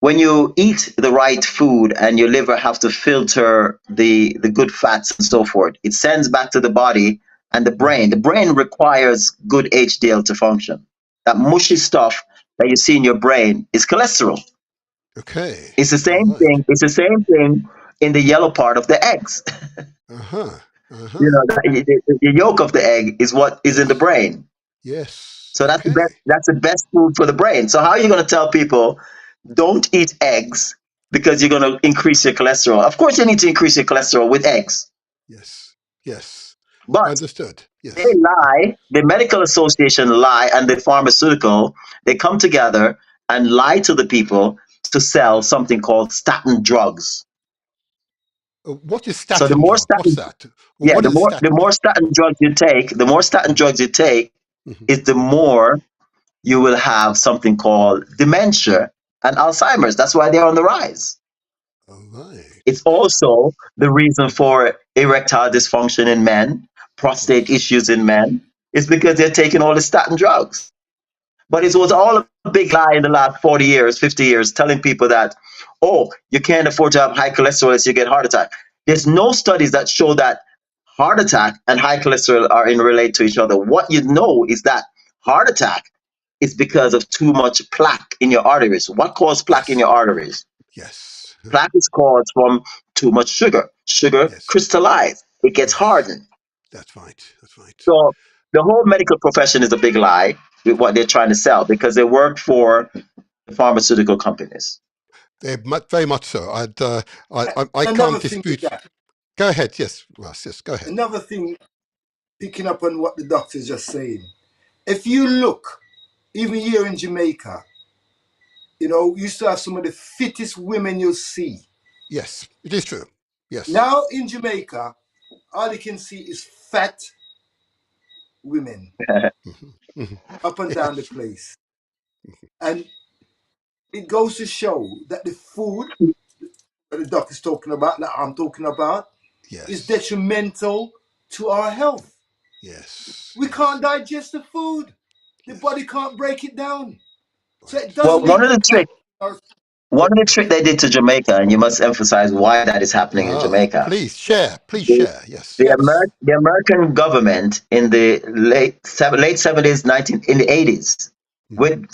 when you eat the right food and your liver have to filter the good fats and so forth, it sends back to the body and Mm-hmm. the brain requires good HDL to function. That mushy Right. stuff that you see in your brain is cholesterol. Okay. It's the All same right. thing. It's the same thing in the yellow part of the eggs. Uh-huh. Uh-huh. The yolk of the egg is what is in the Yes. brain. Yes. So Okay. that's the best food for the brain. So how are you going to tell people don't eat eggs because you're going to increase your cholesterol? Of course, you need to increase your cholesterol with eggs, Yes. Yes. but Understood. they Yes. lie. The medical association lie, and the pharmaceutical they come together and lie to the people to sell something called statin drugs. What is So the statin more drug? What's statin, that? Well, yeah, what is a the statin more drug? statin drugs you take, the more statin drugs you take, Mm-hmm. is the more you will have something called dementia and Alzheimer's. That's why they're on the rise. All right. It's also the reason for erectile dysfunction in men, prostate Yes. issues in men, is because they're taking all the statin drugs. But it was Right. all a big lie in the last 40 years, 50 years, telling people that, oh, you can't afford to have high cholesterol unless you get heart attack. There's no studies that show that heart attack and high cholesterol are in relate to each other. What you know is that heart attack is because of too much plaque in your arteries. What causes plaque in Yes. your arteries? Yes. Plaque is caused from too much sugar. Sugar Yes. crystallizes, it gets Yes. hardened. That's right. That's right. So the whole medical profession is a big lie with what they're trying to sell because they work for the pharmaceutical companies. Very much so. I can't Another thing with dispute. that, Go ahead. Yes, Russ. Yes, go ahead. another thing, picking up on what the doctor's just saying. If you look, even here in Jamaica, You know, used to have some of the fittest women you'll see. Yes, it is true. Yes. Now in Jamaica, all you can see is fat women up and down the place. And it goes to show that the food that the doctor's talking about, that I'm talking about, is Yes. detrimental to our health. Yes. We can't digest the food. The body can't break it down. So it Well, doesn't even matter. one of the trick they did to Jamaica, and you must emphasize why that is happening in Jamaica. Please share. Please The, share. Yes. the American government in the late 70s, in the 80s, with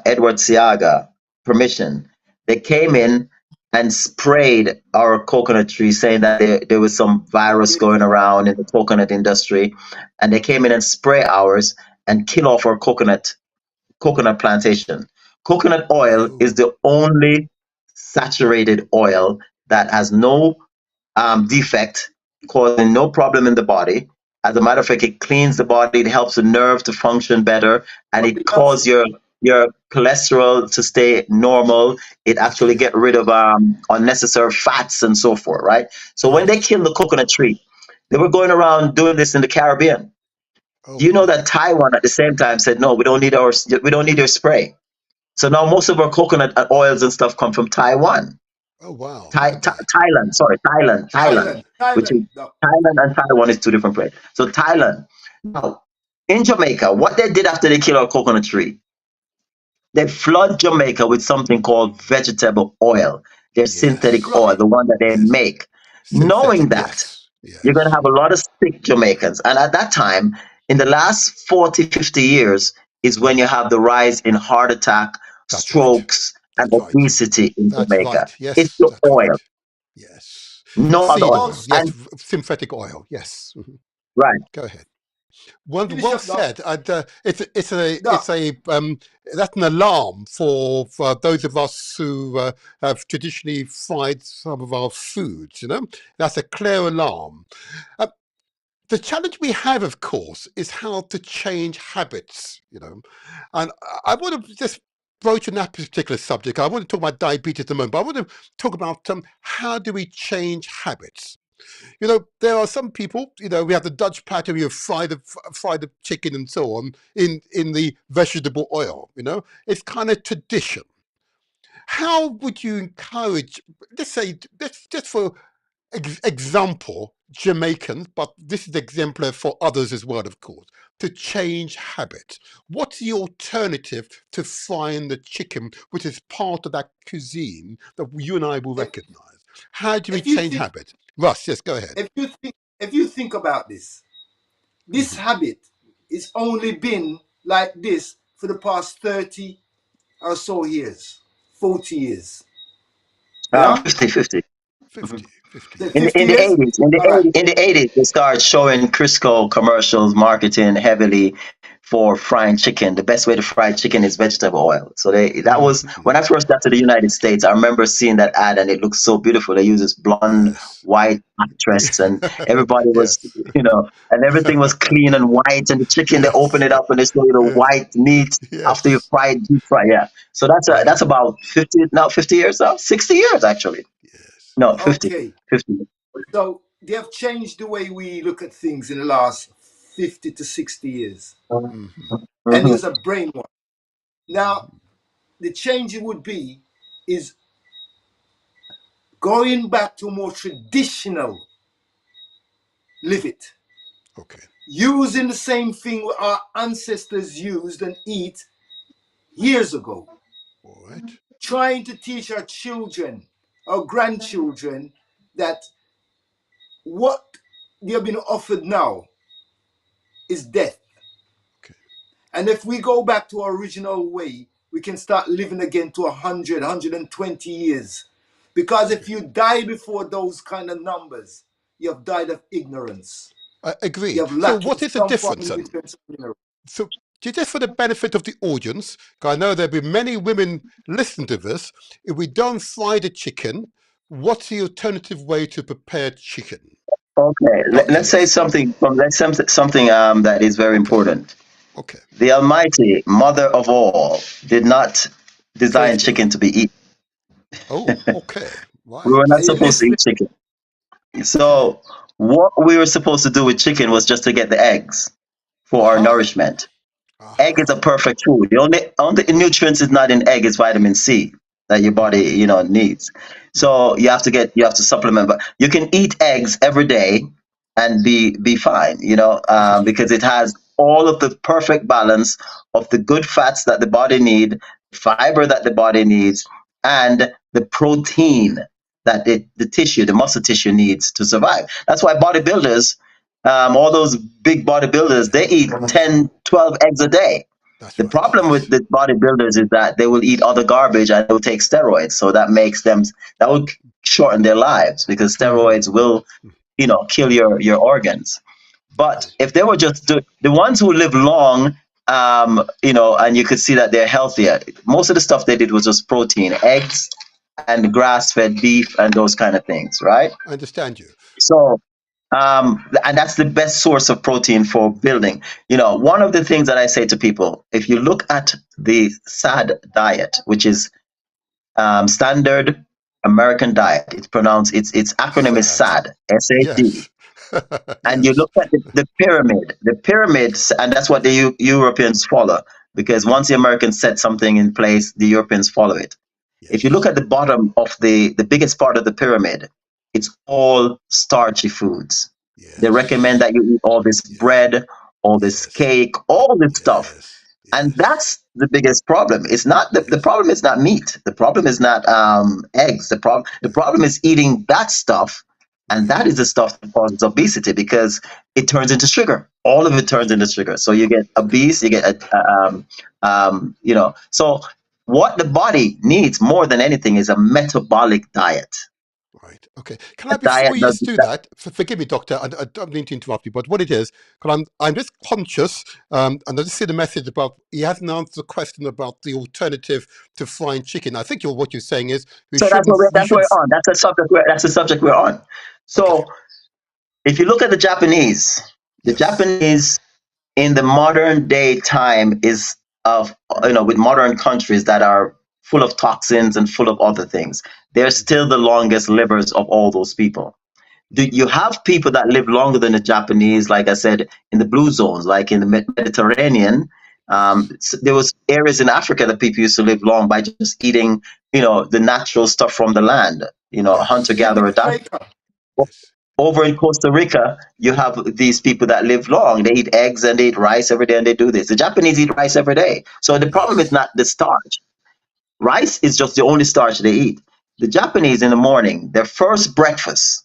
Edward Seaga permission, they came in and sprayed our coconut tree, saying that there was some virus going around in the coconut industry, and they came in and spray ours and kill off our coconut plantation. Coconut oil is the only saturated oil that has no defect, causing no problem in the body. As a matter of fact, it cleans the body, it helps the nerve to function better, and But it enough, causes your cholesterol to stay normal. It actually get rid of unnecessary fats and so forth, right? So when they killed the coconut tree, they were going around doing this in the Caribbean. Do you know that Taiwan at the same time said, no, we don't need your spray. So now most of our coconut oils and stuff come from Taiwan. Oh wow. Thailand, sorry, Thailand, which is Thailand and Taiwan is two different places. So Thailand. Now, in Jamaica, what they did after they killed our coconut tree, they flood Jamaica with something called vegetable oil, their synthetic oil, the one that they make, knowing that you're going to have a lot of sick Jamaicans. And at that time, in the last 40, 50 years, is when you have the rise in heart attack, strokes, and obesity in Jamaica. Right. Yes, It's the oil. Yes. No other Seed oil. oil. Yes, synthetic oil. Yes. Right. Go ahead. Well said. It's that's an alarm for those of us who have traditionally fried some of our foods. You know, that's a clear alarm. The challenge we have, of course, is how to change habits. You know, and I want to just broach on that particular subject. I want to talk about diabetes at the moment, but I want to talk about how do we change habits. You know, there are some people, you know, we have the Dutch pattern, we have fry the chicken and so on in the vegetable oil, you know. It's kind of tradition. How would you encourage, let's say, just for example, Jamaicans, but this is exemplar for others as well, of course, to change habits? What's the alternative to frying the chicken, which is part of that cuisine that you and I will recognize? How do we change habits? Russ, yes, go ahead. If you think about this habit is only been like this for the past 30 or so years, 40 years. Yeah? 50. 50. In the 80s, in the 80s, they started showing Crisco commercials, marketing heavily for frying chicken. The best way to fry chicken is vegetable oil. So that was when I first got to the United States. I remember seeing that ad, and it looked so beautiful. They used this blonde, white actress, and everybody was, you know, and everything was clean and white. And the chicken, they open it up and they show you the white meat after you fry it, deep fry. Yeah. So that's about 50 years now, 60 years actually. No, 50. Okay. 50. So they have changed the way we look at things in the last 50 to 60 years. And it was a brainwash. Now, the change it would be is going back to a more traditional live it. Okay. Using the same thing our ancestors used and eat years ago. All right. Trying to teach our children, our grandchildren, that what they have been offered now is death. Okay. And if we go back to our original way, we can start living again to 100, 120 years. Because if you die before those kind of numbers, you have died of ignorance. I agree. You have So what is the difference? So just for the benefit of the audience, because I know there'll be many women listening to this, if we don't fry the chicken, what's the alternative way to prepare chicken? Okay, let's say something. Something that is very important. Okay. The Almighty, Mother of all, did not design Changed it. chicken to be eaten. Oh, okay. We Right. were Are not you supposed to listening? eat chicken. Okay. So what we were supposed to do with chicken was just to get the eggs for our Aha. nourishment. Egg is a Aha. perfect food. The only nutrients is not in egg is vitamin C that your body, needs. So you have to supplement, but you can eat eggs every day and be fine, This is true. because it has all of the perfect balance of the good fats that the body need, fiber that the body needs, and the protein that the muscle tissue needs to survive. That's why bodybuilders, all those big bodybuilders, they eat 10, 12 eggs a day. That's The right. problem with Yes. the bodybuilders is that they will eat other garbage and they will take steroids. So that will shorten their lives because Hmm. steroids will, kill your organs. But Okay. if they were just the ones who live long, and you could see that they're healthier. Most of the stuff they did was just protein, eggs, and grass-fed beef and those kind of things, right? I understand you. So, and that's the best source of protein for building. One of the things that I say to people, if you look at the SAD diet, which is Standard American Diet, its acronym is Sad. SAD, SAD. Yes. And you Yes. look at the pyramids, and that's what the Europeans follow, because once the Americans set something in place, the Europeans follow it. If you look Yes. at the bottom of the biggest part of the pyramid, it's all starchy foods. They recommend Yes. that you eat all this Yes. bread, all this Yes. cake, all this stuff. Yes. And Yes. that's the biggest problem. It's not the Yes. problem is not meat. The problem is not eggs. The problem is eating that stuff, and Right. that is the stuff that causes obesity because it turns into sugar. All of it turns Right. into sugar. So you get Okay. obese. You get So what the body needs more than anything is a metabolic diet. Right. Okay. Can A I, before diet you does do that. that, forgive me, doctor, I don't mean to interrupt you, but what it is, because I'm just conscious, and I just see the message about he hasn't answered the question about the alternative to frying chicken. I think what you're saying is So that's what we that's what should. we're on. That's the subject we're on. Okay. So if you look at the Yes. Japanese in the modern day time is of with modern countries that are full of toxins and full of other things. They're still the longest livers of all those people. Do Mm-hmm. you have people that live longer than the Japanese? Like I said, in the blue zones, like in the Mediterranean, Yes. there was areas in Africa that people used to live long by just eating, the natural stuff from the land. Hunter Yes. Even in gatherer. Jamaica. Yes. Over in Costa Rica, you have these people that live long. They eat eggs and they eat rice every day and they do this. The Japanese eat rice every day. So the problem is Yes. not the starch. Rice is just the only starch they eat. The Japanese in the morning, their first breakfast,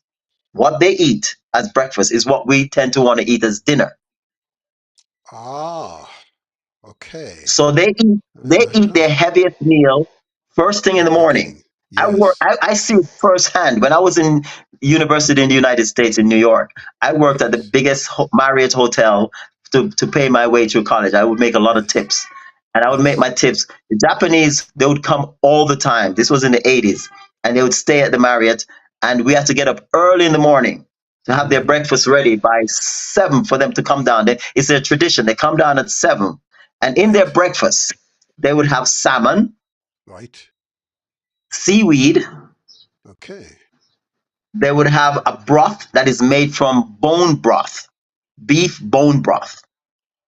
what they eat as breakfast is what we tend to want to eat as dinner. Ah. Okay. So they eat their Uh-huh. heaviest meal first thing in At the the morning. beginning. I work. Yes. I see it firsthand. When I was in university in the United States in New York, I worked at the Yes. biggest Marriott hotel to pay my way through college. I would make a lot of Yes. tips, and I would make Yes. my tips. The Japanese, they would come all the time. This was in the 80s, and they would stay at the Marriott, and we had to get up early in the morning to have their Mm-hmm. breakfast ready by 7 for them to come down. It's their tradition. They come down at 7, and in their Right. breakfast, they would have salmon, Right. seaweed. Okay. They would have a broth that is made from bone broth, beef bone broth.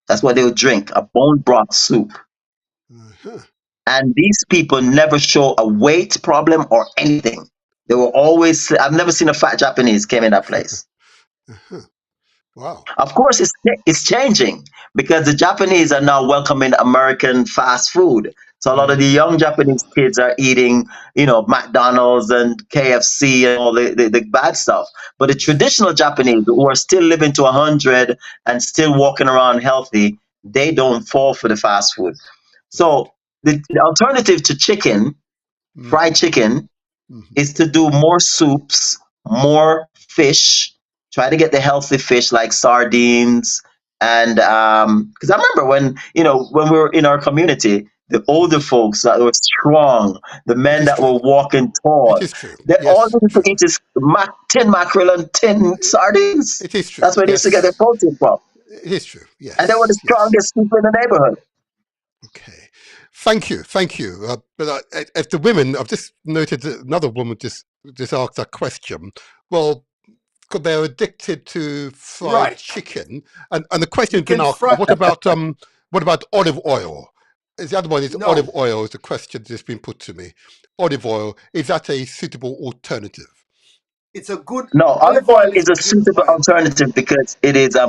That's what they Right. would drink, a bone broth soup. Uh-huh. And these people never show a weight problem or anything. They were always, I've never seen a fat Japanese came in that place. Uh-huh. Wow. Of course, it's changing because the Japanese are now welcoming American fast food. So a lot of the Mm-hmm. young Japanese kids are eating, McDonald's and KFC and all the bad stuff. But the Yes. traditional Japanese who are still living to 100 and still walking around healthy, they don't fall for the fast food. Right. So the alternative to chicken, fried Mm-hmm. chicken, Mm-hmm. is to do more soups, more fish. Try to get the healthy fish like sardines, and because I remember when we were in our community, the older Yes. folks that were strong, the It men is that true. were walking It tall, is true. they all Yes. needed to True. eat is tin mackerel and tin sardines. It is true. That's where they used to get their Yes. protein from, It is true. and they were the Yes. Yes. strongest people in the neighborhood. Okay. Thank you, thank you. But as the women, I've just noted that another woman just asked that question. Well, because they're addicted to fried Right. chicken, and the question You has been can asked, fry. what about olive oil? The other one is olive No, oil. Is the question that's been put to me. Olive oil, is that a suitable alternative? it's a good. No, olive Olive oil oil is is a good suitable oil. alternative because it is a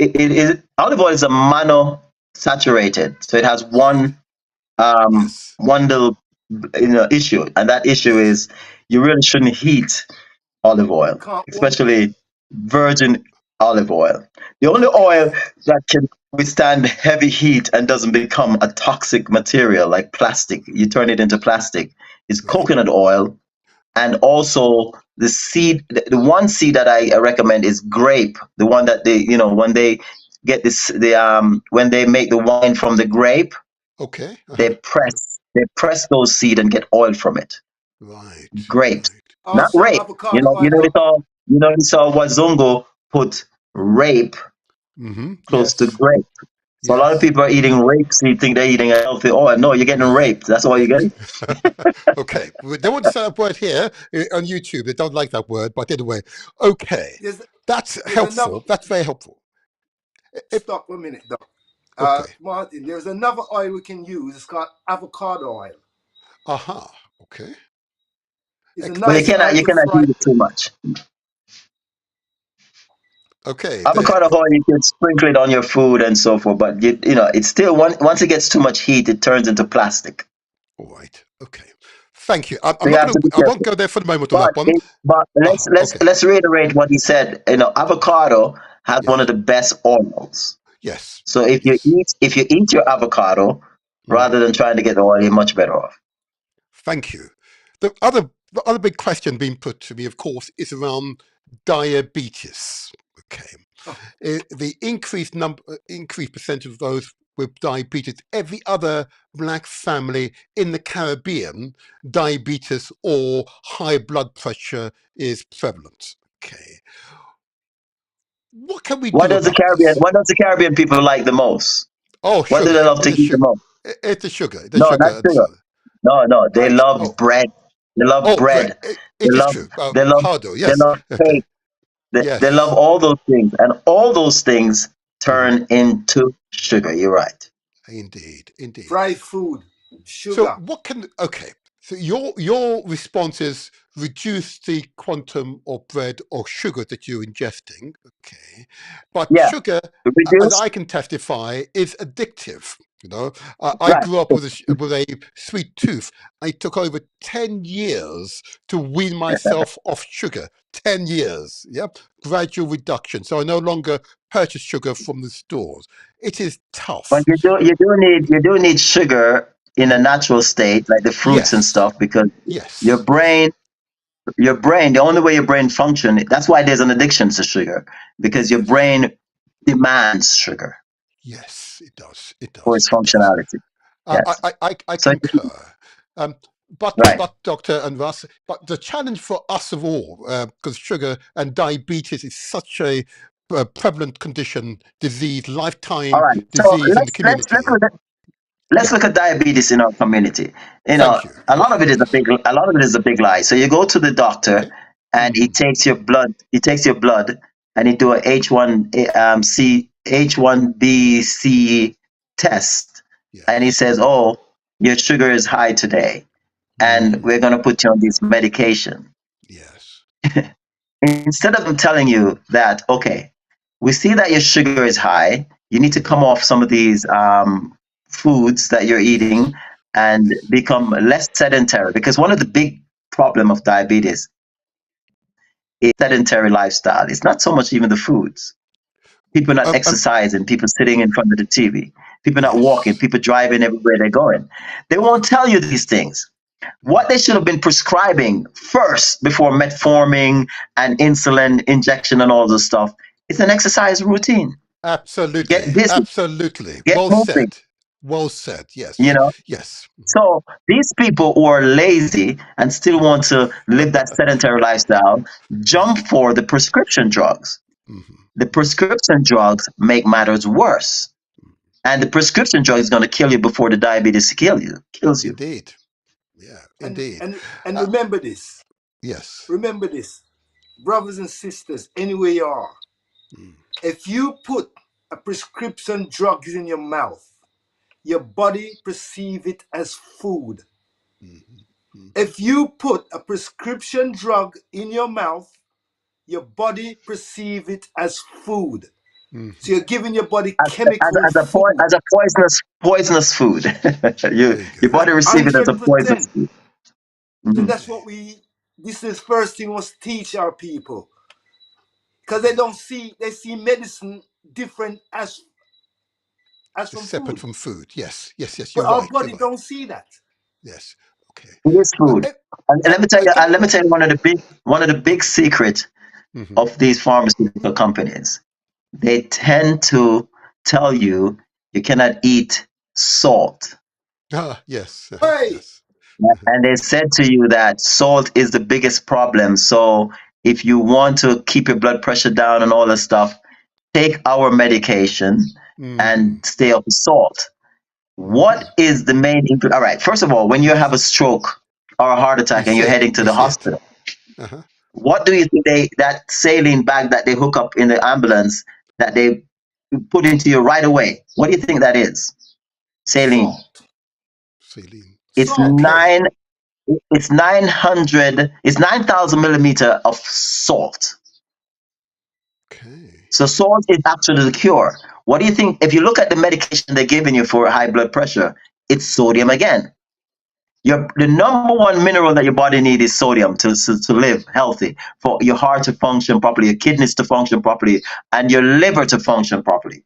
it is olive oil is a monosaturated, so it has Right. Yes. one little issue, and that issue Yes. is you really shouldn't heat olive You oil, can't warm. especially virgin olive oil. The only Okay. oil that can withstand heavy heat and doesn't become a toxic material like plastic, you turn it into plastic, is Right. coconut oil. And also the seed, the one seed that I recommend is grape. The one that they, when they get this, when they make the wine from the grape, Okay. they press those seed and get oil from it. Right. Grapes, Right. not Also, rape. You avocado know, you oil, know, doc. you saw Wazungo put rape Mm-hmm. close to Yes. grape. So a lot of Yes. people are eating rape seed, think they're eating a healthy oil. No, you're getting No. raped. That's all you're getting. Okay. We don't want to say that word here on YouTube. They don't like that word, but anyway. Okay. There's That's there's another. helpful. That's very helpful. If, Stop a minute, doc. okay. Martin, there's another oil we can use. It's called avocado oil. Aha. Okay. It's a But you nice Excellent. cannot oil you to cannot fry. heat it too much. Okay. Avocado oil, you can sprinkle it on your food and so forth, but it's still once it gets too much heat, it turns into plastic. All right. Okay. Thank you. I'm So you not have going to to. be I won't careful. go there for the moment on But that one. let's Aha. let's Okay. let's reiterate what he said. Avocado has one of Yes. the best oils. Yes. So if you Yes. eat your avocado rather Mhm. than trying to get the oil, you're much better off. Thank you. The other big question being put to me, of course, is around diabetes. Okay. Oh, The increased percentage of those with diabetes, every other black family in the Caribbean, diabetes or high blood pressure is prevalent. Okay. What can we What do does the about Caribbean this? What does the Caribbean people like the most? Oh, What do sugar. they love It to is eat the sugar. most? It's the sugar. The No, not sugar. sugar. No. They ice. love Oh, bread. They love oh, bread. bread. They It is love true. they love Hardo. they Yes. love Okay. cake. They love Yes. all those things, and all those things Mhm. turn into sugar. You're right. Indeed. Indeed. Fried food, So sugar. what can okay? So your response is reduce the quantum of bread or sugar that you're ingesting. Okay, but Yeah, sugar, as reduce. I can testify, is addictive. I Right. grew up with a sweet tooth. It took over 10 years to wean myself off sugar. 10 years. Yep, gradual reduction. So I no longer purchase sugar from the stores. It is But tough. you do need sugar in a Mhm. natural state, like the fruits and Yes. stuff, because your Yes. brain, your brain, the only way your brain function. That's why there's an addiction to sugar, because your Yes. brain demands sugar Yes, it does. It for does. its It does. functionality. Yes. I So concur. But right. Doctor and Russ, but the challenge for us of all, because sugar and diabetes is such a prevalent condition, disease, All lifetime right. So disease in the let's community. let's Yeah. look at diabetes in our community. Thank you. A lot Yes. of it is Yes. a lot of it is a big lie. So you go to the doctor Okay. and he Hmm. takes your blood. He takes your blood and he do a H1BC test, and he Yes. says, "Oh, your sugar is high today, and Hmm. we're going to put you on this medication." Yes. Instead of them telling you that, okay, we see that your sugar is high, you need to come off some of these foods that you're eating Yes. and Yes. become less sedentary. Because one of the big problem of diabetes is sedentary lifestyle. It's not so much even the foods. People not Um, exercising, people sitting in front of the TV, people not walking, yes. people driving everywhere they're going. They won't tell you these things. What they should have been prescribing first before metformin and insulin injection and all this stuff is an exercise routine. Get Absolutely. busy, Absolutely. get Well moving, said. Well said. you Yes. know. Yes. So these people who are lazy and still want to live that sedentary lifestyle jump Yes. for the prescription drugs. Hmm. The prescription drugs make matters worse. And the prescription drug is going to kill you before the diabetes kills you. Indeed. Yeah, indeed. And remember this. Yes. Remember this. Brothers and sisters, anywhere you are, if you put a prescription drug in your mouth, your body perceive it as food. If you put a prescription drug in your mouth, your body perceive it as food. So you're giving your body chemical food. As a poisonous food. Your body receive it as a poisonous 100%. food. So that's what this is first thing was teach our people. Because they see medicine different as from separate food. from food. Yes, you're But right. our body don't see that. Yes. Okay. It is food. And let me tell you one of the big secrets of these pharmaceutical companies. They tend to tell you cannot eat salt. Yes. Hey. Yes. And they said to you that salt is the biggest problem. So if you want to keep your blood pressure down and all that stuff, take our medication and stay off the salt. What is the main all right, first of all, when you have a stroke or a heart attack and you're heading to the hospital, what do you think that saline bag that they hook up in the ambulance that they put into you right away, what do you think that is? Saline. Saline. It's it's 9,000 millimeter of salt. Okay. So salt is actually the cure. What do you think? If you look at the medication they're giving you for high blood pressure, it's sodium again. The number one mineral that your body needs is sodium to live healthy, for your heart to function properly, your kidneys to function properly, and your liver to function properly.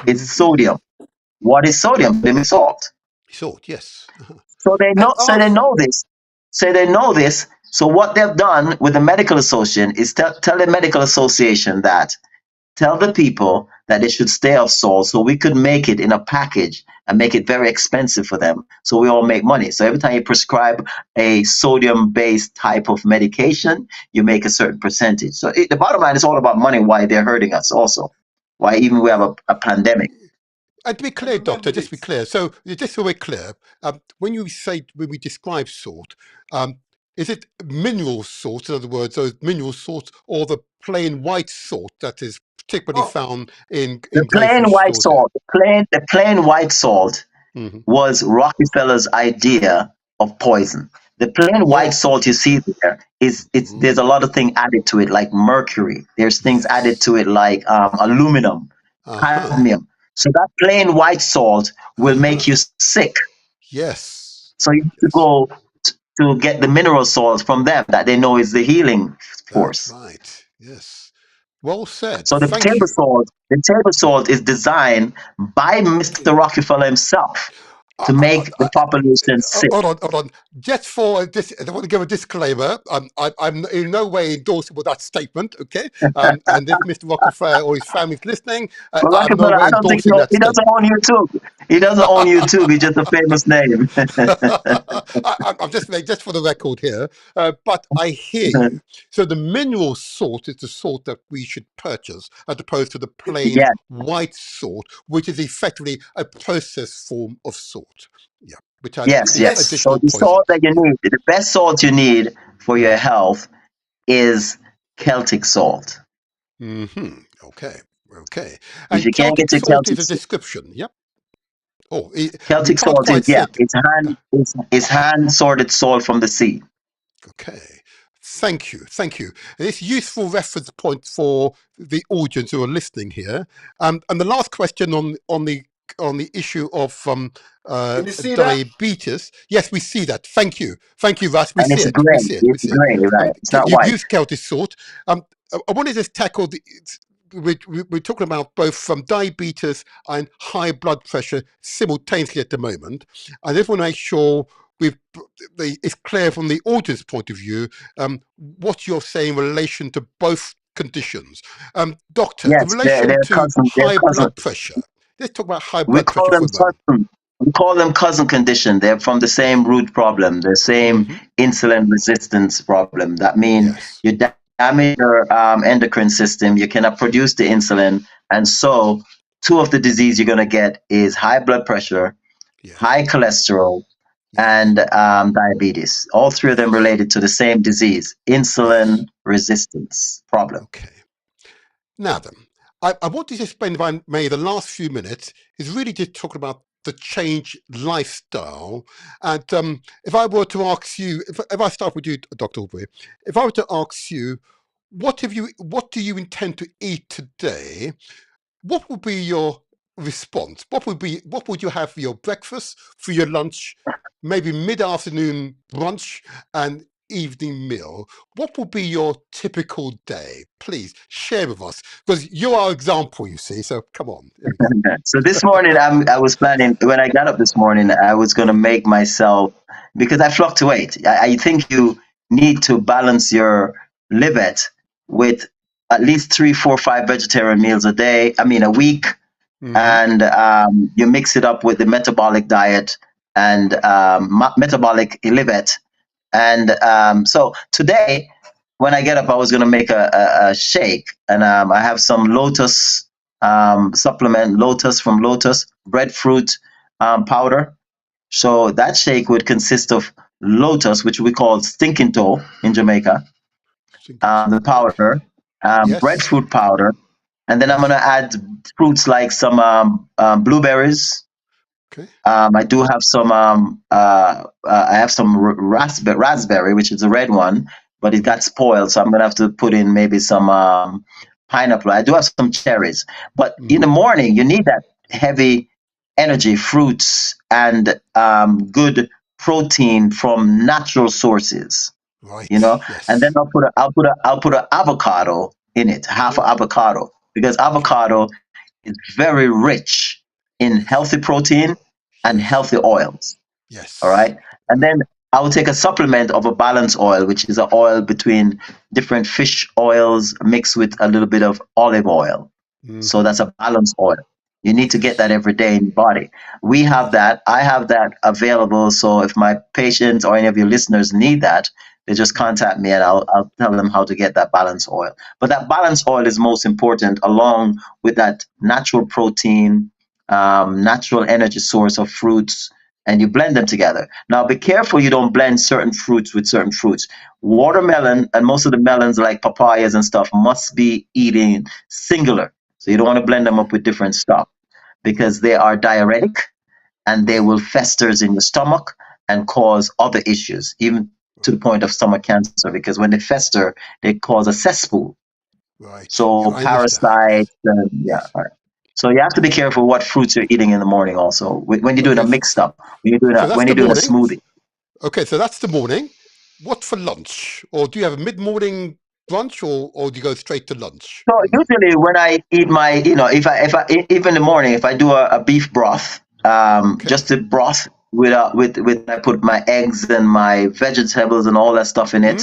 It's sodium. What is sodium? Sodium is salt. Salt, yes. So they know this. So what they've done with the medical association is tell the medical association that tell the people that they should stay off salt, so we could make it in a package and make it very expensive for them, so we all make money. So every time you prescribe a sodium-based type of medication, you make a certain percentage. So the bottom line is all about money, why they're hurting us also, why even we have a pandemic. And to be clear, Doctor, just to be clear, so just so we're clear, when we describe salt, is it mineral salt, in other words, those mineral salts, or the plain white salt that is particularly found in plain white salt? The plain white salt was Rockefeller's idea of poison. The plain white salt you see there there's a lot of things added to it, like mercury. There's things added to it like aluminum, cadmium. So that plain white salt will make you sick. Yes. So you have to go to get the mineral salts from them that they know is the healing force. That's right. Yes. Well said. So the table salt is designed by Mr. Rockefeller himself to make the population sick. Hold on. Just for this, I want to give a disclaimer. I'm in no way endorsing with that statement, okay? And if Mr. Rockefeller or his family's listening, I'm no way endorsing that statement. He doesn't own YouTube. He doesn't own YouTube. He's just a famous name. I'm just saying, just for the record here. But I hear you. So the mineral salt is the salt that we should purchase, as opposed to the plain white salt, which is effectively a processed form of salt. Yeah, which has additional so the salt that you need, the best salt you need for your health is Celtic salt. Okay. And if you can't get salt is a description. Yep. Oh, Celtic salt is it's hand sorted salt from the sea. Okay. Thank you. And it's useful reference point for the audience who are listening here. And the last question on the issue of diabetes. Yes, we see that. Thank you, Russ. We see it. It's grey, right? It's not white. You use Celtic salt. I want to just tackle we're talking about both from diabetes and high blood pressure simultaneously at the moment. I just want to make sure it's clear from the audience point of view what you're saying in relation to both conditions. Doctor, in relation to high blood pressure, let's talk about high blood pressure for a moment. We call them cousin condition. They're from the same root problem, the same insulin resistance problem. That means you damage your endocrine system, you cannot produce the insulin, and so two of the disease you're going to get is high blood pressure, Yes. high cholesterol, Yes. and diabetes. All three of them related to the same disease, insulin resistance problem. Okay. Now then, I want to just spend, if I may, the last few minutes is really just talking about the change lifestyle. And if I were to ask you, if I start with you, Dr. Aubrey, if I were to ask you, what do you intend to eat today? What would be your response? What would you have for your breakfast, for your lunch, maybe mid-afternoon brunch and evening meal? What would be your typical day? Please share with us, because you're our example, you see. So come on. Here we go. So this morning, I was planning, when I got up this morning, I was going to make myself, because I fluctuate. I think you need to balance your livet with at least 3, 4, 5 vegetarian meals a week. Mhm. And you mix it up with the metabolic diet and metabolic livet. And so today, when I get up, I was going to make a shake, and I have some Lotus supplement, Lotus from Lotus, breadfruit powder. So that shake would consist of Lotus, which we call stinking toe in Jamaica, the powder, Yes. breadfruit powder, and then I'm going to add fruits like some blueberries. Okay. I do have some. I have some raspberry, which is a red one, but it got spoiled, so I'm gonna have to put in maybe some pineapple. I do have some cherries, but in the morning you need that heavy energy, fruits and good protein from natural sources. Right. You know, Yes. and then I'll put an avocado in it, half an avocado, because avocado is very rich in healthy protein and healthy oils. Yes. All right. And then I will take a supplement of a balanced oil, which is an oil between different fish oils mixed with a little bit of olive oil. So that's a balanced oil. You need to get that every day in your body. We have that. I have that available. So if my patients or any of your listeners need that, they just contact me and I'll tell them how to get that balanced oil. But that balanced oil is most important, along with that natural protein, natural energy source of fruits, and you blend them together. Now, be careful you don't blend certain fruits with certain fruits. Watermelon and most of the melons, like papayas and stuff, must be eating singular. So you don't want to blend them up with different stuff, because they are diuretic and they will fester in your stomach and cause other issues, even to the point of stomach cancer, because when they fester, they cause a cesspool. Right. So Yeah, I parasites, Yes. all right. So you have to be careful what fruits you're eating in the morning. Also, when you're doing a Okay. mixed up, when you're doing So that's when the you're doing a morning. smoothie. Okay, so that's the morning. What for lunch? Or do you have a mid-morning brunch, or do you go straight to lunch? So usually when I eat my, if I even in the morning, if I do a beef broth, Okay. just the broth with I put my eggs and my vegetables and all that stuff in it.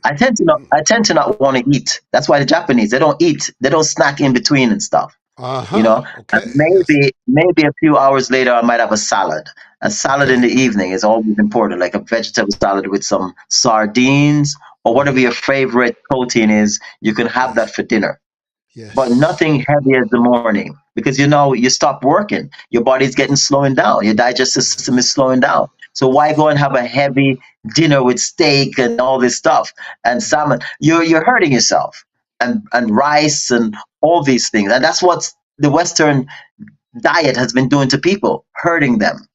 I tend to not want to eat. That's why the Japanese, they don't eat, they don't snack in between and stuff. And Okay. Yes. maybe a few hours later I might have a salad. A salad in the evening is always important, like a vegetable salad with some sardines or whatever your favorite protein is. You can have that for dinner, but Yes. nothing heavy as the morning, because you stop working, your body's getting slowing down, your digestive system is slowing down. So why go and have a heavy dinner with steak and all this stuff and salmon? You're hurting yourself, and rice and all these things, and that's what the Western diet has been doing to people, hurting them,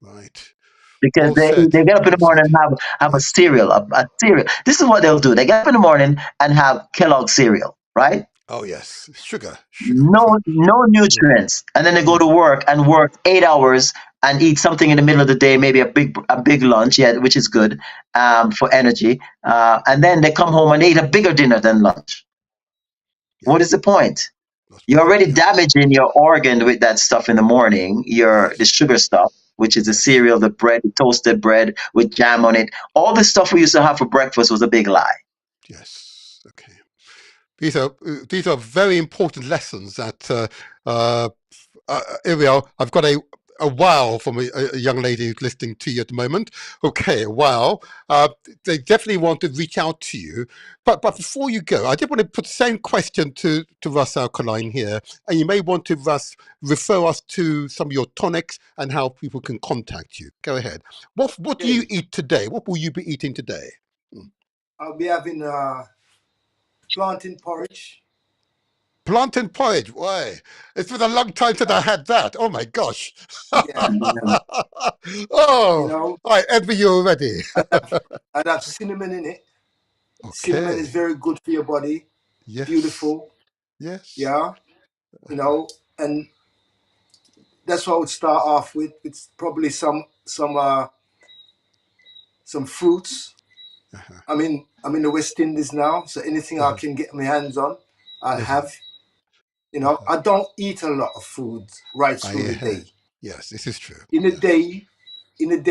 Right. because Well they said. get up in the Well morning said. and have a Yes. cereal, a cereal. This is what they'll do. They get up in the morning and have Kellogg cereal, right? Oh yes. Sugar. No nutrients, and then they go to work and work 8 hours and eat something in the middle of the day, maybe a big lunch, yeah, which is good for energy, and then they come home and eat a bigger dinner than lunch. What is the point? You're already damaging your organ with that stuff in the morning, the sugar stuff, which is the cereal, the bread, the toasted bread with jam on it. All the stuff we used to have for breakfast was a big lie. Yes. Okay. These are very important lessons that here we are. I've got a wow from a young lady who's listening to you at the moment. Okay, wow. They definitely want to reach out to you. But before you go, I did want to put the same question to Russ Alkaline here. And you may want to, Russ, refer us to some of your tonics and how people can contact you. Go ahead. What do you eat today? What will you be eating today? I'll be having plantain porridge. Plantain porridge. Why? It's been a long time since I had that. Oh my gosh. Yeah, Oh, I envy you already. I'd have cinnamon in it. Okay. Cinnamon is very good for your body. Yes. Beautiful. Yes. Yeah. And that's what I would start off with. It's probably some fruits. I'm in the West Indies now, so anything I can get my hands on, I'll have. I don't eat a lot of food right through the day. Yes, this is true. In the day,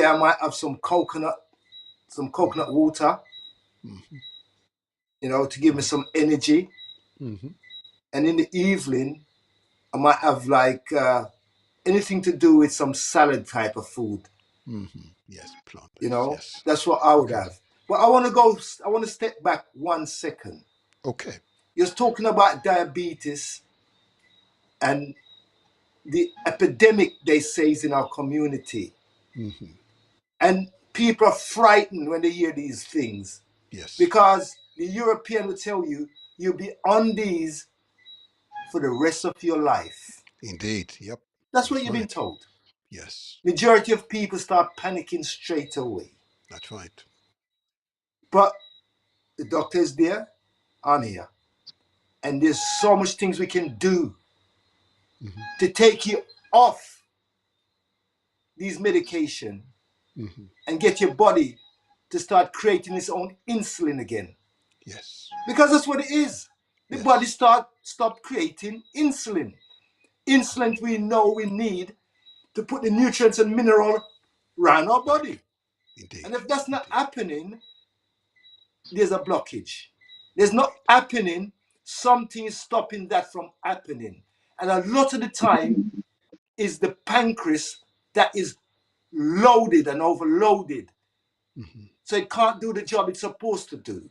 I might have some coconut water, to give me some energy. And in the evening, I might have like anything to do with some salad type of food. Yes, plant. Yes. That's what I would have. But I want to step back 1 second. Okay. You're talking about diabetes and the epidemic they say is in our community. And people are frightened when they hear these things. Yes. Because the European will tell you, you'll be on these for the rest of your life. Indeed. Yep. That's what you've been told. Yes. Majority of people start panicking straight away. That's right. But the doctor is there, I'm here. And there's so much things we can do to take you off these medication and get your body to start creating its own insulin again. Yes. Because that's what it is. The body stop creating insulin. Insulin we know we need to put the nutrients and minerals around our body. Indeed. And if that's not happening, there's a blockage. There's not happening, something is stopping that from happening. And a lot of the time is the pancreas that is loaded and overloaded. So it can't do the job it's supposed to do.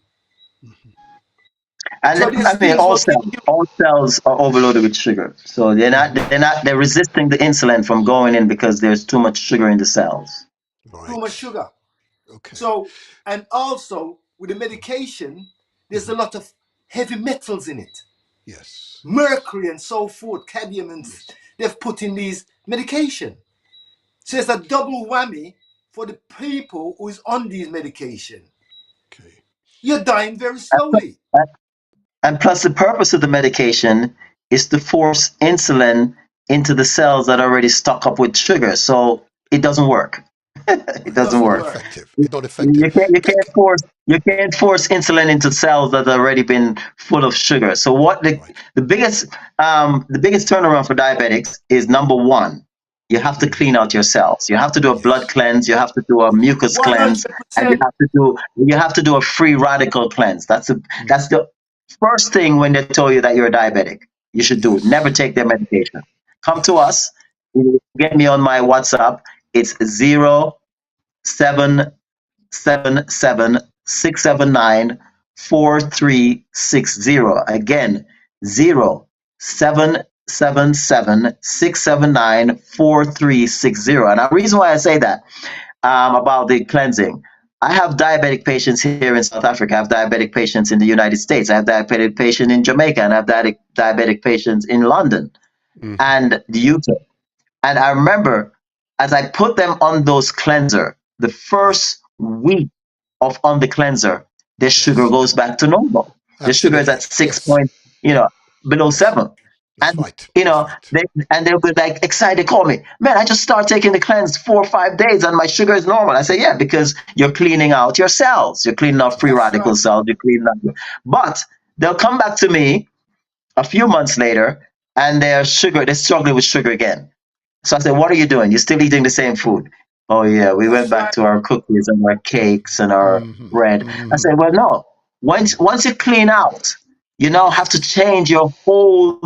And So all cells are overloaded with sugar. So they're resisting the insulin from going in because there's too much sugar in the cells. Right. Too much sugar. Okay. So, and also with the medication, there's a lot of heavy metals in it. Yes. Mercury and so forth, cadmium, and they've put in these medication. So it's a double whammy for the people who is on these medication. Okay. You're dying very slowly. And plus, the purpose of the medication is to force insulin into the cells that are already stuck up with sugar. So it doesn't work. It doesn't work. It's not effective. You can't force insulin into cells that have already been full of sugar. So the biggest turnaround for diabetics is, number one, you have to clean out your cells. You have to do a blood cleanse. You have to do a mucus cleanse, and you have to do a free radical cleanse. That's the first thing when they tell you that you're a diabetic. You should do. Never take their medication. Come to us. Get me on my WhatsApp. It's 0777-679-4360. Again, 0777-679-4360. And the reason why I say that about the cleansing, I have diabetic patients here in South Africa. I have diabetic patients in the United States. I have diabetic patients in Jamaica, and I have diabetic patients in London and the UK. And I remember, as I put them on those cleanser, the first week on the cleanser, their sugar goes back to normal. The sugar is at 6 point, below 7. And they'll be like excited, call me, man, I just start taking the cleanse 4 or 5 days and my sugar is normal. I say, yeah, because you're cleaning out your cells. You're cleaning out free radical cells. You're cleaning out. But they'll come back to me a few months later and they're struggling with sugar again. So I said, what are you doing? You're still eating the same food. Oh, yeah, we went back to our cookies and our cakes and our bread. I said, well, no. Once you clean out, you now have to change your whole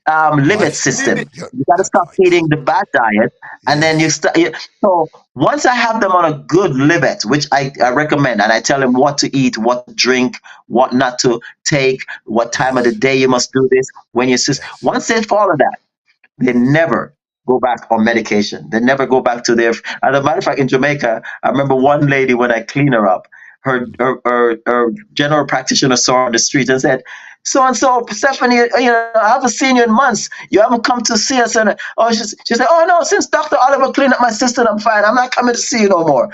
lipid Right. system. Yeah, You got to that's stop right. eating the bad diet, and then you Yes. start. So once I have them on a good libet, which I recommend, and I tell them what to eat, what to drink, what not to take, what time of the Yes. day you must do this. When you Yes. once they follow that, they Yes. never go back on medication. They never go back to their. As a matter of fact, in Jamaica, I remember one lady when I clean her up, her general practitioner saw her on the street and said, "So and so, Stephanie, I haven't seen you in months. You haven't come to see us." And she said, "Oh no, since Doctor Oliver cleaned up my system, I'm fine. I'm not coming to see you no more."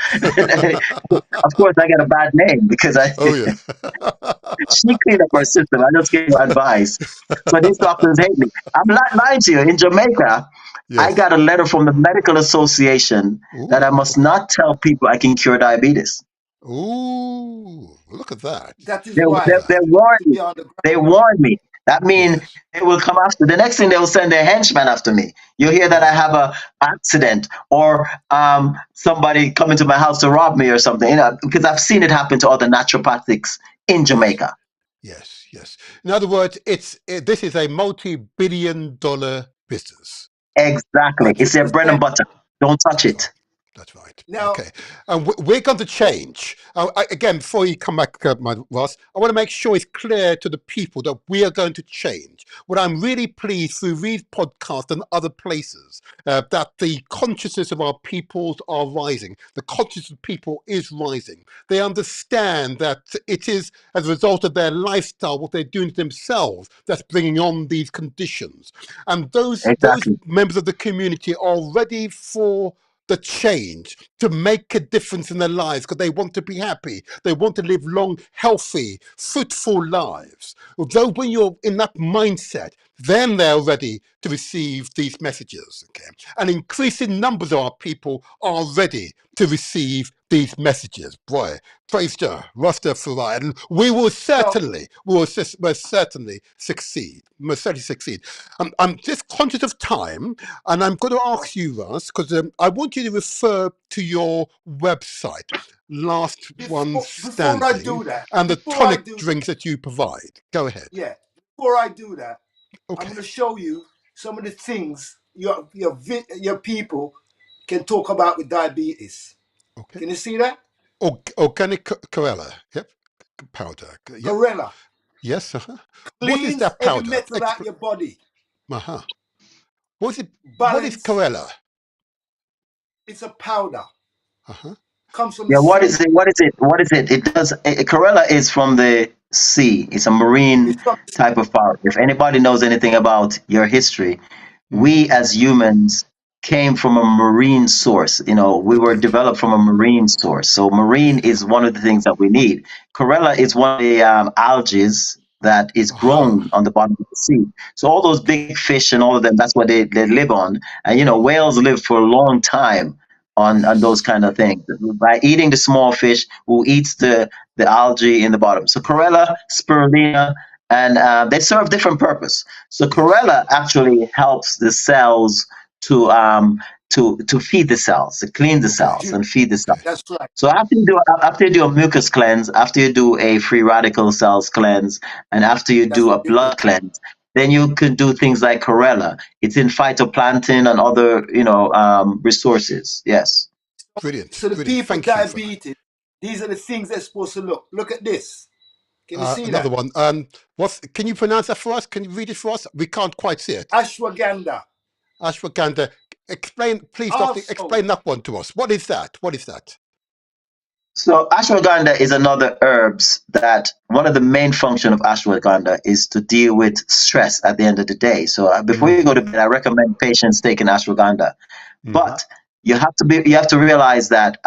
Of course, I got a bad name because Oh yeah. she cleaned up her system. I just gave her advice. So these doctors hate me. I'm not lying to you. In Jamaica, I Yes. got a letter from the Medical Association that I Ooh. must not tell people I can cure diabetes. Ooh. Look at that. That is They, Look why at they that. warned we me. are on the They ground. warned me. That means Yes. they will come after. The next thing they will send their henchman after me. You'll hear that I Yes. have a accident or somebody coming to my house to rob me or something. Because I've seen it happen to other naturopathics in Yes. Jamaica. Yes. Yes. In other words, this is a multi-billion-dollar business. Exactly. It's their bread and 100%. butter. Don't touch That's right. it. That's right. Now, Okay. And we're going to change. Again, before you come back, Ross, I want to make sure it's clear to the people that we are going to change. What I'm really pleased through these podcasts and other places, that the consciousness of our peoples are rising. The consciousness of people is rising. They understand that it is as a result of their lifestyle, what they're doing to themselves, that's bringing on these conditions. And those Exactly. members of the community are ready for the change to make a difference in their lives because they want to be happy. They want to live long, healthy, fruitful lives. Although when you're in that mindset, then they're ready to receive these messages. Okay, and increasing numbers of our people are ready to receive these messages. Boy, praise the Rastafari, and we will so certainly, most certainly succeed. Most certainly succeed. I'm just conscious of time, and I'm going to ask you, Russ, because I want you to refer to your website, Last One before I Standing, do that, and the before I tonic do, drinks that you provide. Go ahead. yeah, before I do that, I'm Okay. going to show you some of the things your people can talk about with diabetes. Okay. Can you see that? Organic Corella. Yep. Powder. Yep. Chlorella Yes. Uh-huh. What is cleans that heavy powder? metal out your body. Uh-huh. What is it? What is Balance. Corella? It's a powder. Uh-huh. Comes from the Yeah, what is sea. it? What is it? What is it? It does. Corella is from the sea. It's a marine It's from the type of power. If anybody knows anything about your history, Mm. we as humans came from a marine source. We were Indeed. developed from a marine source. So marine Yes. is one of the things that we need. Corella is one of the algae that is grown Aha. on the bottom of the sea. So all those big fish and all of them, that's what they live on. And whales live for a long time on those Yes. kind of things by eating the small fish who eats the algae in the bottom. So Yes. Corella, spirulina, and they serve different purpose. So Yes. Corella actually helps the cells to to feed the cells, to clean the Okay. cells and feed the cells. Okay. That's right. So after you do a mucus cleanse, after you do a free radical cells cleanse, and after you That's do what a you do. blood cleanse, then you could do things like Corella. It's in phytoplankton and other resources. Yes. Brilliant. So the Brilliant. people with Thank you for that. diabetes, these are the things they're supposed to look. Look at this. Can you see Another that? one. Can you pronounce that for us? Can you read it for us? We can't quite see it. Ashwagandha. Ashwagandha. Explain, please, doctor. Also, Explain that one to us. What is that? What is that? So ashwagandha is another herbs that one of the main function of ashwagandha is to deal with stress at the end of the day. So before you go to Mm-hmm. bed, I recommend patients taking ashwagandha. Mm-hmm. But you have to realize that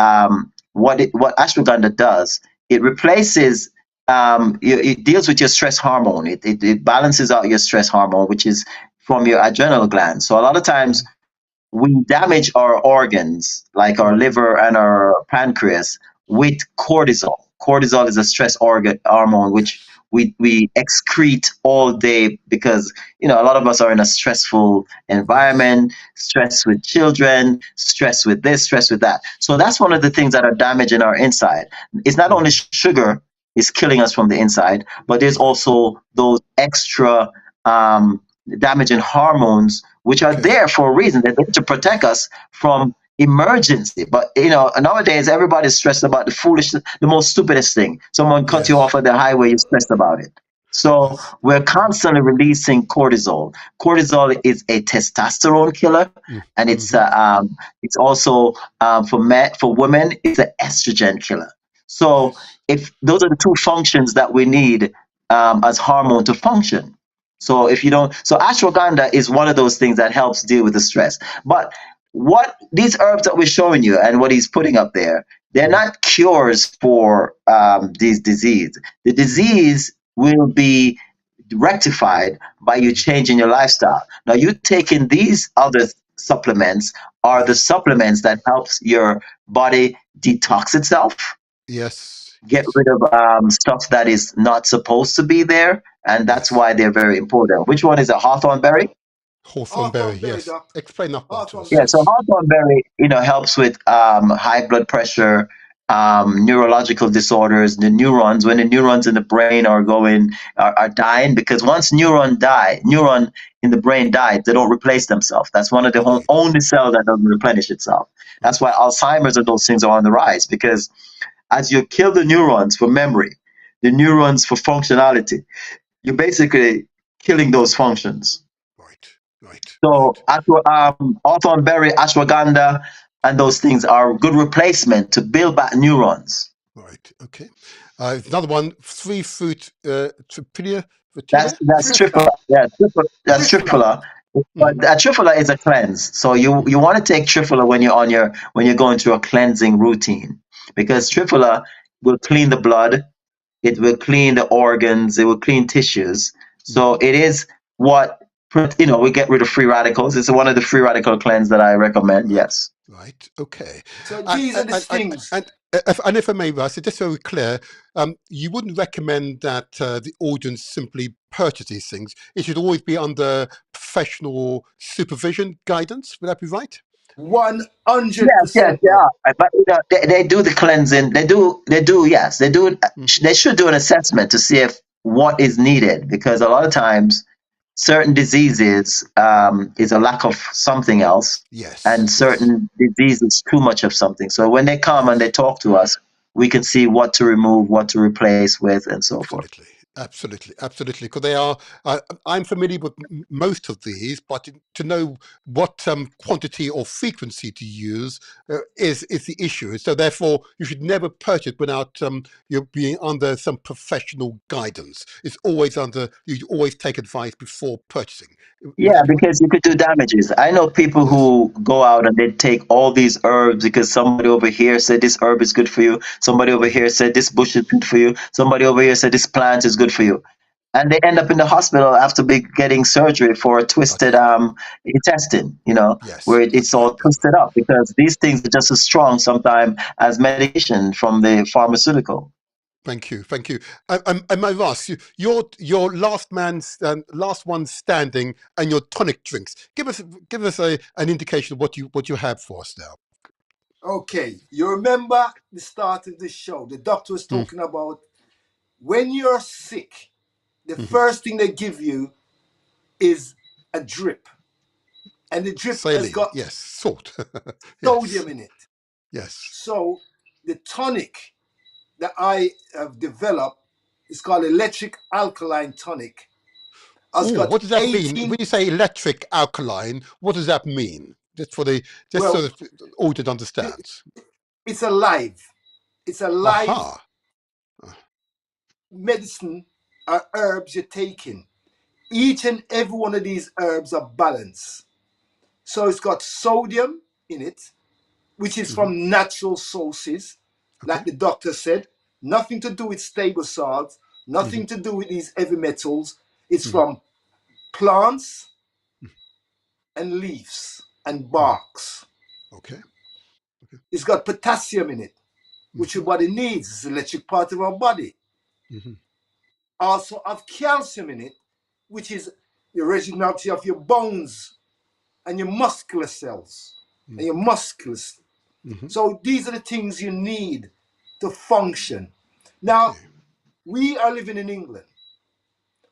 what ashwagandha does, it replaces it deals with your stress hormone. It balances out your stress hormone, which is from your adrenal gland. So a lot of times we damage our organs like our Mm-hmm. liver and our pancreas with cortisol. Cortisol is a stress organ hormone which Yes. we excrete all day because a lot of us are in a stressful Yes. environment, stress with children, stress with this, stress with that. So that's one of the things that are damaging our inside. It's not only Mm-hmm. sugar is killing us from the inside, but there's Right. also those extra um, damaging hormones, which are there for a reason. They're there to protect us from emergency. But nowadays everybody's stressed about the most stupidest thing. Someone cut you off at the highway, you're stressed about it. So we're constantly releasing cortisol. Cortisol is a testosterone killer, and it's also for women, it's an estrogen killer. So if those are the two functions that we need as hormone to function. So if you don't, so ashwagandha is one of those things that helps deal with the stress. But what these herbs that we're showing you and what he's putting up there, they're not cures for these disease. The disease will be rectified by you changing your lifestyle. Now, you taking these other supplements are the supplements that helps your body detox itself. Get rid of stuff that is not supposed to be there, and that's why they're very important. Which one is a hawthorn berry? Hawthorn berry, yes. Explain that part to us. Yeah, so hawthorn berry, helps with high blood pressure, neurological disorders, the neurons. When the neurons in the brain are dying, because once neuron in the brain dies, they don't replace themselves. That's one of the only cells that doesn't replenish itself. That's why Alzheimer's and those things are on the rise, because as you kill the neurons for memory, the neurons for functionality, you're basically killing those functions. So hawthorn berry, ashwagandha, and those things are a good replacement to build back neurons. Right. Okay. Another one, 3-fruit tripilla. That's triphala. Yeah, that's triphala. But triphala is a cleanse. So you want to take triphala when you're going through a cleansing routine, because triphala will clean the blood, it will clean the organs, it will clean tissues. So it is what we get rid of free radicals. It's one of the free radical cleanse that I recommend. Yes. Right. Okay. So these are the things. And if I may, Russ, just so we're clear, you wouldn't recommend that the audience simply purchase these things. It should always be under professional supervision, guidance. Would that be right? 100%. Yes, they are. But they do the cleansing. They do. Yes, they do. They should do an assessment to see if what is needed, because a lot of times certain diseases is a lack of something else, and certain diseases too much of something. So when they come and they talk to us, we can see what to remove, what to replace with, and so forth. Absolutely. Because they are. I'm familiar with most of these, but to know what quantity or frequency to use is the issue. So therefore, you should never purchase without you being under some professional guidance. It's always you always take advice before purchasing. Yeah, because you could do damages. I know people who go out and they take all these herbs because somebody over here said this herb is good for you. Somebody over here said this bush is good for you. Somebody over here said this plant is good for you. And they end up in the hospital after getting surgery for a twisted intestine, where it's all twisted up, because these things are just as strong sometimes as medication from the pharmaceutical. Thank you. And my Ross, your last one standing, and your tonic drinks. Give us an indication of what you have for us now. Okay, you remember the start of the show. The doctor was talking about when you're sick, the first thing they give you is a drip, and the drip has got salt, sodium in it. Yes. So the tonic that I have developed is called electric alkaline tonic. What does that mean? When you say electric alkaline, what does that mean? So the audience understands. It's alive. It's a live medicine or herbs you're taking. Each and every one of these herbs are balanced. So it's got sodium in it, which is from natural sources, like the doctor said. Nothing to do with stable salts, nothing to do with these heavy metals. It's from plants and leaves and barks. Okay. It's got potassium in it, which your body needs. It's the electric part of our body. Also have calcium in it, which is the originality of your bones and your muscular cells and your muscles. So these are the things you need to function. Now, we are living in England.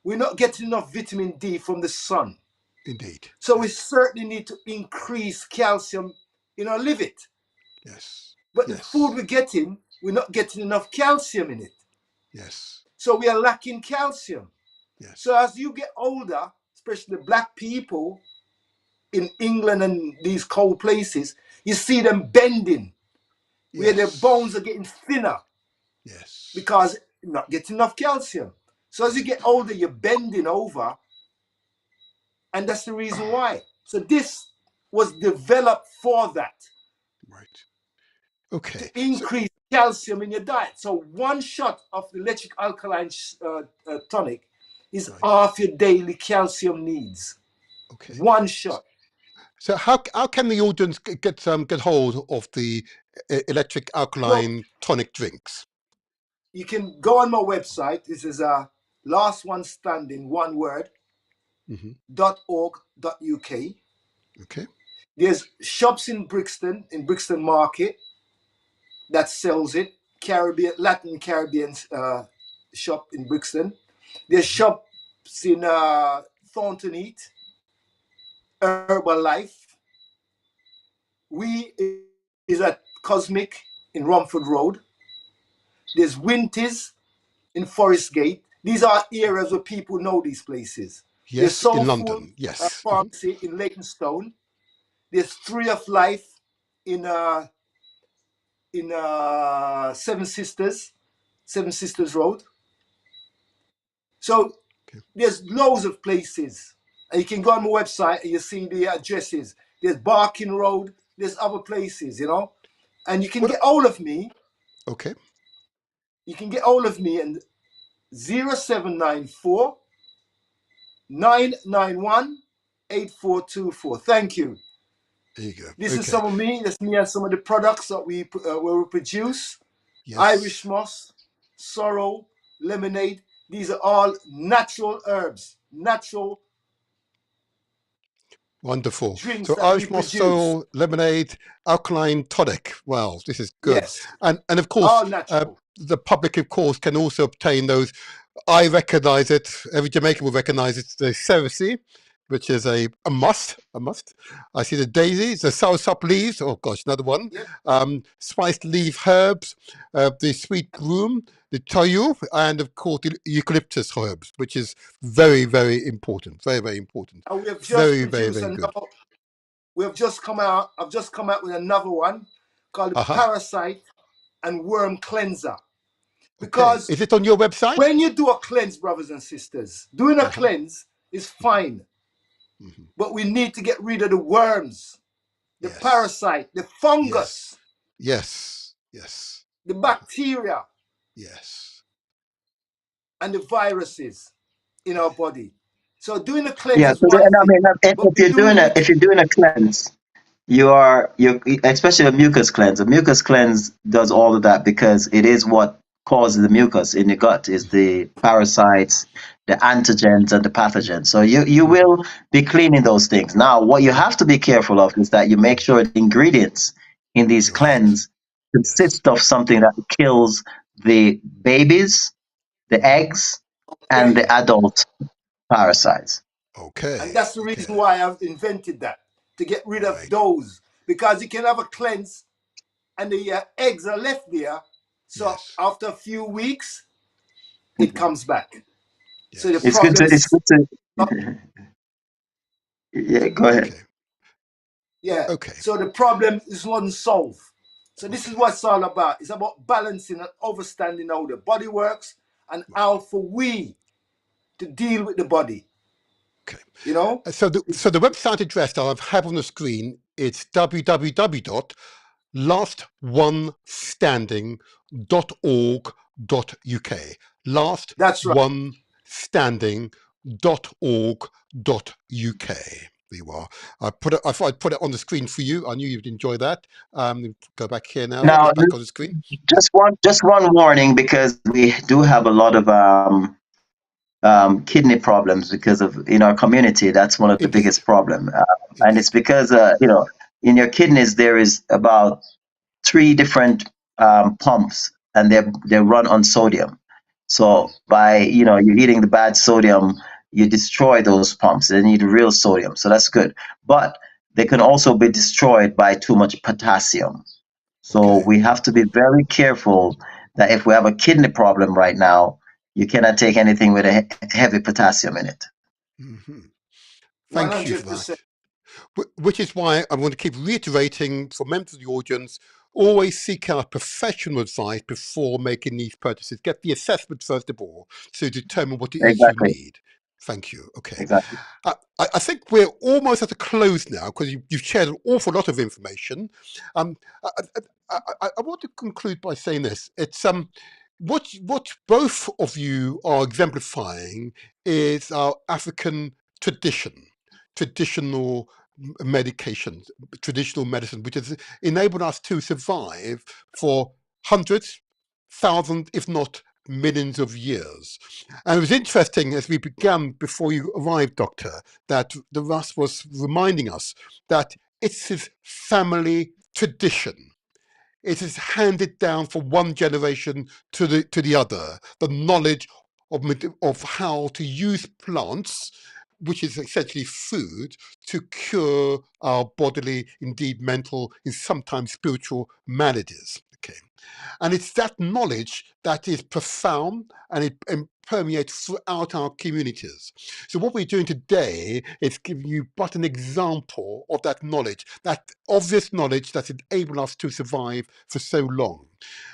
we're not getting enough vitamin D from the sun. Indeed. So we certainly need to increase calcium in our liver. Yes. But the Yes. food we're getting, we're not getting enough calcium in it. Yes. So we are lacking calcium. Yes. So as you get older, especially the black people in England and these cold places, you see them bending, where their bones are getting thinner. Yes. Because you're not getting enough calcium. So as you get older, you're bending over, and that's the reason why. So this was developed for that. Right. Okay. To increase calcium in your diet. So one shot of the electric alkaline tonic is half your daily calcium needs. Okay. One shot. So how can the audience get hold of the electric alkaline tonic drinks? You can go on my website. This is last one standing, one word, .org.uk. Okay. There's shops in Brixton Market, that sells it. Latin Caribbean shop in Brixton. There's shops in Thornton Heath, Herbalife. We is at Cosmic in Romford Road. There's Winties in Forest Gate. These are areas where people know these places. Yes, There's Soulful in London. Yes. Pharmacy in Leytonstone. There's Tree of Life in Seven Sisters Road. So there's loads of places. And you can go on my website and you see the addresses. There's Barking Road. There's other places, you know. And you can get hold of me. Okay. You can get hold of me and 0794 991 8424. Thank you. There you go. This is some of me. That's me and some of the products that we produce. Yes. Irish moss, sorrel, lemonade. These are all natural herbs, natural. Wonderful. Drinks so that Irish we moss, produce. sorrel, lemonade, alkaline tonic. Wow, this is good. Yes. And of course, the public, of course, can also obtain those. I recognize it. Every Jamaican will recognize it. The Cersei, which is a must. I see the daisies, the soursop leaves. Oh gosh, another one. Yep. Spiced leaf herbs, the sweet broom, the toyu, and of course the eucalyptus herbs, which is very, very important. Very, very important. And we have just very, very good. We have just come out. I've just come out with another one called the Parasite and Worm Cleanser. Because is it on your website? When you do a cleanse, brothers and sisters, doing a cleanse is fine. But we need to get rid of the worms, the parasite, the fungus. Yes. The bacteria. Yes. And the viruses in our body. So doing a cleanse is so one thing. If you're doing a cleanse, you especially a mucus cleanse. A mucus cleanse does all of that because it is what causes the mucus in the gut, is the parasites, the antigens, and the pathogens. So you will be cleaning those things. Now, what you have to be careful of is that you make sure the ingredients in these cleanse consist of something that kills the babies, the eggs, and the adult parasites. Okay. And that's the reason why I've invented that, to get rid of those. Because you can have a cleanse and the eggs are left there. So after a few weeks, it comes back. So the problem it's good to yeah, go ahead. Yeah. Okay. So the problem is not solved. So this is what it's all about. It's about balancing and understanding how the body works and how for we to deal with the body. Okay. You know? So the website address that I have on the screen, it's www.lastonesstanding.org.uk. Lastonesstanding.org.uk. There you are. I put it on the screen for you. I knew you'd enjoy that. Go back here now. Now, back on the screen. Just one warning, because we do have a lot of kidney problems because of in our community. That's one of the biggest problem, and it's because in your kidneys there is about 3 different pumps, and they run on sodium. So by, you're eating the bad sodium, you destroy those pumps. They need real sodium. So that's good. But they can also be destroyed by too much potassium. So Okay. we have to be very careful that if we have a kidney problem right now, you cannot take anything with a heavy potassium in it. Hmm. Thank you for that. 100%. Which is why I want to keep reiterating for members of the audience, always seek out professional advice before making these purchases. Get the assessment first of all to determine what it is you Exactly. need. Thank you. Okay. Exactly. I think we're almost at a close now because you've shared an awful lot of information. Um, I, I want to conclude by saying this. It's what both of you are exemplifying is our African traditional medications, traditional medicine, which has enabled us to survive for hundreds, thousands, if not millions of years. And it was interesting as we began before you arrived, Doctor, that the Russ was reminding us that it's his family tradition. It is handed down from one generation to the other. The knowledge of how to use plants, which is essentially food, to cure our bodily, indeed mental, and sometimes spiritual maladies. Okay. And it's that knowledge that is profound and it permeates throughout our communities. So what we're doing today is giving you but an example of that knowledge, that obvious knowledge that's enabled us to survive for so long.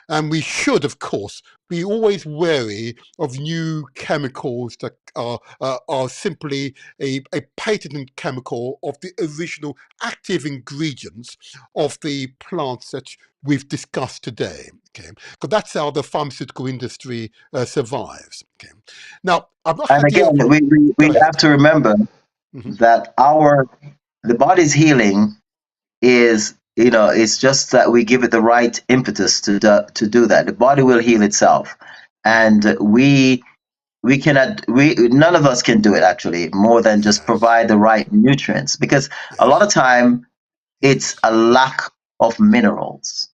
And we should, of course, be always wary of new chemicals that are simply a patented chemical of the original active ingredients of the plants that we've discussed today. Okay, because that's how the pharmaceutical industry survives. Okay, now I've not And had the again, go we have ahead. to remember Hmm. that the body's healing is, it's just that we give it the right impetus to do that. The body will heal itself, and we cannot, we none of us can do it actually more than just Yes, provide the right nutrients, because a lot of yes, time it's yes, a lack of minerals.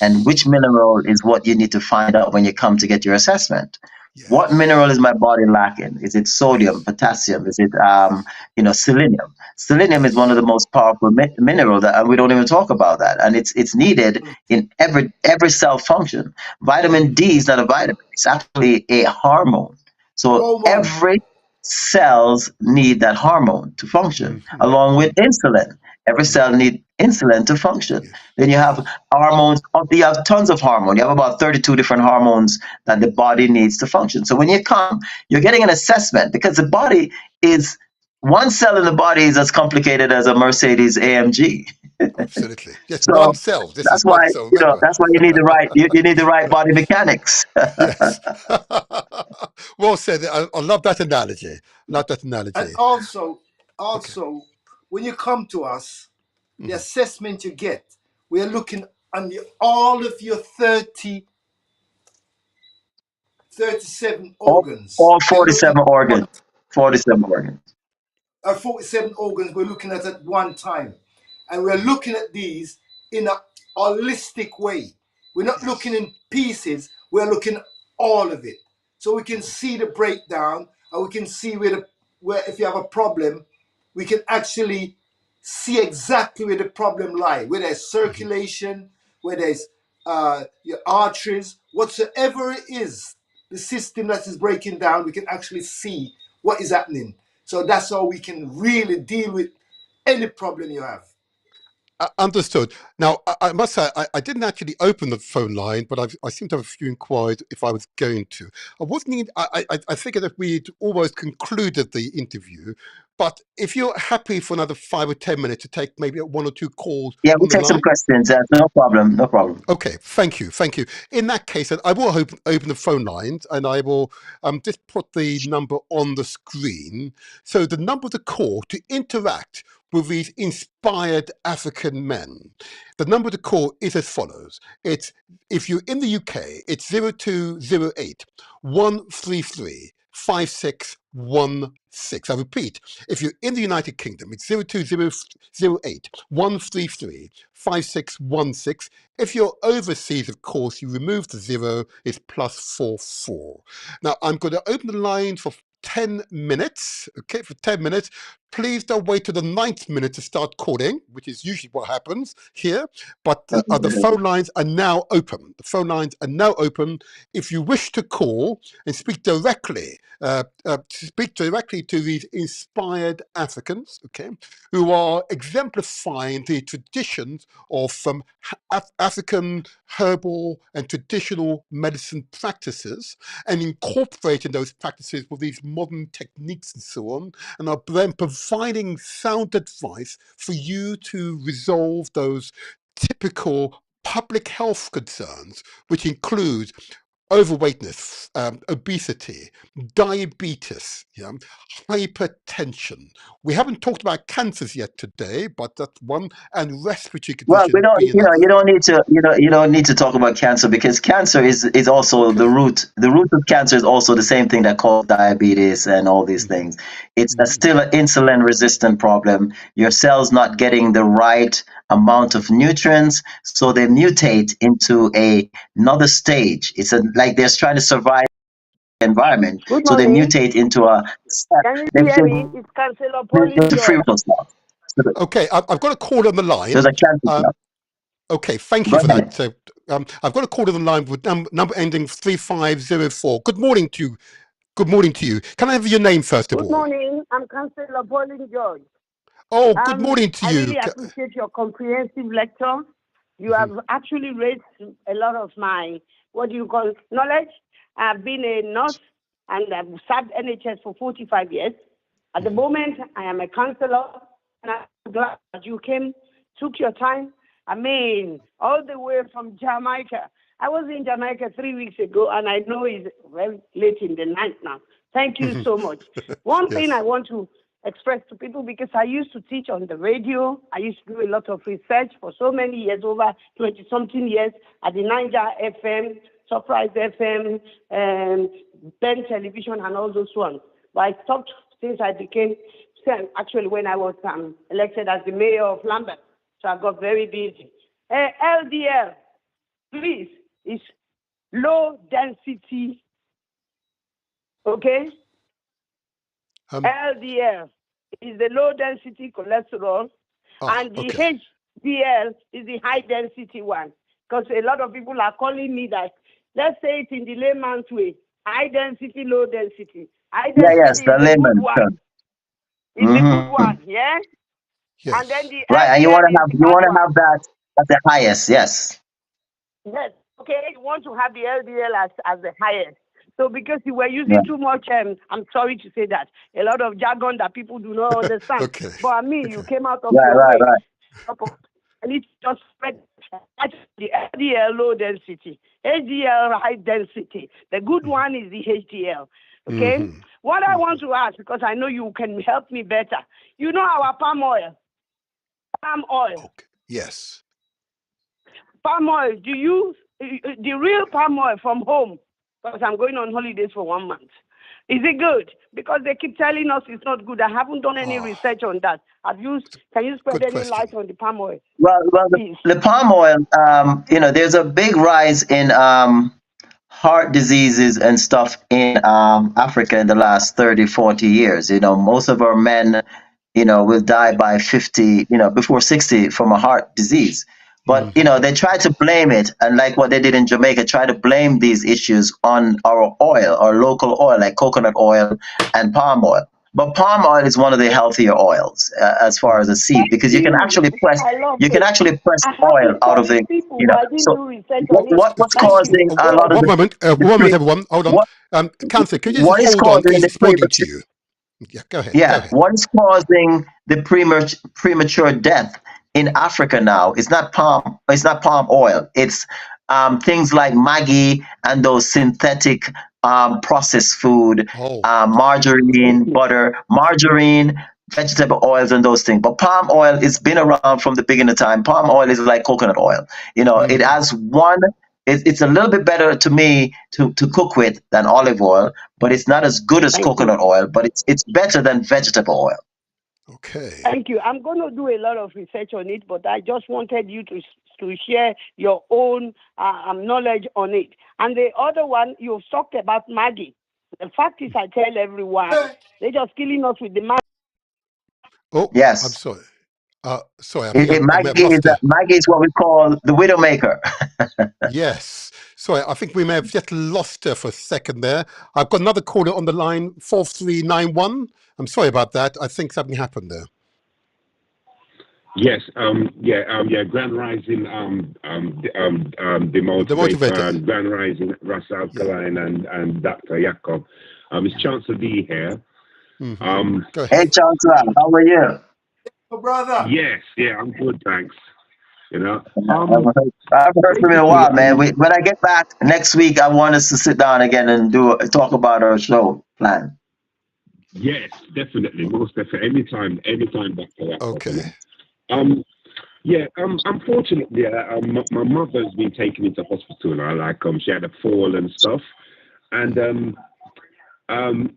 And which yes, mineral is what you need to find out when you come to get your assessment. What yes, mineral is my body lacking? Is it sodium, yes, potassium? Is it yes, selenium? Selenium is one of the yes. most powerful mineral that, and we don't even talk about that. And it's needed in every cell function. Vitamin Hmm. D is not a vitamin; it's actually a hormone. So Hormone. every cells need that hormone to function, Hmm. along with insulin. Every cell need insulin to function. Yes, Then you have yes. hormones. You have tons of hormone. You have about 32 different hormones that the body needs to function. So when you come, you're getting an assessment, because the body is, one cell in the body is as complicated as a Mercedes AMG. Absolutely. Just one So cell. This that's is why, one cell. Remember. that's why you need the right, you need the right body mechanics. Yes. Well said. I love that analogy. Love that And analogy. Okay. also, when you come to us, the Hmm. assessment you get, we are looking on all of your 37 all, organs. all We are looking 47 at organs. 47 organs. 47 organs we're looking at one time. And we're looking at these in a holistic way. We're not looking Yes. in pieces, we're looking at all of it. So we can see the breakdown, and we can see where if you have a problem, we can actually see exactly where the problem lies, where there's Hmm. circulation, where there's your arteries, whatsoever it is, the system that is breaking down, we can actually see what is happening. So that's how we can really deal with any problem you have. Understood. Now, I must say, I didn't actually open the phone line, but I seem to have a few inquiries if I was going to. I wasn't. I figured that we'd almost concluded the interview, but if you're happy for another 5 or 10 minutes to take maybe one or two calls Yeah, we on the take some line. questions. No problem. No problem. Okay, thank you, thank you. In that case, then I will open the phone lines, and I will just put the number on the screen. So the number to call to interact with these inspired African men. The number to call is as follows. It's, if you're in the UK, it's 0208 133 5616. I repeat, if you're in the United Kingdom, it's 02008 133 5616. If you're overseas, of course, you remove the 0, it's +44. Now, I'm going to open the line for 10 minutes, okay, for 10 minutes. Please don't wait till the 9th minute to start calling, which is usually what happens here. But the phone lines are now open. The phone lines are now open. If you wish to call and speak directly to these inspired Africans, okay, who are exemplifying the traditions of African herbal and traditional medicine practices and incorporating those practices with these modern techniques and so on, and are then providing sound advice for you to resolve those typical public health concerns, which include overweightness, obesity, diabetes, hypertension. We haven't talked about cancers yet today, but that's one, and respiratory Well, we conditions don't, being another. you don't need to talk about cancer, because cancer is also the root. The root of cancer is also the same thing that causes diabetes and all these things. It's still an insulin resistant problem. Your cells not getting the right amount of nutrients, so they mutate into another stage. Like they're trying to survive the environment, Good so they morning. mutate into a. Can They you hear me? It's Councillor Pauline into free George. radical cells. So Okay, I've got a call on the line. there's a cancer cell. Okay, thank Go you for ahead. that. So, I've got a call on the line with number ending 3504. Good morning to you. Good morning to you. Can I have your name first of Good all? morning. I'm Councillor Pauline George. Oh, good morning to I you. really appreciate your comprehensive lecture. You have actually raised a lot of my, knowledge. I've been a nurse and I've served NHS for 45 years. At the moment, I am a counsellor, and I'm glad that you took your time. I mean, all the way from Jamaica. I was in Jamaica 3 weeks ago, and I know it's very late in the night now. Thank you so much. One thing I want to express to people, because I used to teach on the radio. I used to do a lot of research for so many years, over 20-something years, at the Niger FM, Surprise FM, Ben Television, and all those ones. But I stopped since I became, actually when I was elected as the mayor of Lambeth. So I got very busy. LDL, please, is low density, okay? LDL is the low density cholesterol, and the HDL is the high density one. Because a lot of people are calling me that, let's say it in the layman's way, high density, low density. High density is the good one. It's the good one, yeah? Yes. And then the Right, and you LDL want is the to bad have that at the highest, yes. Yes. Okay, you want to have the LDL as the highest. So because you were using too much, I'm sorry to say that, a lot of jargon that people do not understand. Okay. But I mean, you came out of Right, your right, way. right. And it's just spread the LDL low density, HDL high density. The good one is the HDL. Okay? What I want to ask, because I know you can help me better, you know our palm oil. Palm oil. Okay. Yes. Palm oil, do you the real palm oil from home? Because I'm going on holidays for 1 month. Is it good? Because they keep telling us it's not good. I haven't done any research on that. Can you spread any light on the palm oil? Well, the palm oil, there's a big rise in heart diseases and stuff in Africa in the last 30, 40 years. Most of our men, will die by 50, before 60 from a heart disease. But, they try to blame it, and like what they did in Jamaica, try to blame these issues on our oil, our local oil, like coconut oil and palm oil. But palm oil is one of the healthier oils as far as a seed, because you can actually press oil out of the, so what's causing a lot of one moment, everyone, hold on. Cancer, could you just hold on? He's responding to you. Yeah, go ahead. Yeah, what is causing the premature death in Africa now? It's not palm oil. It's things like Maggi and those synthetic processed food, margarine, butter, vegetable oils, and those things. But palm oil has been around from the beginning of time. Palm oil is like coconut oil. It has it's a little bit better to me to cook with than olive oil, but it's not as good as Thank you. coconut oil, but it's better than vegetable oil. Okay. Thank you. I'm going to do a lot of research on it, but I just wanted you to share your own knowledge on it. And the other one, you've talked about Maggie. The fact is, I tell everyone, they're just killing us with the Maggie. Oh, I'm Yes. sorry. Sorry, I think I may have Maggie lost her. Maggie is what we call the widowmaker. Yes. Sorry, I think we may have just lost her for a second there. I've got another caller on the line, 4391. I'm sorry about that. I think something happened there. Yes, Grand Rising, the motivator, and Grand Rising, Russ Alkaline, and Dr. Jacob. It's Chancellor D here. Mm-hmm. Go ahead. Hey, Chancellor, how are you? Oh, brother. Yes, I'm good, thanks. You know, I haven't heard from you in a while, man. When I get back next week, I want us to sit down again and talk about our show plan. Yes, definitely, most definitely. Anytime, Dr. Jacob. Okay. Unfortunately, my mother's been taken into hospital now. She had a fall and stuff, and I'm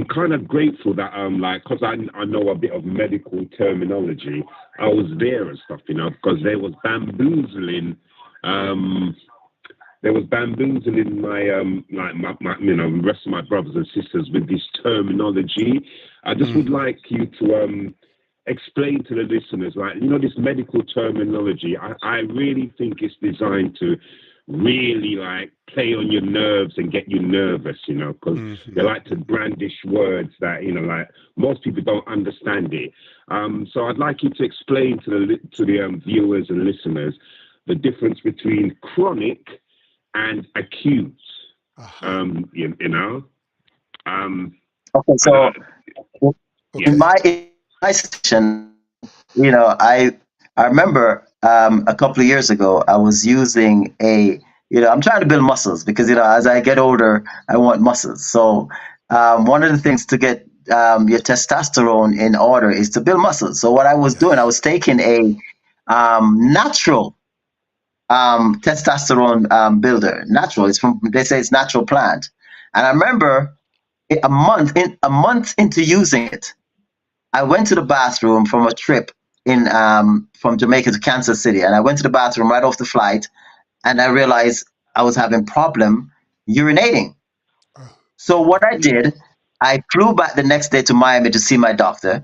kind of grateful that because I know a bit of medical terminology. I was there and stuff, because there was bamboozling. There was bamboozling my rest of my brothers and sisters with this terminology. I just would like you to explain to the listeners, this medical terminology. I really think it's designed to really play on your nerves and get you nervous, because they like to brandish words that most people don't understand it. So I'd like you to explain to the viewers and listeners the difference between chronic and acute. Okay, so in my section, I remember a couple of years ago, I was using I'm trying to build muscles because, as I get older, I want muscles. So one of the things to get your testosterone in order is to build muscles. So what I was doing, I was taking a natural testosterone builder. Natural. They say it's natural plant. And I remember a month into using it, I went to the bathroom from a trip from Jamaica to Kansas City, and I went to the bathroom right off the flight, and I realized I was having problem urinating. So what I did, I flew back the next day to Miami to see my doctor,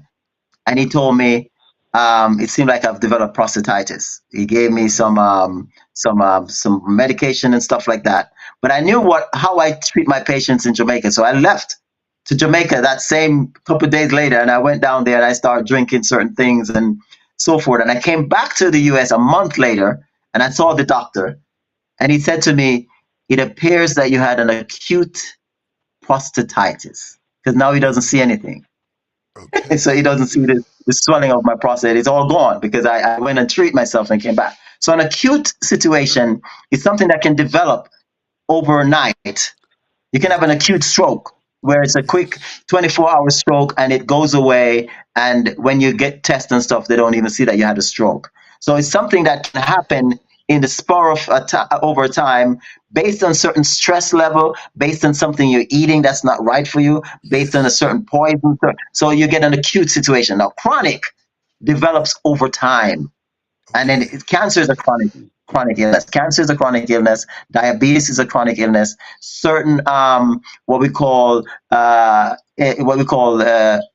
and he told me it seemed like I've developed prostatitis. He gave me some medication and stuff like that. But I knew how I treat my patients in Jamaica, so I left to Jamaica that same couple of days later, and I went down there and I started drinking certain things and so forth. And I came back to the US a month later, and I saw the doctor, and he said to me, "It appears that you had an acute prostatitis," because now he doesn't see anything. Okay. So he doesn't see the swelling of my prostate. It's all gone because I went and treated myself and came back. So an acute situation is something that can develop overnight. You can have an acute stroke where it's a quick 24-hour stroke and it goes away. And when you get tests and stuff, they don't even see that you had a stroke. So it's something that can happen in the spur of over time, based on certain stress level, based on something you're eating that's not right for you, based on a certain poison. So you get an acute situation. Now, chronic develops over time. And then cancer is a chronic illness. Cancer is a chronic illness. Diabetes is a chronic illness. Certain what we call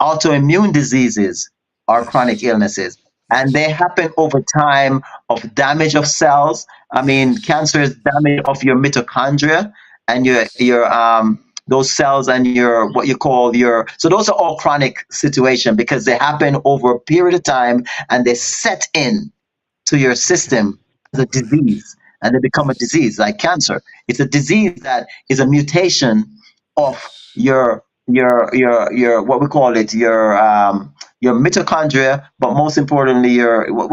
autoimmune diseases are chronic illnesses, and they happen over time of damage of cells. I mean, cancer is damage of your mitochondria and your those cells and so those are all chronic situation because they happen over a period of time and they set in to your system as a disease, and they become a disease like cancer. It's a disease that is a mutation of your what we call it, your mitochondria, but most importantly your what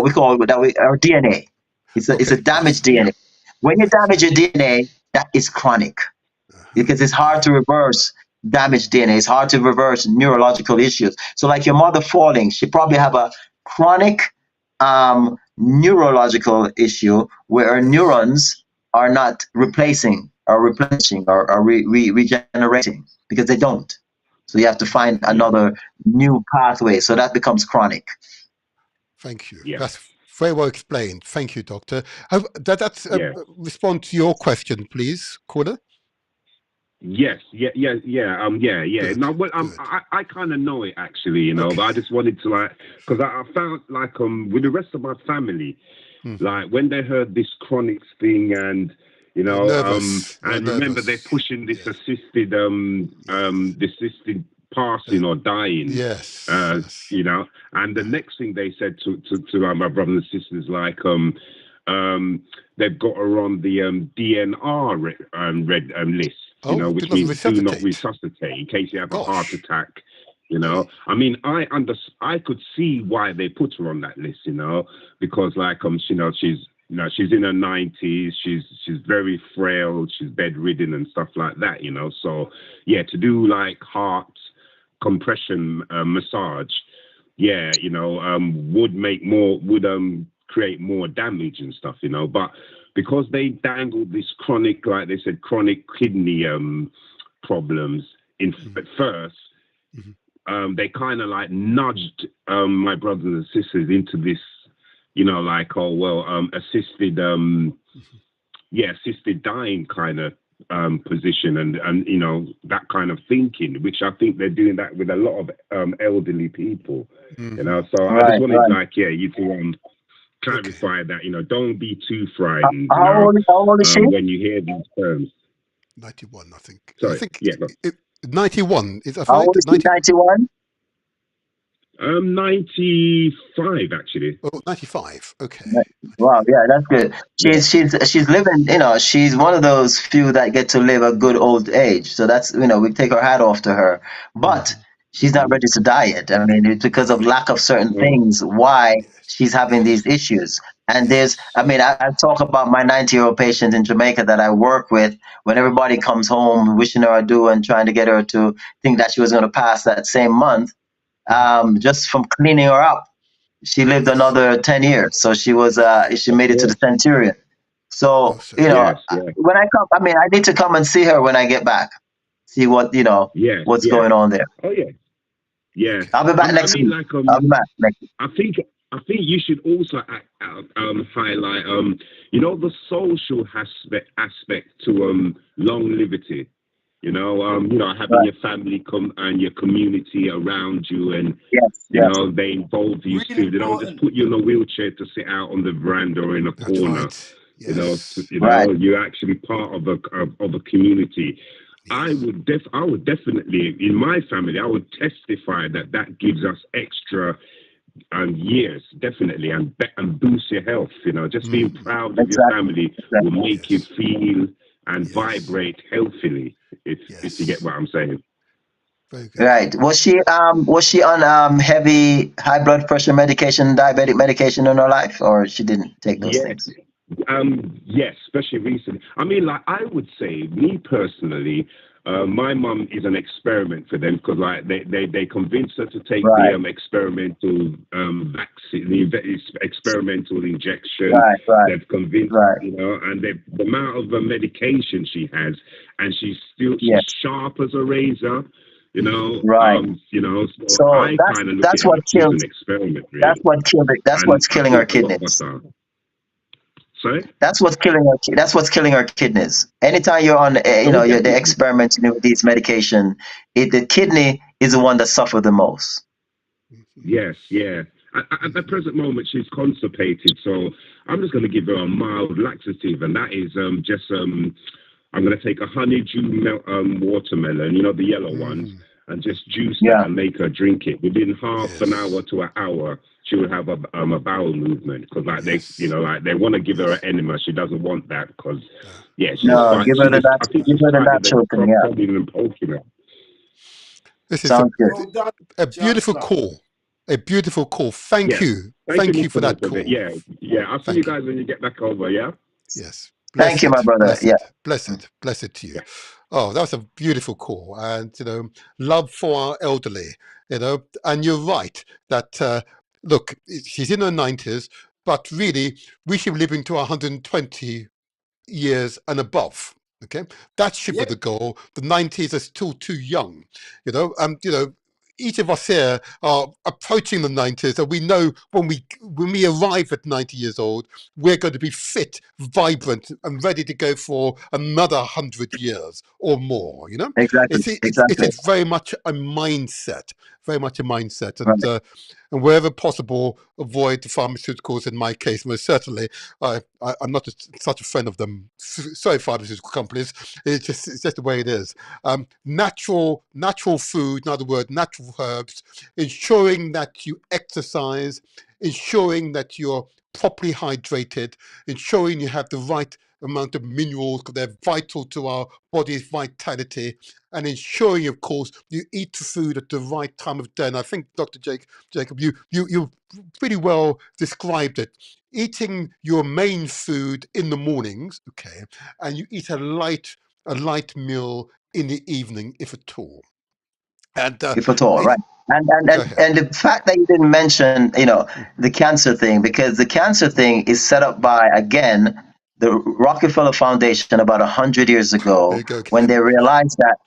we call our DNA. It's a damaged DNA. When you damage your DNA, that is chronic because it's hard to reverse damaged DNA. It's hard to reverse neurological issues. So like your mother falling, she probably have a chronic neurological issue where our neurons are not replacing or replenishing or regenerating because they don't. So you have to find another new pathway. So that becomes chronic. Thank you. Yeah. That's very well explained. Thank you, Doctor. That's respond to your question, please, caller. Yes, yeah. Good, Now, well, good. I kind of know it actually, you know, Okay. but I just wanted to because I found with the rest of my family, like when they heard this chronic thing and you know, nervous. and remember they're pushing this assisted assisted passing or dying. Yes. You know, and the next thing they said to my brothers and sisters, like they've got her on the DNR red list. You know, which means do not resuscitate in case you have a heart attack. You know, I mean, I could see why they put her on that list. You know, because like you know, she's in her 90s. She's very frail. She's bedridden and stuff like that. You know, so yeah, to do like heart compression massage, yeah, you know, would create more damage and stuff. You know, but because they dangled this chronic, like they said, chronic kidney problems in at first, they kind of like nudged my brothers and sisters into this, you know, like, oh well, assisted dying kind of position and you know, that kind of thinking, which I think they're doing that with a lot of elderly people. You know, so I just wanted like, yeah, you can clarify that, you know, don't be too frightened. How old is she? When you hear these terms. 91, I think. Sorry, I think 91. Is that how right? old is she? 91? 95 actually. Oh, 95. Okay. Wow, yeah, that's good. She's living, you know, she's one of those few that get to live a good old age. So that's, you know, we take our hat off to her. But she's not ready to die yet. I mean, it's because of lack of certain things why she's having these issues. And I talk about my 90-year-old patient in Jamaica that I work with. When everybody comes home wishing her adieu and trying to get her to think that she was going to pass that same month, just from cleaning her up, she lived another 10 years. So she made it to the centurion. So, you know, when I come, I mean, I need to come and see her when I get back. See what, you know, what's going on there. Oh, yeah. Yeah. I'll be back next week. I'll be back next week. I think you should also highlight, you know, the social aspect to longevity. You know, having your family come and your community around you, and you know, they involve you too. They don't just put you in a wheelchair to sit out on the veranda or in a corner. Right. Yes. You know, you're actually part of a community. Yes. I would definitely, in my family, I would testify that gives us extra years, definitely, and boost your health. You know, just being proud of your family will make you feel and vibrate healthily. If you get what I'm saying. Very good. Right. Was she on heavy high blood pressure medication, diabetic medication in her life, or she didn't take those things? Yes, especially recently. I mean, like, I would say, me personally, my mum is an experiment for them, because like they convinced her to take the experimental vaccine, the experimental injection. They've convinced, you know, and the amount of medication she has, and she's still sharp as a razor. You know, you know. So I kind of look at it as an experiment. Really. That's what killed it. That's what's killing her kidneys. Sorry? That's what's killing her kidneys. Anytime you're on, the experimenting with these medication, the kidney is the one that suffers the most. Yes, yeah. At the present moment, she's constipated, so I'm just going to give her a mild laxative, and that is I'm going to take a honeydew watermelon, you know, the yellow ones, and just juice that and make her drink it. Within half an hour to an hour, she will have a bowel movement, because like they want to give her an enema. She doesn't want that because she's give her the natural thing. This is a beautiful call. A beautiful call. Thank you. Thank you for that call. Yeah. I'll see you guys when you get back over. Yeah. Yes. Blessed, thank you, my brother. Blessed to you. Oh, that was a beautiful call, and you know, love for our elderly. You know, and you're right that look, she's in her 90s. but really we should be living to 120 years and above. Okay, that should be Yep. the goal. The 90s are still too young. Each of us here are approaching the 90s, and we know when we arrive at 90 years old, we're going to be fit, vibrant, and ready to go for another 100 years or more. Exactly. It's very much a mindset, Right. And wherever possible, avoid the pharmaceuticals. In my case, most certainly, I'm not such a friend of them. Sorry, pharmaceutical companies. It's just the way it is. Natural food, in other words, natural herbs, ensuring that you exercise, ensuring that you're properly hydrated, ensuring you have the right amount of minerals because they're vital to our body's vitality, and ensuring, of course, you eat food at the right time of day. And I think, Dr. Jacob, you pretty well described it. Eating your main food in the mornings, okay, and you eat a light meal in the evening, if at all. And If at all, right? And and go and, ahead. and the fact that you didn't mention, the cancer thing, because the cancer thing is set up by, again, the Rockefeller Foundation about 100 years There ago, you go when again. they realized that.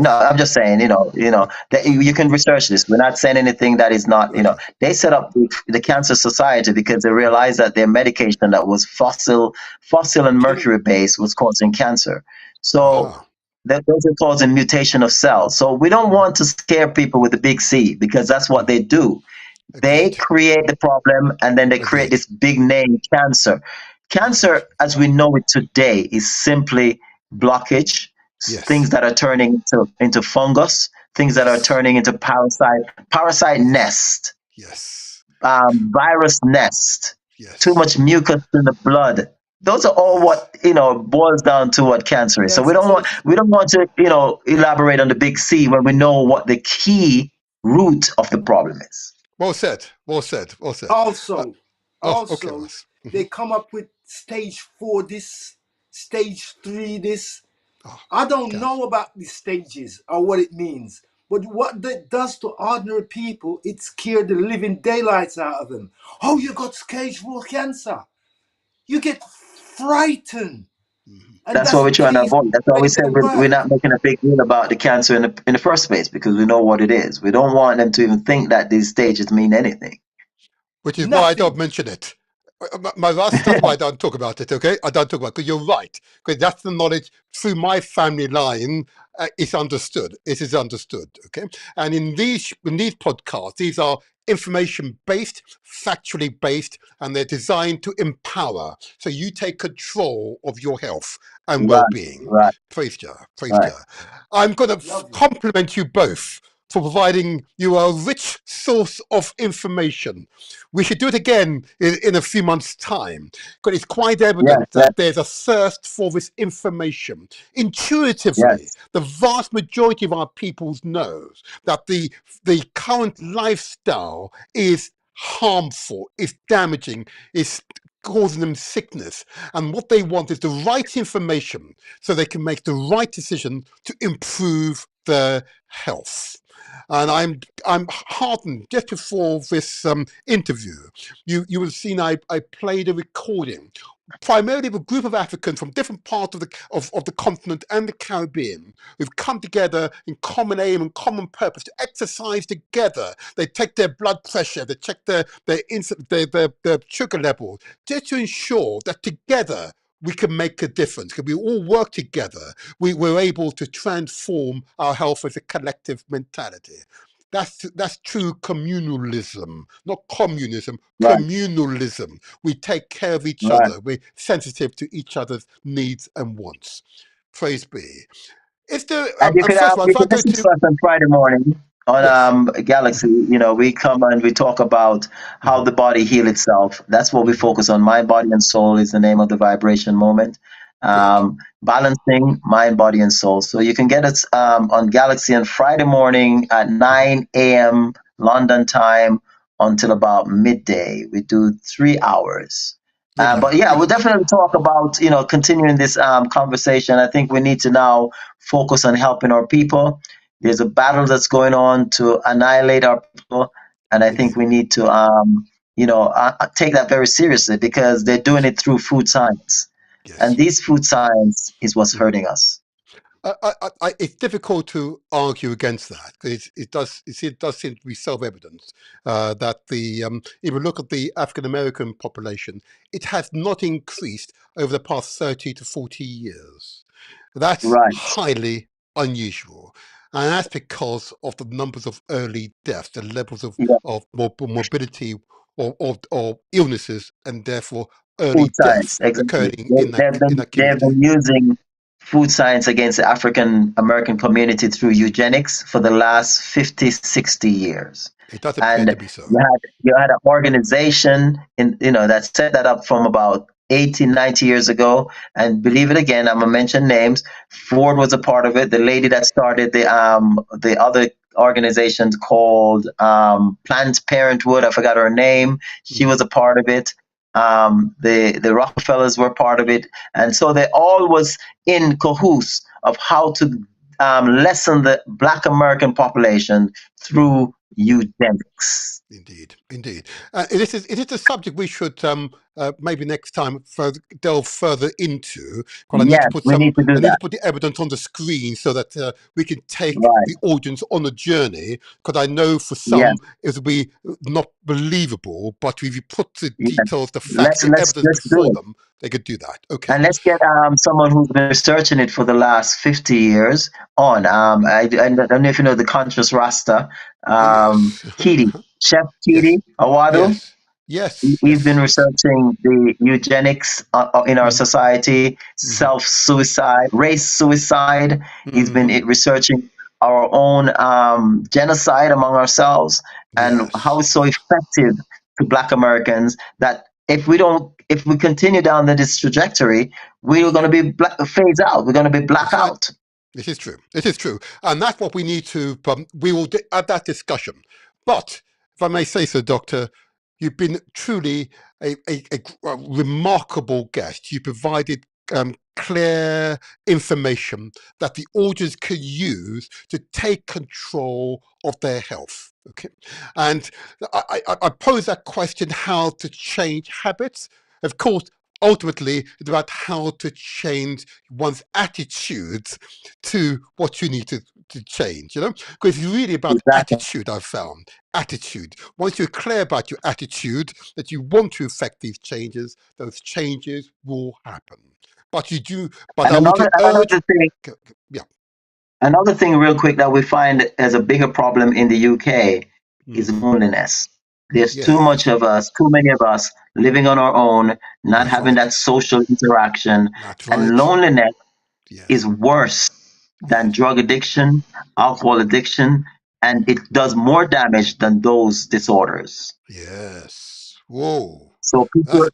No, I'm just saying, that you can research this. We're not saying anything that is not, Okay. They set up the Cancer Society because they realized that their medication that was fossil and mercury based was causing cancer. So Aha. that those are causing mutation of cells. So we don't want to scare people with the big C, because that's what they do. They Agreed. create the problem, and then they create Agreed. this big name, cancer. Agreed. Cancer, as we know it today, is simply blockage, things Yes. that are turning into fungus, things that are Yes. turning into parasite Yes. nest, Yes. virus nest, too Yes. much mucus in the blood. Those are all Yes. what boils down to what cancer is. So Yes, yes. we don't want to elaborate on the big C when we know what the key root of the problem is. Well said. Well said. Well said. Also, Okay, also, Russ. they come up with stage 4 this, stage 3 this. Oh, I don't God. know about the stages or what it means, but what that does to ordinary people, it scared the living daylights out of them. Oh, you got stage 4 cancer. You get frightened. And That's what that's we're the trying to key avoid. That's why we make said them we're work. not making a big deal about the cancer in the first place, because we know what it is. We don't want them to even think that these stages mean anything. Which is why I don't Nothing. mention it. My last, that's why I don't talk about it, okay? I don't talk about it, because you're right. Because that's the knowledge through my family line. It's understood. It is understood, okay? And in these podcasts, these are information-based, factually based, and they're designed to empower. So you take control of your health and Right, well-being. right, Praise Jah, praise right. Jah. I'm going to Lovely. compliment you both for providing you a rich source of information. We should do it again in a few months' time, because it's quite Yes, evident yes, that there's a thirst for this information. Intuitively, yes. the vast majority of our peoples knows that the current lifestyle is harmful, is damaging, is causing them sickness. And what they want is the right information so they can make the right decision to improve their health. And I'm heartened. Just before this interview, you will have seen I played a recording, primarily of a group of Africans from different parts of the continent and the Caribbean, who've come together in common aim and common purpose to exercise together. They take their blood pressure, they check their sugar levels, just to ensure that together we can make a difference. Because we all work together, we're able to transform our health as a collective mentality. That's true communalism, not communism. Right, Communalism. We take care of each right. other. We're sensitive to each other's needs and wants. Praise be. Is there? And First of all, you if I can go listen to to us on Friday morning on yes, Galaxy. We come and we talk about how the body heal itself. That's what we focus on. Mind, body, and soul is the name of the vibration moment. good. Balancing mind, body, and soul. So you can get us on Galaxy on Friday morning at 9 a.m. London time until about midday. We do 3 hours. But Brilliant, yeah, we'll brilliant. definitely talk about continuing this conversation. I think we need to now focus on helping our people. There's a battle that's going on to annihilate our people, and I think Indeed. we need to take that very seriously, because they're doing it through food science. Yes. And this food science is what's hurting us. It's difficult to argue against that, because it does seem to be self-evident that if you look at the African American population, it has not increased over the past 30 to 40 years. That's Right. highly unusual, and that's because of the numbers of early deaths, the levels of morbidity or illnesses, and therefore early Food science, deaths exactly. occurring in that They've community. been using food science against the African American community through eugenics for the last 50, 60 years. It does appear And to be so. you had an organization that set that up from about 80, 90 years ago. And believe it again, I'm gonna mention names. Ford was a part of it. The lady that started the other organization called Planned Parenthood, I forgot her name. She was a part of it. The Rockefellers were part of it, and so they all was in cahoots of how to lessen the Black American population through eugenics. Indeed. It is a subject we should maybe next time delve further into. But I need to put the evidence on the screen so that we can take the audience on a journey. Because I know for some it will be not believable, but if you put the details, the facts, the evidence before them, they could do that. Okay. And let's get someone who's been researching it for the last 50 years on. I don't know if you know the conscious Rasta, Kidi, Chef Kidi Awadu. Yes. He's been researching the eugenics in our society, self-suicide, race suicide. He's been researching our own genocide among ourselves, and how it's so effective to Black Americans that if we continue down this trajectory, we're going to be phase out. We're going to be black out. This is true. And that's what we need to, we will add that discussion. But if I may say so, Doctor, you've been truly a remarkable guest. You provided clear information that the audience can use to take control of their health. Okay, and I pose that question: how to change habits? Of course, ultimately, it's about how to change one's attitudes to what you need to change. Because it's really about attitude. I've found attitude. Once you're clear about your attitude that you want to affect these changes, those changes will happen. But you do. But another thing, real quick, that we find as a bigger problem in the UK is loneliness. There's too many of us living on our own, not having that social interaction, and loneliness is worse than drug addiction, alcohol addiction, and it does more damage than those disorders. Yes. Whoa. So people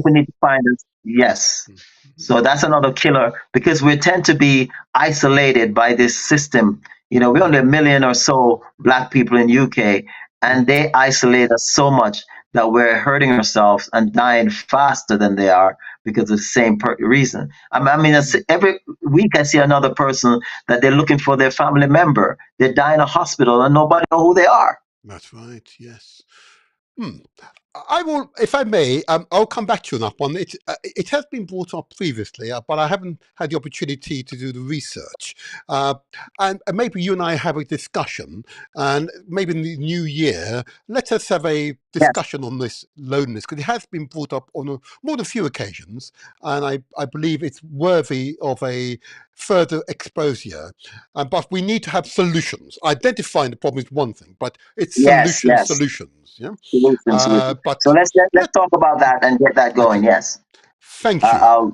need to find us. Yes. So that's another killer, because we tend to be isolated by this system. We're only 1 million or so Black people in UK, and they isolate us so much that we're hurting ourselves and dying faster than they are because of the same reason. Every week I see another person that they're looking for their family member. They die in a hospital and nobody knows who they are. That's right. Yes. I will, if I may, I'll come back to you on that one. It has been brought up previously, but I haven't had the opportunity to do the research. And maybe you and I have a discussion, and maybe in the new year, let us have a discussion on this loneliness, because it has been brought up on more than a few occasions, and I believe it's worthy of a further exposure. But we need to have solutions. Identifying the problem is one thing, but it's solutions. Yeah. Solutions. So let's talk about that and get that going. Yes. Thank you. I'll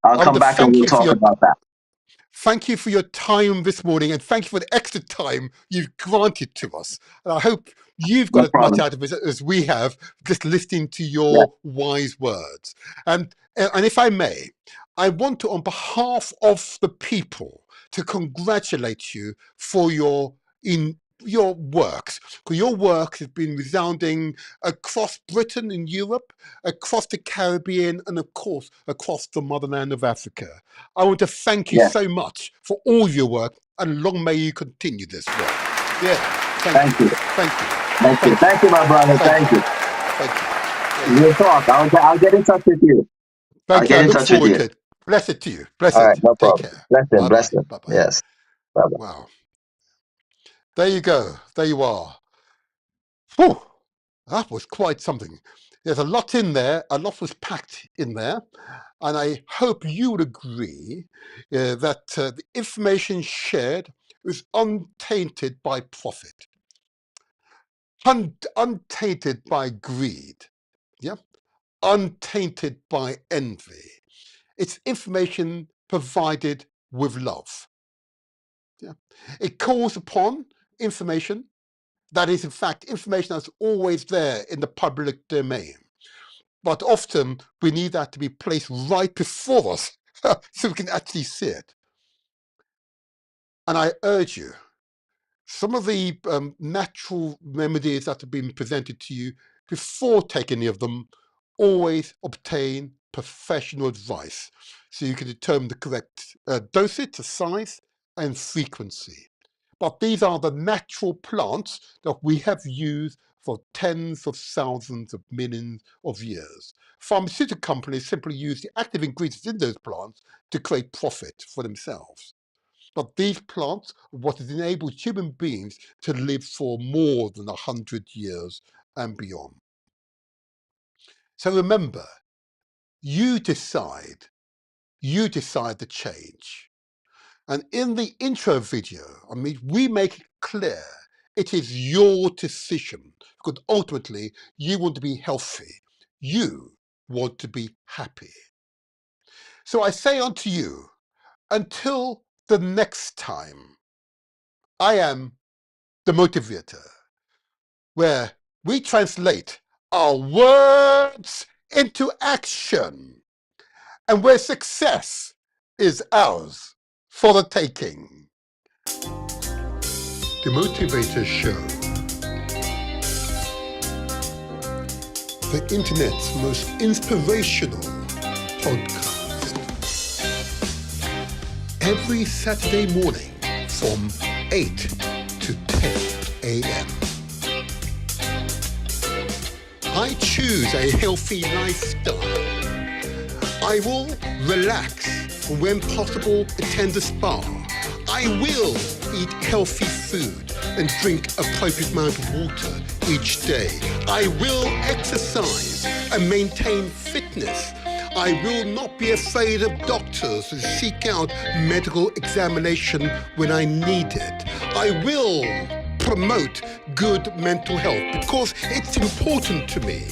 come back and we'll talk about that. Thank you for your time this morning, and thank you for the extra time you've granted to us. And I hope you've got as much out of it as we have, just listening to your wise words. And if I may, I want to, on behalf of the people, to congratulate you for your works, because your work has been resounding across Britain and Europe, across the Caribbean, and of course across the motherland of Africa. I want to thank you so much for all your work, and long may you continue this work. Thank you. Thank you, my brother. Thank you. Thank you. We'll talk. I'll get in touch with you. Thank you. I Get in look touch with forward you. to it. Blessed to you. All Blessed. right, no Take problem. care. Blessing, Bye-bye. blessing. Bye-bye. Yes. Bye-bye. Wow. There you go. There you are. Whew. That was quite something. There's a lot in there. A lot was packed in there. And I hope you would agree that the information shared is untainted by profit, untainted by greed, yeah, untainted by envy. It's information provided with love. Yeah. It calls upon information that is, in fact, information that's always there in the public domain. But often we need that to be placed right before us so we can actually see it. And I urge you, some of the natural remedies that have been presented to you, before taking any of them, always obtain professional advice so you can determine the correct dosage, the size, and frequency. But these are the natural plants that we have used for tens of thousands of millions of years. Pharmaceutical companies simply use the active ingredients in those plants to create profit for themselves. But these plants are what has enabled human beings to live for more than 100 years and beyond. So remember, you decide the change. And in the intro video, we make it clear it is your decision, because ultimately you want to be healthy. You want to be happy. So I say unto you, until the next time, I am the motivator, where we translate our words into action, and where success is ours for the taking. The Motivator Show, the internet's most inspirational podcast. Every Saturday morning from 8 to 10 a.m. I choose a healthy lifestyle. I will relax and when possible attend a spa. I will eat healthy food and drink appropriate amount of water each day. I will exercise and maintain fitness. I will not be afraid of doctors and seek out medical examination when I need it. I will promote good mental health because it's important to me.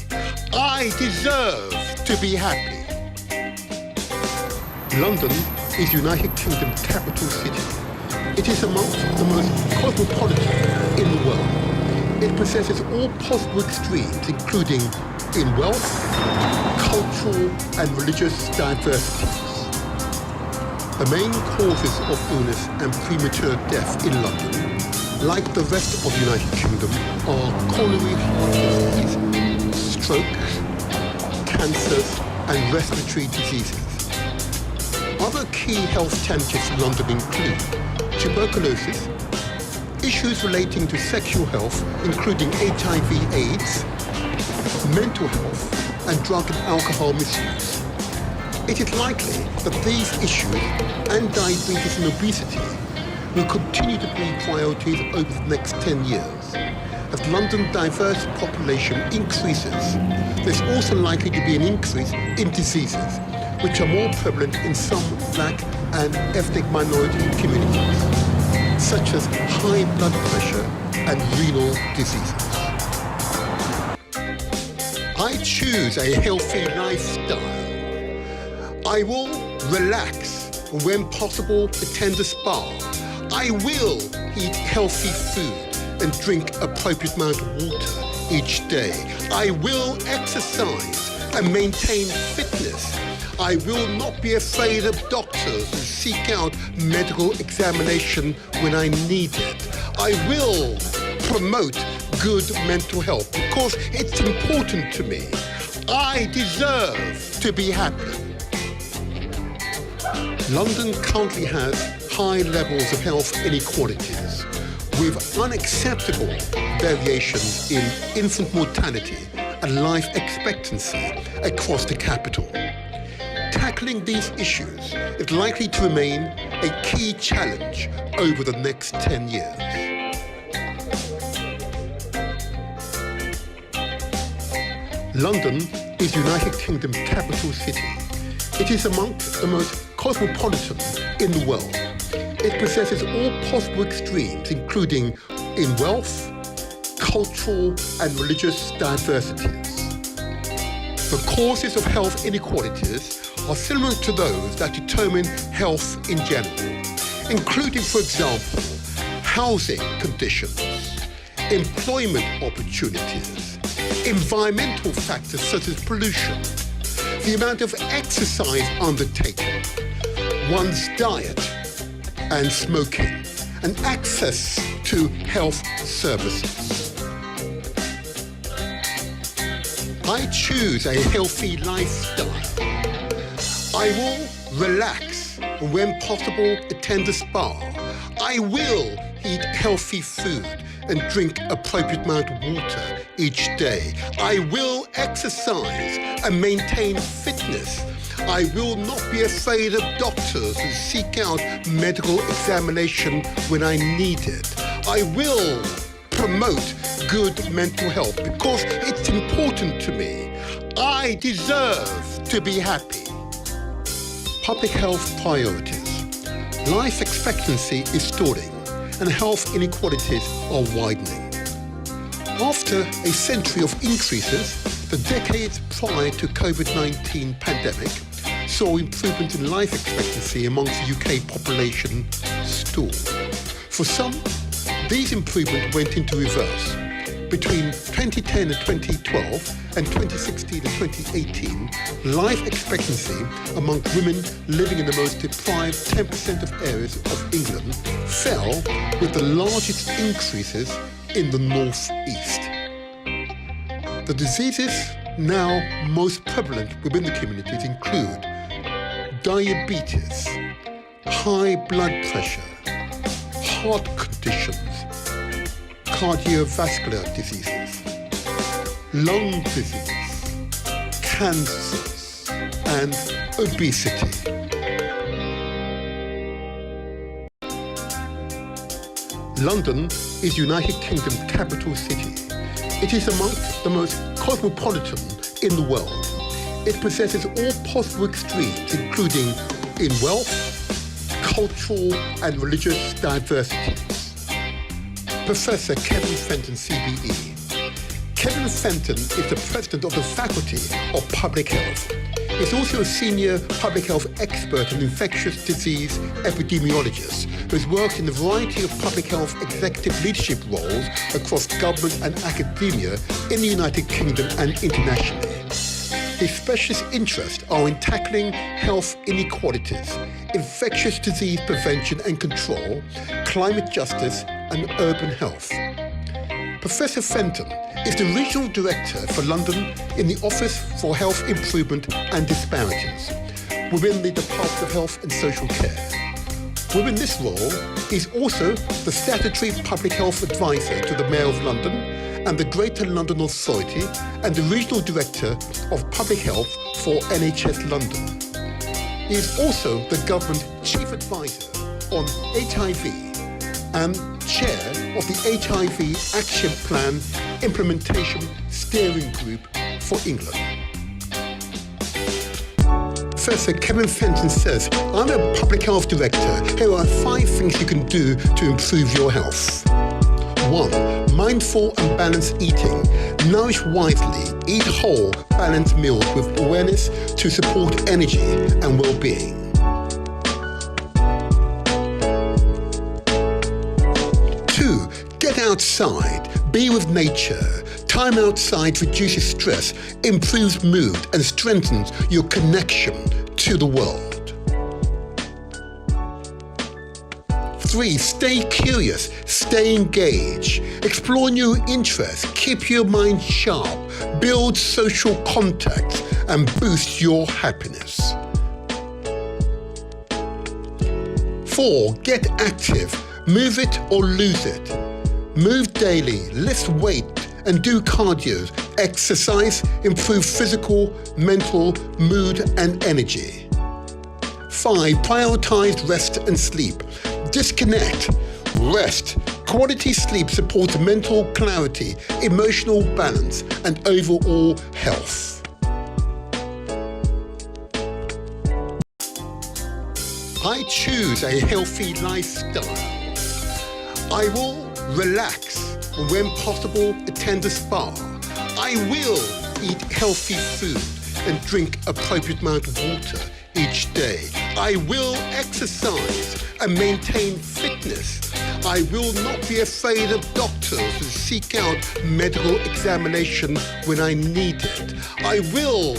I deserve to be happy. London is United Kingdom's capital city. It is amongst the most cosmopolitan in the world. It possesses all possible extremes, including in wealth, cultural and religious diversities. The main causes of illness and premature death in London, like the rest of the United Kingdom, are coronary heart disease, strokes, cancers, and respiratory diseases. Other key health challenges in London include tuberculosis, issues relating to sexual health, including HIV/AIDS, mental health, and drug and alcohol misuse. It is likely that these issues and diabetes and obesity will continue to be priorities over the next 10 years. As London's diverse population increases, there's also likely to be an increase in diseases which are more prevalent in some black and ethnic minority communities, such as high blood pressure and renal diseases. I choose a healthy lifestyle. I will relax and when possible attend a spa. I will eat healthy food and drink appropriate amount of water each day. I will exercise and maintain fitness. I will not be afraid of doctors and seek out medical examination when I need it. I will promote good mental health because it's important to me. I deserve to be happy. London currently has high levels of health inequalities with unacceptable variations in infant mortality and life expectancy across the capital. Tackling these issues is likely to remain a key challenge over the next 10 years. London is United Kingdom's capital city. It is amongst the most cosmopolitan in the world. It possesses all possible extremes, including in wealth, cultural and religious diversities. The causes of health inequalities are similar to those that determine health in general, including, for example, housing conditions, employment opportunities, environmental factors such as pollution, the amount of exercise undertaken, one's diet and smoking, and access to health services. I choose a healthy lifestyle. I will relax, when possible, attend a spa. I will eat healthy food and drink appropriate amount of water each day. I will exercise and maintain fitness. I will not be afraid of doctors and seek out medical examination when I need it. I will promote good mental health because it's important to me. I deserve to be happy. Public health priorities. Life expectancy is stalling and health inequalities are widening. After a century of increases, the decades prior to COVID-19 pandemic saw improvement in life expectancy amongst the UK population stall. For some, these improvements went into reverse. Between 2010 and 2012 and 2016 and 2018, life expectancy among women living in the most deprived 10% of areas of England fell, with the largest increases in the northeast. The diseases now most prevalent within the communities include diabetes, high blood pressure, heart conditions, cardiovascular diseases, lung disease, cancers, and obesity. London is United Kingdom's capital city. It is amongst the most cosmopolitan in the world. It possesses all possible extremes, including in wealth, cultural and religious diversities. Professor Kevin Fenton, CBE. Kevin Fenton is the president of the Faculty of Public Health. He's also a senior public health expert and infectious disease epidemiologist who has worked in a variety of public health executive leadership roles across government and academia in the United Kingdom and internationally. His specialist interests are in tackling health inequalities, infectious disease prevention and control, climate justice, and urban health. Professor Fenton is the Regional Director for London in the Office for Health Improvement and Disparities within the Department of Health and Social Care. Within this role, he's also the Statutory Public Health Advisor to the Mayor of London and the Greater London Authority and the Regional Director of Public Health for NHS London. He is also the Government Chief Advisor on HIV and Chair of the HIV Action Plan Implementation Steering Group for England. Professor Kevin Fenton says, I'm a public health director. Here are 5 things you can do to improve your health. 1. Mindful and balanced eating. Nourish wisely. Eat whole, balanced meals with awareness to support energy and well-being. 2. Get outside. Be with nature. Time outside reduces stress, improves mood, and strengthens your connection to the world. 3. Stay curious, stay engaged, explore new interests, keep your mind sharp, build social contacts, and boost your happiness. 4. Get active, move it or lose it. Move daily, lift weight, and do cardio. Exercise, improve physical, mental, mood and energy. 5. Prioritize rest and sleep. Disconnect. Rest. Quality sleep supports mental clarity, emotional balance, and overall health. I choose a healthy lifestyle. I will relax and when possible attend a spa. I will eat healthy food and drink appropriate amount of water each day. I will exercise and maintain fitness. I will not be afraid of doctors and seek out medical examination when I need it. I will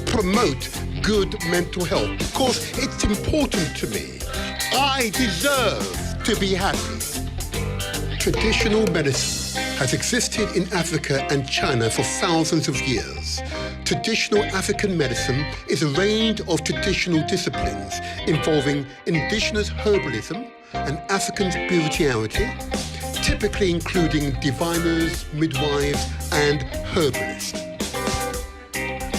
promote good mental health because it's important to me. I deserve to be happy. Traditional medicine has existed in Africa and China for thousands of years. Traditional African medicine is a range of traditional disciplines involving indigenous herbalism and African spirituality, typically including diviners, midwives, and herbalists.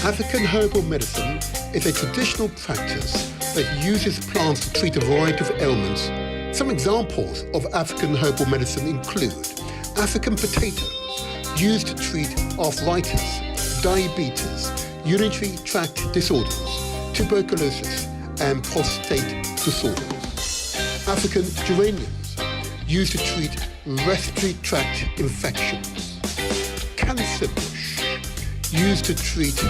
African herbal medicine is a traditional practice that uses plants to treat a variety of ailments. Some examples of African herbal medicine include African potatoes, used to treat arthritis, diabetes, urinary tract disorders, tuberculosis, and prostate disorders. African geraniums, used to treat respiratory tract infections. Cancer bush, used to treat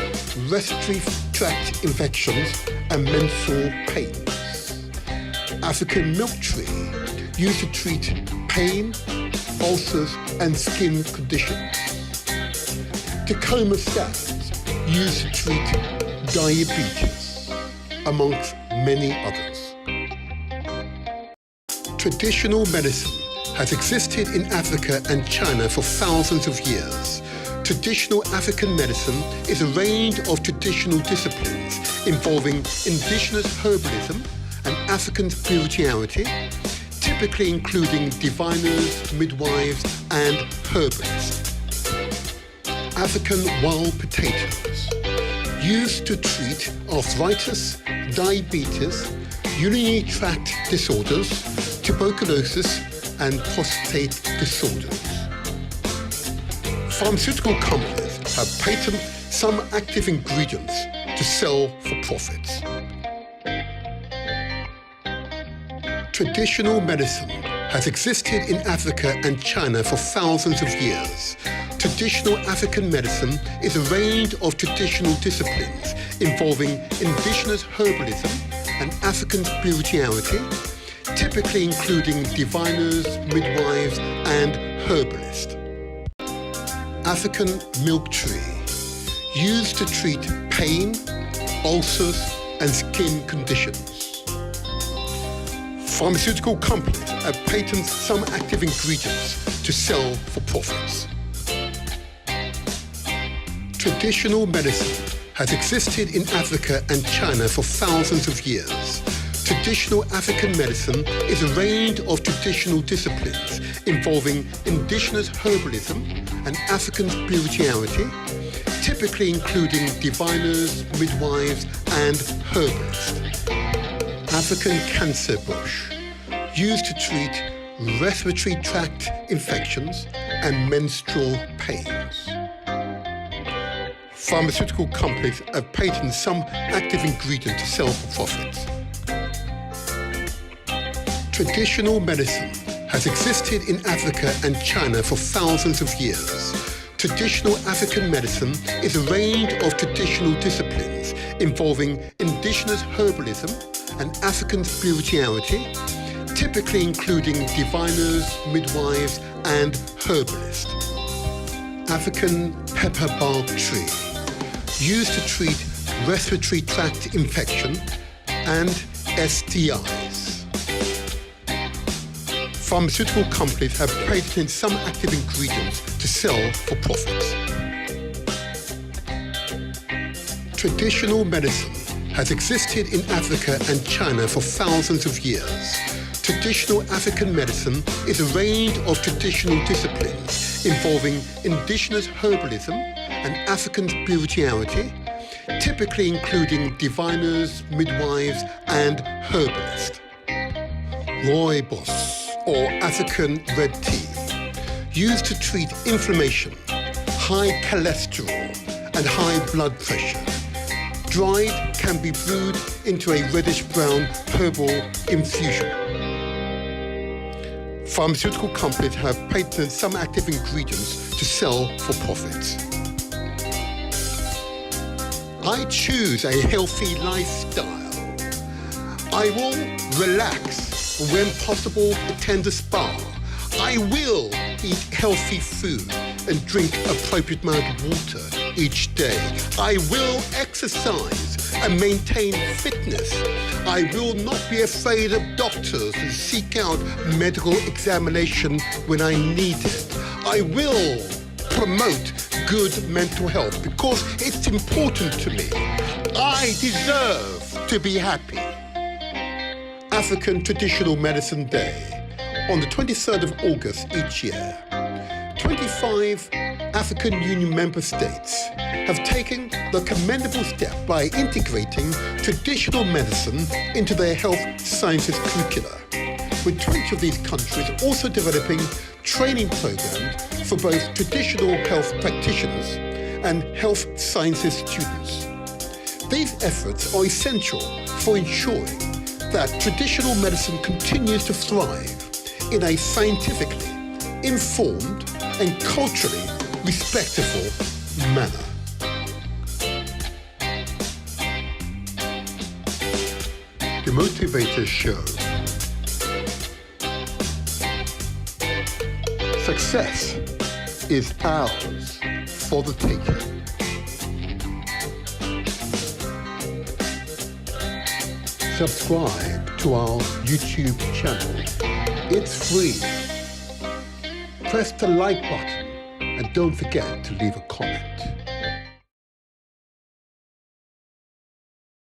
respiratory tract infections and menstrual pains. African milk tree, used to treat pain, ulcers, and skin conditions. Tacoma salads, used to treat diabetes, amongst many others. Traditional medicine has existed in Africa and China for thousands of years. Traditional African medicine is a range of traditional disciplines involving indigenous herbalism and African spirituality, typically including diviners, midwives, and herbalists. African wild potatoes, used to treat arthritis, diabetes, urinary tract disorders, tuberculosis, and prostate disorders. Pharmaceutical companies have patented some active ingredients to sell for profits. Traditional medicine has existed in Africa and China for thousands of years. Traditional African medicine is a range of traditional disciplines involving indigenous herbalism and African spirituality, typically including diviners, midwives, and herbalists. African milk tree, used to treat pain, ulcers, and skin conditions. Pharmaceutical companies have patented some active ingredients to sell for profits. Traditional medicine has existed in Africa and China for thousands of years. Traditional African medicine is a range of traditional disciplines involving indigenous herbalism and African spirituality, typically including diviners, midwives, and herbalists. African cancer bush, used to treat respiratory tract infections and menstrual pains. Pharmaceutical companies have patented some active ingredient to sell for profits. Traditional medicine has existed in Africa and China for thousands of years. Traditional African medicine is a range of traditional disciplines involving indigenous herbalism and African spirituality, typically including diviners, midwives, and herbalists. African pepper bark tree, used to treat respiratory tract infection and STIs. Pharmaceutical companies have patented some active ingredients to sell for profits. Traditional medicine has existed in Africa and China for thousands of years. Traditional African medicine is a range of traditional disciplines involving indigenous herbalism and African spirituality, typically including diviners, midwives, and herbalists. Rooibos, or African red tea, used to treat inflammation, high cholesterol, and high blood pressure. Dried can be brewed into a reddish-brown herbal infusion. Pharmaceutical companies have patented some active ingredients to sell for profit. I choose a healthy lifestyle. I will relax, when possible, attend a spa. I will eat healthy food and drink appropriate amount of water each day. I will exercise and maintain fitness. I will not be afraid of doctors and seek out medical examination when I need it. I will promote good mental health because it's important to me. I deserve to be happy. African Traditional Medicine Day on the 23rd of August each year. 25 African Union member states have taken the commendable step by integrating traditional medicine into their health sciences curricula, with 20 of these countries also developing training programs for both traditional health practitioners and health sciences students. These efforts are essential for ensuring that traditional medicine continues to thrive in a scientifically informed and culturally respectful manner. The Motivator Show. Success is ours for the taking. Subscribe to our YouTube channel. It's free. Press the like button and don't forget to leave a comment.